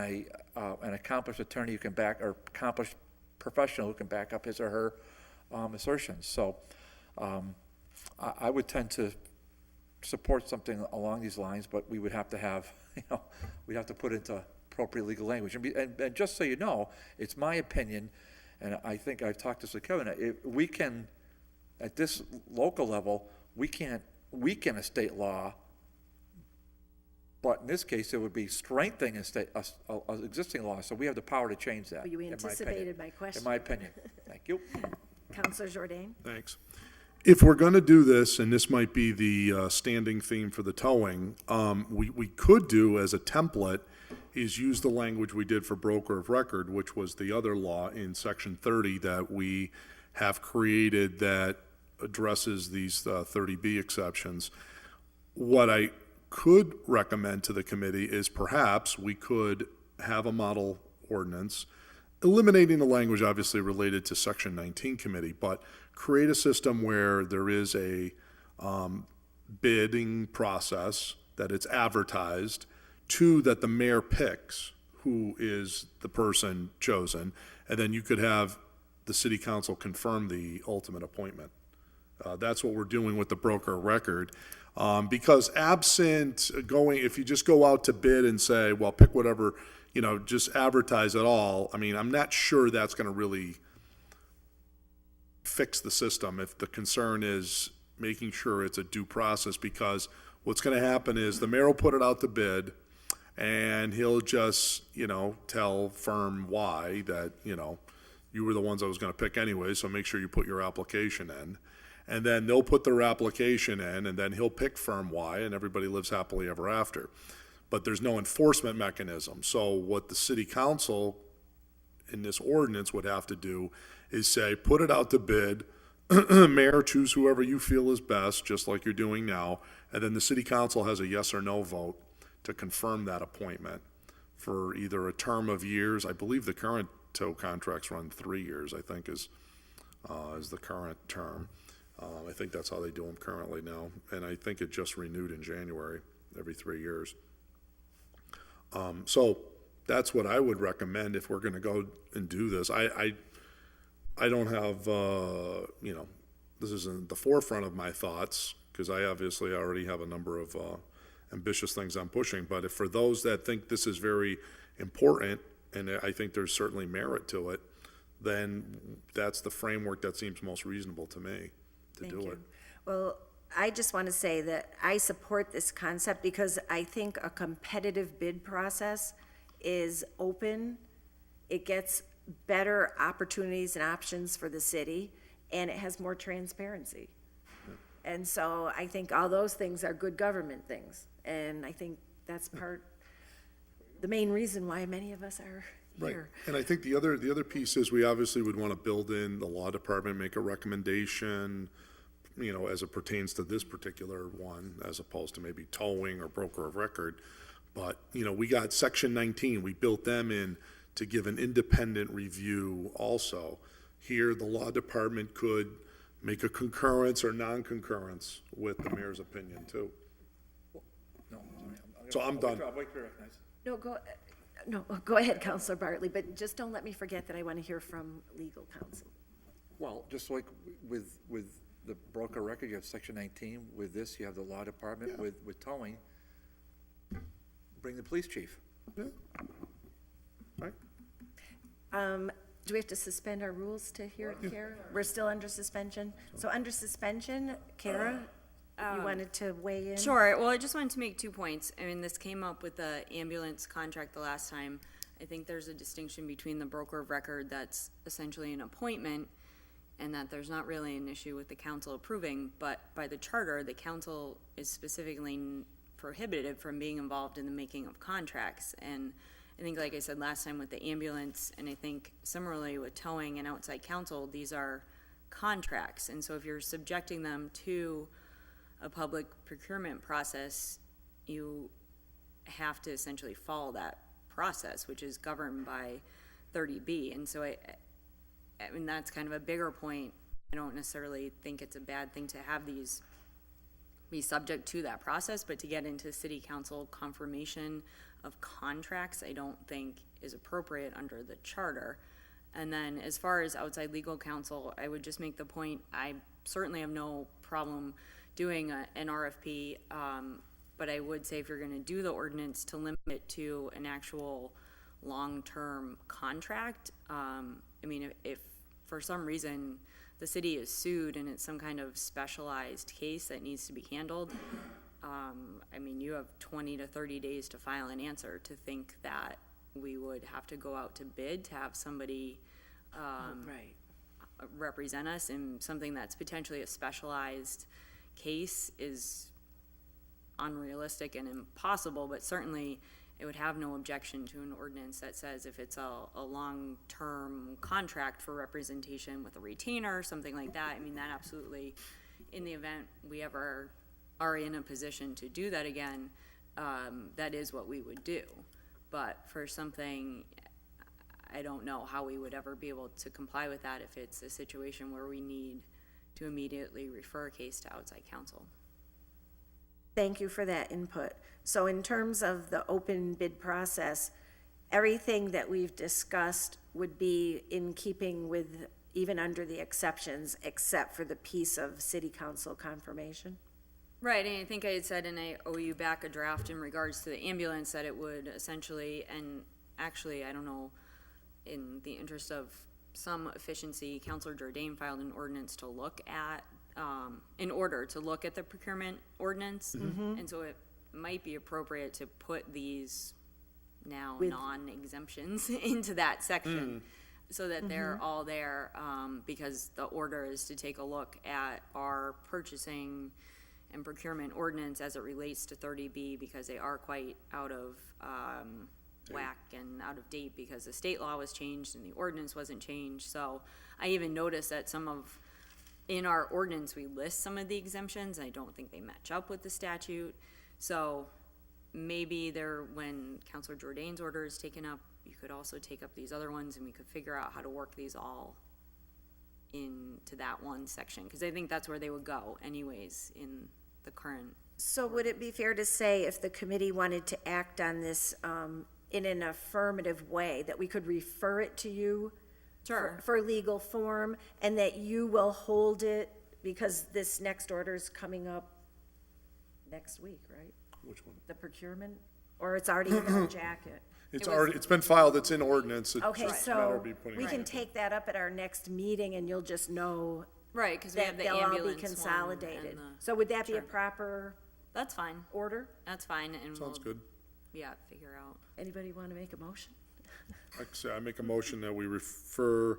an accomplished attorney who can or accomplished professional who can back up his or her assertions. So I would tend to support something along these lines, but we would have to have, we'd have to put into appropriate legal language. And just so you know, it's my opinion, and I think I've talked this with Kevin, we can, at this local level, we can't weaken a state law, but in this case, it would be strengthening a existing law, so we have the power to change that. Well, you anticipated my question. In my opinion. Thank you. Counselor Jourdain? Thanks. If we're going to do this, and this might be the standing theme for the towing, we could do as a template is use the language we did for broker of record, which was the other law in Section 30 that we have created that addresses these 30B exceptions. What I could recommend to the committee is perhaps we could have a model ordinance, eliminating the language obviously related to Section 19 committee, but create a system where there is a bidding process, that it's advertised, that the mayor picks who is the person chosen, and then you could have the city council confirm the ultimate appointment. That's what we're doing with the broker record. Because absent if you just go out to bid and say, well, pick whatever, just advertise it all, I mean, I'm not sure that's going to really fix the system if the concern is making sure it's a due process, because what's going to happen is the mayor will put it out to bid and he'll just, tell firm Y that, you were the ones I was going to pick anyway, so make sure you put your application in. And then they'll put their application in, and then he'll pick firm Y, and everybody lives happily ever after. But there's no enforcement mechanism. So what the city council in this ordinance would have to do is say, put it out to bid, mayor, choose whoever you feel is best, just like you're doing now, and then the city council has a yes or no vote to confirm that appointment for either a term of years. I believe the current tow contracts run 3 years, I think is the current term. I think that's how they do them currently now, and I think it just renewed in January, every 3 years. So that's what I would recommend if we're gonna go and do this. I don't have, you know, this isn't the forefront of my thoughts, because I obviously already have a number of ambitious things I'm pushing, but if for those that think this is very important, and I think there's certainly merit to it, then that's the framework that seems most reasonable to me to Thank do you. it. Well, I just want to say that I support this concept because I think a competitive bid process is open. It gets better opportunities and options for the city, and it has more transparency. And so I think all those things are good government things. And I think that's the main reason why many of us are Right, here. and I think the other piece is we obviously would want to build in the law department, make a recommendation, you know, as it pertains to this particular one, as opposed to maybe towing or broker of record. But, you know, we got section 19, we built them in to give an independent review also. Here, the law department could make a concurrence or non-concurrence with the mayor's opinion too. No, So I'm done. I'll wait to be recognized. No, go ahead, Counselor Bartley, but just don't let me forget that I want to hear from legal counsel. Well, just like with the broker record, you have section 19. With this, you have the law department. With towing, bring the police chief. Yeah. Right. Do we have to suspend our rules to hear Kara? We're still under suspension? So under suspension, Kara, you wanted to weigh in? Sure. Well, I just wanted to make 2 points. I mean, this came up with the ambulance contract the last time. I think there's a distinction between the broker of record that's essentially an appointment and that there's not really an issue with the council approving, but by the charter, the council is specifically prohibited from being involved in the making of contracts. And I think, like I said last time with the ambulance, and I think similarly with towing and outside counsel, these are contracts. And so if you're subjecting them to a public procurement process, you have to essentially follow that process, which is governed by 30B. And so I mean, that's kind of a bigger point. I don't necessarily think it's a bad thing to have these be subject to that process, but to get into city council confirmation of contracts, I don't think is appropriate under the charter. And then as far as outside legal counsel, I would just make the point, I certainly have no problem doing an RFP, but I would say if you're gonna do the ordinance, to limit it to an actual long-term contract. I mean, if for some reason the city is sued and it's some kind of specialized case that needs to be handled, I mean, you have 20 to 30 days to file an answer. To think that we would have to go out to bid to have somebody represent us in something that's potentially a specialized case is unrealistic and impossible, but certainly it would have no objection to an ordinance that says if it's a long-term contract for representation with a retainer, something like that. I mean, that absolutely, in the event we ever are in a position to do that again, that is what we would do. But for something, I don't know how we would ever be able to comply with that if it's a situation where we need to immediately refer a case to outside counsel. Thank you for that input. So in terms of the open bid process, everything that we've discussed would be in keeping with, even under the exceptions, except for the piece of city council confirmation? Right, and I think I had said, and I owe you back a draft in regards to the ambulance, that it would essentially, and actually, I don't know, in the interest of some efficiency, Councilor Jordan filed an ordinance to look at, in order to look at the procurement ordinance. And so it might be appropriate to put these now non-exemptions into that section so that they're all there, because the order is to take a look at our purchasing and procurement ordinance as it relates to 30B, because they are quite out of whack and out of date because the state law was changed and the ordinance wasn't changed. So I even noticed that some of in our ordinance, we list some of the exemptions. I don't think they match up with the statute. So maybe there, when Counselor Jourdain's order is taken up, you could also take up these other ones and we could figure out how to work these all into that one section. Because I think that's where they would go anyways in the current. So would it be fair to say if the committee wanted to act on this in an affirmative way, that we could refer it to you? Sure. For legal form, and that you will hold it, because this next order is coming up next week, right? Which one? The procurement, or it's already in our jacket? It's been filed, it's in ordinance. It's Okay, just a matter so of me putting we it can in. take that up at our next meeting, and you'll just know Right, because we have that the they'll all be ambulance one consolidated. and the. So would that be a Sure. proper That's fine. order? That's fine, and Sounds we'll, good. yeah, figure out. Anybody want to make a motion? Like I say, I make a motion that we refer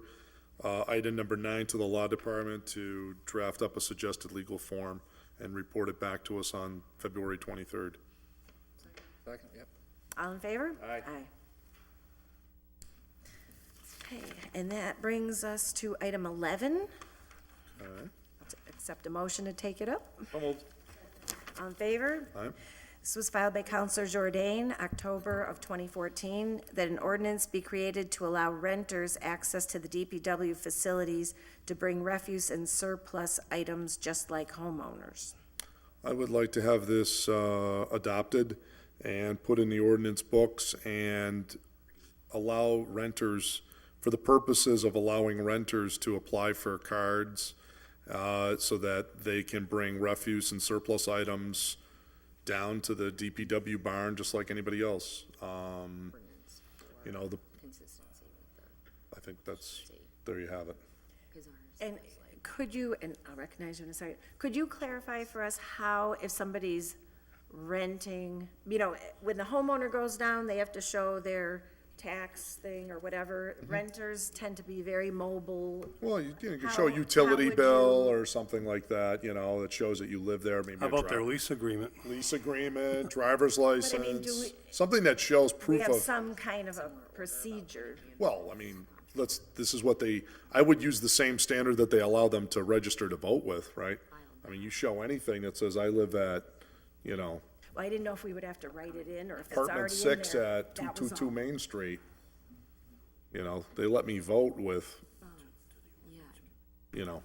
item number 9 to the law department to draft up a suggested legal form and report it back to us on February 23rd. Second, yep. All in favor? Aye. Okay, and that brings us to item 11. All right. Accept a motion to take it up. So moved. All in favor? Aye. This was filed by Counselor Jourdain, October of 2014, that an ordinance be created to allow renters access to the DPW facilities to bring refuse and surplus items just like homeowners. I would like to have this adopted and put in the ordinance books and allow renters, for the purposes of allowing renters to apply for cards so that they can bring refuse and surplus items down to the DPW barn, just like anybody else. You know, Consistency with I think that's, there you have it. And could you, and I'll recognize you in a second, could you clarify for us how, if somebody's renting, you know, when the homeowner goes down, they have to show their tax thing or whatever. Renters tend to be very mobile. Well, you can How- show a utility how would bill you- or something like that, you know, that shows that you live there, maybe How a about their dri- lease agreement? lease agreement, driver's I mean, license, we- something that shows We proof have of, some kind of a procedure. well, I mean, this is what they, I would use the same standard that they allow them to register to vote with, right? I mean, you show anything that says I live at, you know, Well, I didn't know if we would have to write it in or if it's already in there. apartment 6 at That was 222 all. Main Street. You know, they let me vote with, you know,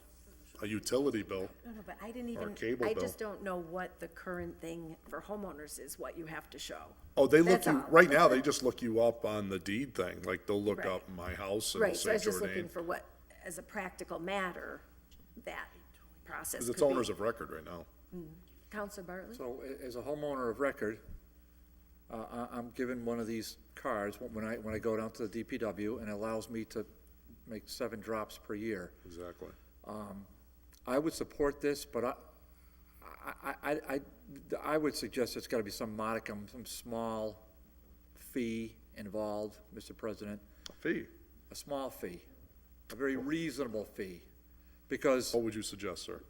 a utility bill. No, but I didn't even, cable I bill. just don't know what the current thing for homeowners is, what you have to show. Oh, they look That's you, all. right now, they just look you up on the deed thing, like they'll look Right. up my house and they'll Right, so I say was just looking Jourdain. for what, as a practical matter, that process Because could it's be. owners of record right now. Mm-hmm. Counselor Bartley? So as a homeowner of record, I'm given one of these cards when I go down to the DPW, and it allows me to make 7 drops per year. Exactly. I would support this, but I would suggest there's gotta be some modicum, some small fee involved, Mr. President. Fee, A small fee, a very reasonable fee, because what would you suggest, sir?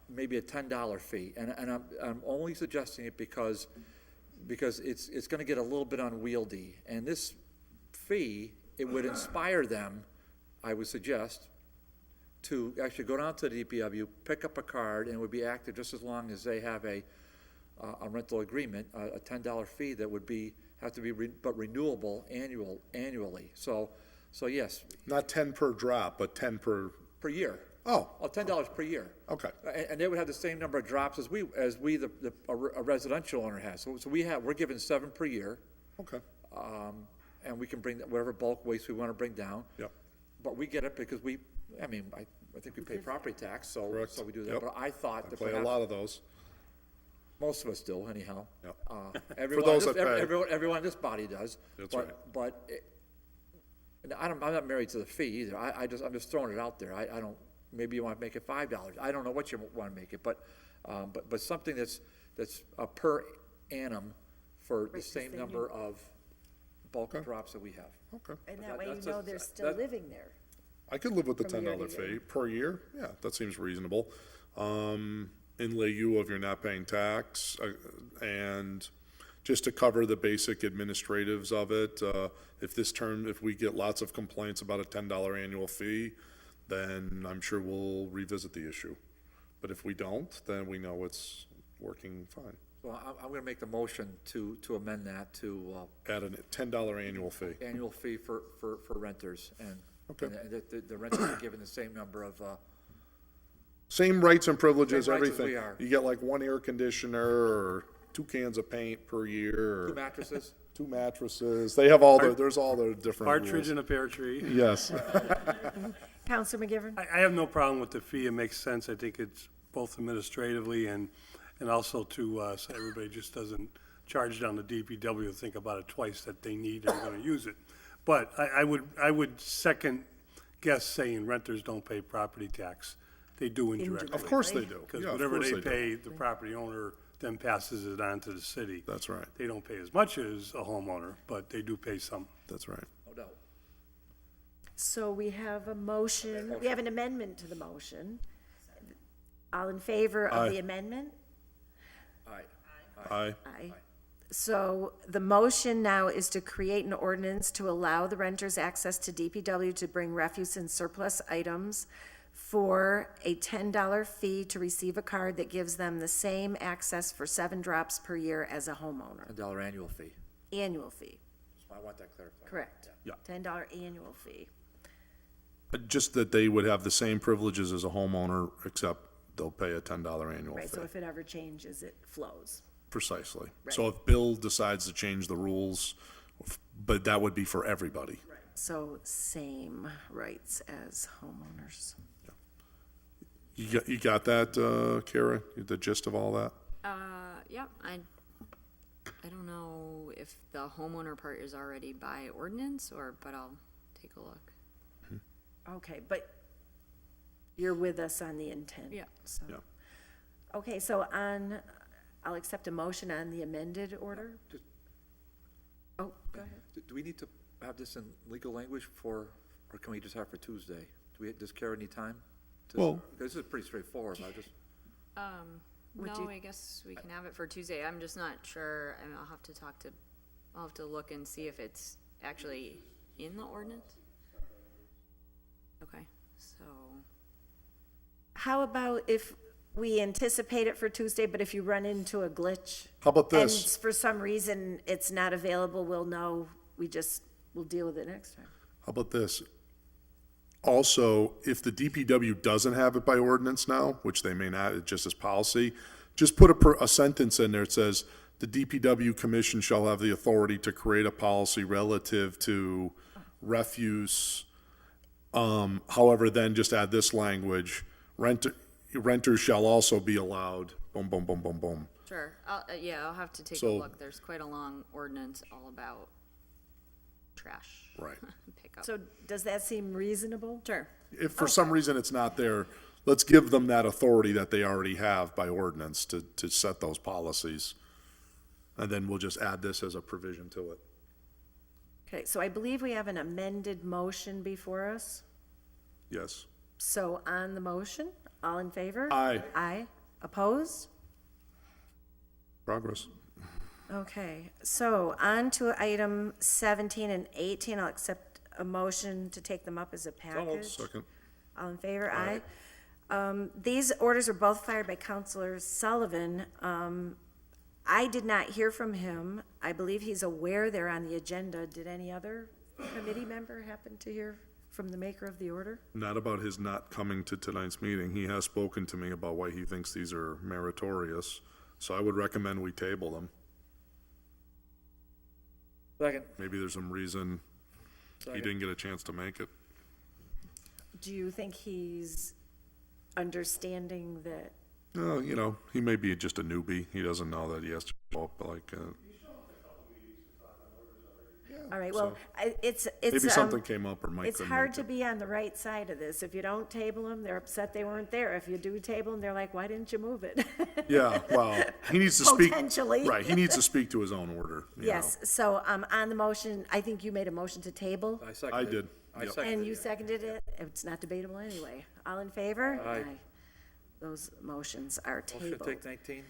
maybe a $10 fee, and I'm only suggesting it because it's gonna get a little bit unwieldy, and this fee, it would inspire them, I would suggest, to actually go down to the DPW, pick up a card, and it would be active just as long as they have a rental agreement, a $10 fee that would have to be but renewable annually, so yes, Not 10 per drop, but 10 per, per year. oh, Oh, $10 per year. okay. And they would have the same number of drops as a residential owner has. So we're given 7 per year, Okay, and we can bring whatever bulk waste we want to bring down. yep. But we get it because I think we pay property tax, so Correct. we do that. Yep. But I thought I that play a perhaps, lot of those. most of us do anyhow. Yep. Everyone, those that pay. everyone in this body does. That's But- right. But and I'm not married to the fee either. I'm just throwing it out there. I don't, maybe you want to make it $5. I don't know what you want to make it, but something that's per annum for the same number of bulk drops that we have. And Okay. that way you that's know a- they're still that- living there. I could live with the From year to $10 year. fee per year. Yeah, that seems reasonable. In lieu of you're not paying tax, and just to cover the basic administratives of it, if we get lots of complaints about a $10 annual fee, then I'm sure we'll revisit the issue. But if we don't, then we know it's working fine. So I'm gonna make the motion to amend that to, Add a $10 annual fee. annual fee for renters, and Okay. and the renters are given the same number of, Same rights and privileges, Same rights as everything. we are. You get like 1 air conditioner or 2 cans of paint per year. or 2 mattresses. 2 mattresses. They have all there's all the different Partridge rules. in a pear tree. Yes. Counselor McGivern? I have no problem with the fee. It makes sense. I think it's both administratively and also to, so everybody just doesn't charge down the DPW and think about it twice that they need and are gonna use it. But I would second guess saying renters don't pay property tax. They do indirectly. Of course they do. Because Yeah, of whatever course they they do. pay, the property owner then passes it on to the city. That's right. They don't pay as much as a homeowner, but they do pay some. That's right. No doubt. So we have a motion, we have an amendment to the motion. All in favor of the Aye. amendment? Aye. Aye. Aye. So the motion now is to create an ordinance to allow the renters access to DPW to bring refuse and surplus items for a $10 fee to receive a card that gives them the same access for 7 drops per year as a homeowner. $10 annual fee. Annual fee, I want that clarified. correct? Yeah. $10 annual fee. Just that they would have the same privileges as a homeowner, except they'll pay a $10 annual Right, fee. so if it ever changes, it flows. Precisely. So if Bill decides to change the rules, but that would be for everybody. So same rights as homeowners. You got that, Kara? The gist of all that? Yep, I don't know if the homeowner part is already by ordinance but I'll take a look. Okay, but you're with us on the intent. Yeah. So. Yeah. Okay, so I'll accept a motion on the amended order. Oh, go ahead. Do we need to have this in legal language or can we just have it for Tuesday? Does Kara need time? Well- This is pretty straightforward, I just, No, I guess we can have it for Tuesday. I'm just not sure. I mean, I'll have to look and see if it's actually in the ordinance. Okay, so, How about if we anticipate it for Tuesday, but if you run into a glitch? How about And this? for some reason it's not available, we'll know, we'll deal with it next time. How about this? Also, if the DPW doesn't have it by ordinance now, which they may not, it's just as policy, just put a sentence in there that says, the DPW commission shall have the authority to create a policy relative to refuse. However, then just add this language, renters shall also be allowed, boom, boom, boom, boom, boom. sure. I'll have to take a So- look. There's quite a long ordinance all about trash. Right. Pickup. So does that seem reasonable? Sure. If for some reason it's not there, let's give them that authority that they already have by ordinance to set those policies. And then we'll just add this as a provision to it. Okay, so I believe we have an amended motion before us. Yes. So on the motion, all in favor? Aye. Aye. Opposed? Progress. Okay, so on to item 17 and 18. I'll accept a motion to take them up as a package. Second. All in favor? Aye. These orders are both fired by Counselor Sullivan. I did not hear from him. I believe he's aware they're on the agenda. Did any other committee member happen to hear from the maker of the order? Not about his not coming to tonight's meeting. He has spoken to me about why he thinks these are meritorious. So I would recommend we table them. second. Maybe there's some reason he didn't get a chance to make it. Do you think he's understanding that? No, he may be just a newbie. He doesn't know that he has to show up All right, well, it's. maybe something came up or Mike It's couldn't hard make to it. be on the right side of this. If you don't table them, they're upset they weren't there. If you do table them, they're like, why didn't you move it? Yeah, well, he needs to speak. Potentially. Right, he needs to speak to his own order. you Yes, so, on the motion, I think you made a motion to table, I know. seconded. I did. I Yep. seconded. and you seconded it. It's not debatable anyway. All in favor? Aye. Those motions are Motion to tabled. take 19?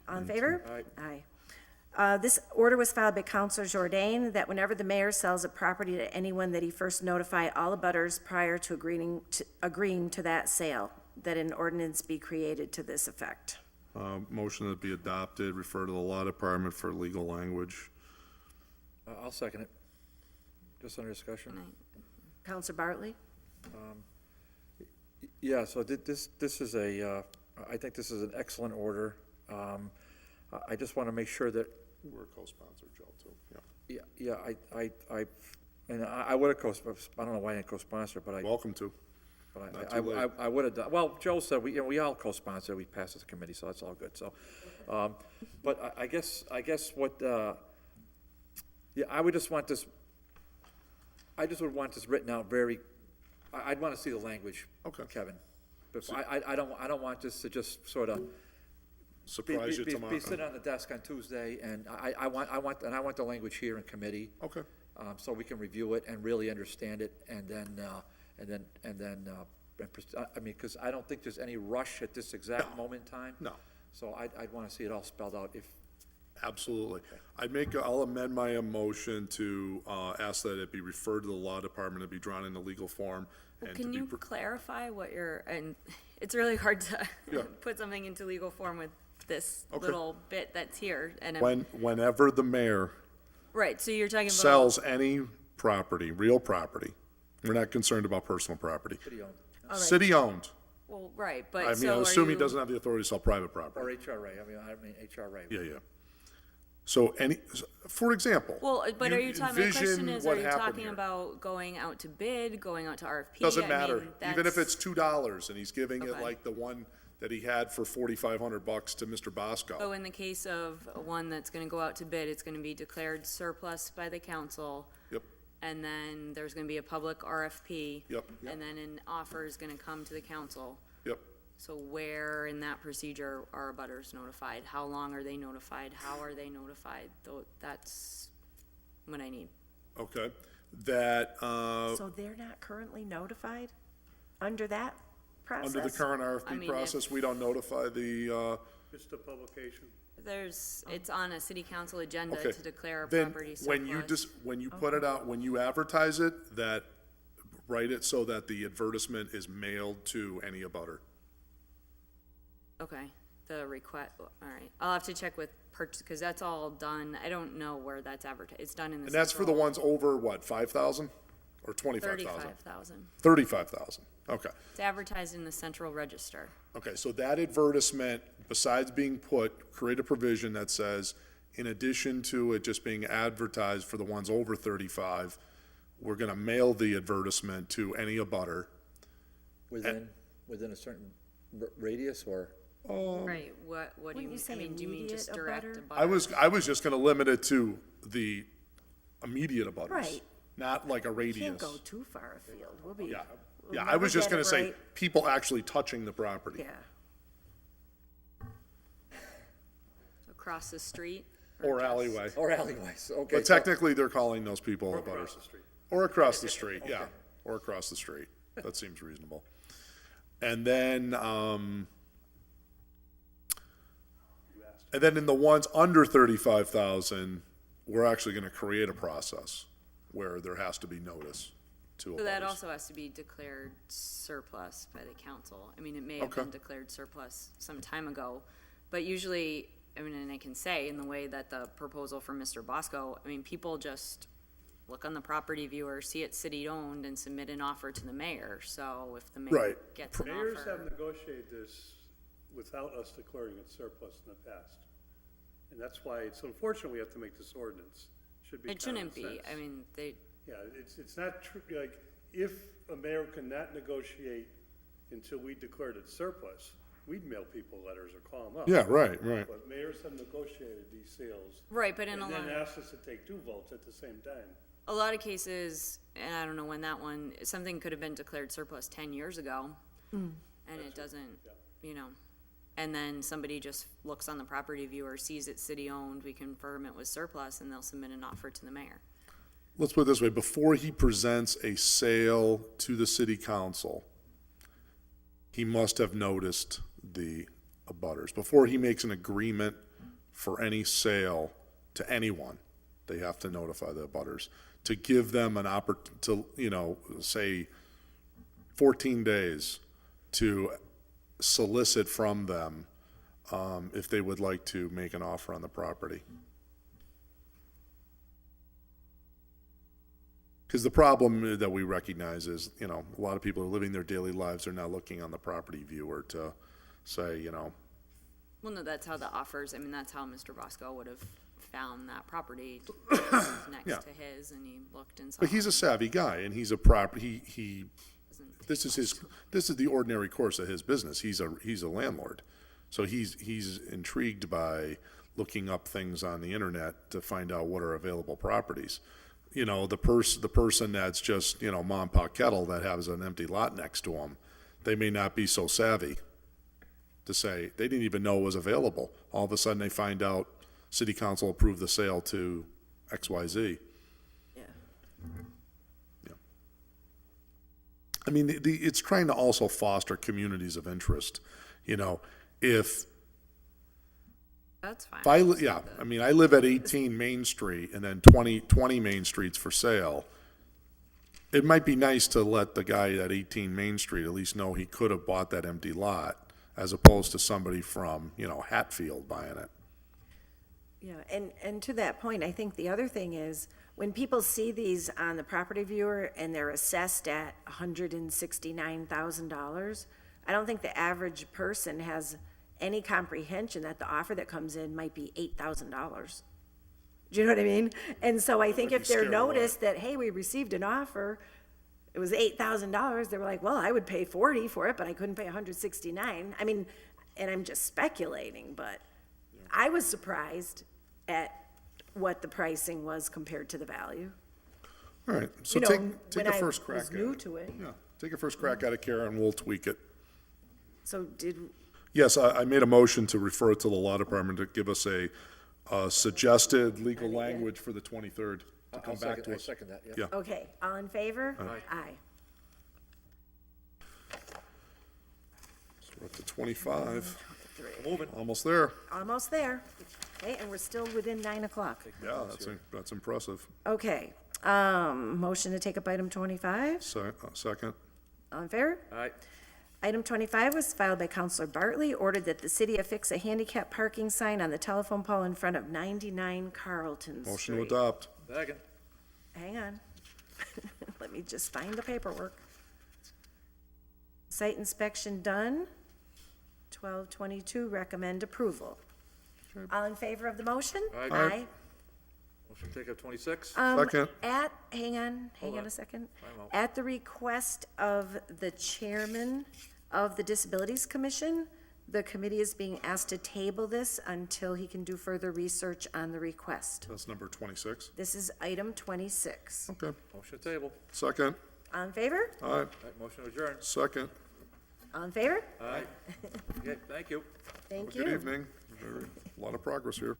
All in favor? Aye. Aye. This order was filed by Councilor Jourdain that whenever the mayor sells a property to anyone, that he first notify all abutters prior to agreeing to that sale, that an ordinance be created to this effect. Motion that be adopted, refer to the law department for legal language. I'll second it. Just under discussion. Councilor Bartley? Yeah, so this is I think this is an excellent order. I just want to make sure that, We're a co-sponsor, Joe, too. Yeah. yeah, I would have I don't know why I didn't co-sponsor, but Welcome to. Not too late. I would have done, well, Joe said, we all co-sponsor, we passed as a committee, so that's all good, so. But I guess what, yeah, I would just want this, I just would want this written out very, I'd want to see the language, Okay. Kevin. But I don't want this to just sort of Surprise you tomorrow. be sitting on the desk on Tuesday, and I want the language here in committee. Okay. So we can review it and really understand it, and then, I mean, because I don't think there's any rush at this exact moment in time. No. So I'd want to see it all spelled out if, Absolutely. I'll amend my motion to ask that it be referred to the law department and be drawn into legal form. And Can to you be, clarify what and it's really hard to Yeah. put something into legal form with this Okay. little bit that's here. And whenever the mayor right, so you're talking about. sells any property, real property, we're not concerned about personal property. city-owned, City-owned. Well, right, but I mean, so I are assume he you- doesn't have the authority to sell private property. or HRA, I mean HRA. Yeah. So for example. Well, but you are you talking, my question envision is, what are you happened talking here. about going out to bid, going out to RFP? Doesn't I matter, mean, even if that's- it's $2 and he's giving it Okay. like the one that he had for $4,500 to Mr. Bosco. So in the case of one that's gonna go out to bid, it's gonna be declared surplus by the council. Yep. And then there's gonna be a public RFP. Yep. And then an offer is gonna come to the council. Yep. So where in that procedure are abutters notified? How long are they notified? How are they notified? Though, that's what I need. Okay, that, So they're not currently notified under that process? under the current I RFP mean, process, if- we don't notify the, Just the publication. It's on a city council agenda okay. to declare a Then, property when you surplus. when you put it out, when you advertise it, that, write it so that the advertisement is mailed to any abutter. Okay, the request, all right. I'll have to check with purchase, because that's all done. I don't know where that's advertised. It's done in the And that's for the ones over, what, 5,000 or 25,000? 35,000. 35,000, okay. It's advertised in the central register. Okay, so that advertisement, besides being create a provision that says, in addition to it just being advertised for the ones over 35, we're gonna mail the advertisement to any abutter. Within a certain radius, or? Right, what do you Wouldn't you mean? say I mean, do you mean just immediate direct abutter? abutter? I was just gonna limit it to the immediate abutters. Right. Not like a radius. Can't go too far afield, we'll be. Yeah, we'll yeah, I never was just get gonna it say, right. people actually touching the property. Yeah, Across the street? Or just- alleyway. Or alleyways, okay. But so- technically, they're calling those people abutters. Across the street. Or across the street, yeah, or across the street. That seems reasonable. And then in the ones under 35,000, we're actually gonna create a process where there has to be notice to So that abutters. also has to be declared surplus by the council. I mean, it may have Okay. been declared surplus some time ago, but usually, I mean, and I can say in the way that the proposal for Mr. Bosco, I mean, people just look on the property viewer, see it city-owned, and submit an offer to the mayor. So if the mayor Right. gets an Mayors have offer. negotiated this without us declaring it surplus in the past. And that's why it's unfortunate we have to make this ordinance. Should be It shouldn't common be. sense. I mean, they, Yeah, it's not true, like, if a mayor cannot negotiate until we declared it surplus, we'd mail people letters or call them up. Yeah, right. But mayors have negotiated these sales. right, but in a And lot then of. asked us to take 2 votes at the same time. A lot of cases, and I don't know when that one, something could have been declared surplus 10 years ago, and it doesn't, you know. And then somebody just looks on the property viewer, sees it's city-owned, we confirm it was surplus, and they'll submit an offer to the mayor. Let's put it this way, before he presents a sale to the city council, he must have noticed the abutters. Before he makes an agreement for any sale to anyone. They have to notify the abutters, to give them an to, say 14 days to solicit from them, if they would like to make an offer on the property. Because the problem that we recognize is, a lot of people are living their daily lives, they're not looking on the property viewer to say, Well, no, that's how the offers, I mean, that's how Mr. Bosco would have found that property next Yeah. to his, and he looked and saw. but he's a savvy guy, and he's this is the ordinary course of his business. He's a landlord. So he's intrigued by looking up things on the internet to find out what are available properties. The person that's just, mom and pop kettle that has an empty lot next to them, they may not be so savvy to say, they didn't even know it was available. All of a sudden, they find out city council approved the sale to XYZ. Yeah. I mean, it's trying to also foster communities of interest. If That's fine. I live at 18 Main Street and then 20 Main Streets for sale. It might be nice to let the guy at 18 Main Street at least know he could have bought that empty lot, as opposed to somebody from, Hatfield buying it. Yeah, and to that point, I think the other thing is, when people see these on the property viewer and they're assessed at $169,000, I don't think the average person has any comprehension that the offer that comes in might be $8,000. Do you know what I mean? And so I think if they're noticed that, hey, we received an offer, it was $8,000, they were like, well, I would pay 40 for it, but I couldn't pay 169. I mean, and I'm just speculating, but I was surprised at what the pricing was compared to the value. All right, so You know, take when a I first crack was at new it. to it. Yeah, take a first crack at it, Kara, and we'll tweak it. So Yes, I made a motion to refer it to the law department to give us a suggested legal language for the 23rd to come back to I'll us. second that, yeah. Yeah. Okay, all in favor? Aye. So we're up to 25. Moving. Almost there. Almost there. Okay, and we're still within 9 o'clock. Yeah, that's impressive. Okay, motion to take up item 25. Second. All in favor? All right. Item 25 was filed by Counselor Bartley, ordered that the city affix a handicap parking sign on the telephone pole in front of 99 Carlton Street. Motion to adopt. Second. Hang on. Let me just find the paperwork. Site inspection done. 1222, recommend approval. All in favor of the motion? Aye. Motion to take up 26. Second. Hang on a second. Time out. At the request of the chairman of the Disabilities Commission, the committee is being asked to table this until he can do further research on the request. That's number 26. This is item 26. Okay. Motion to table. Second. All in favor? All right. All right, motion to adjourn. Second. All in favor? All right. Okay, thank you. Thank Good you. evening. A lot of progress here.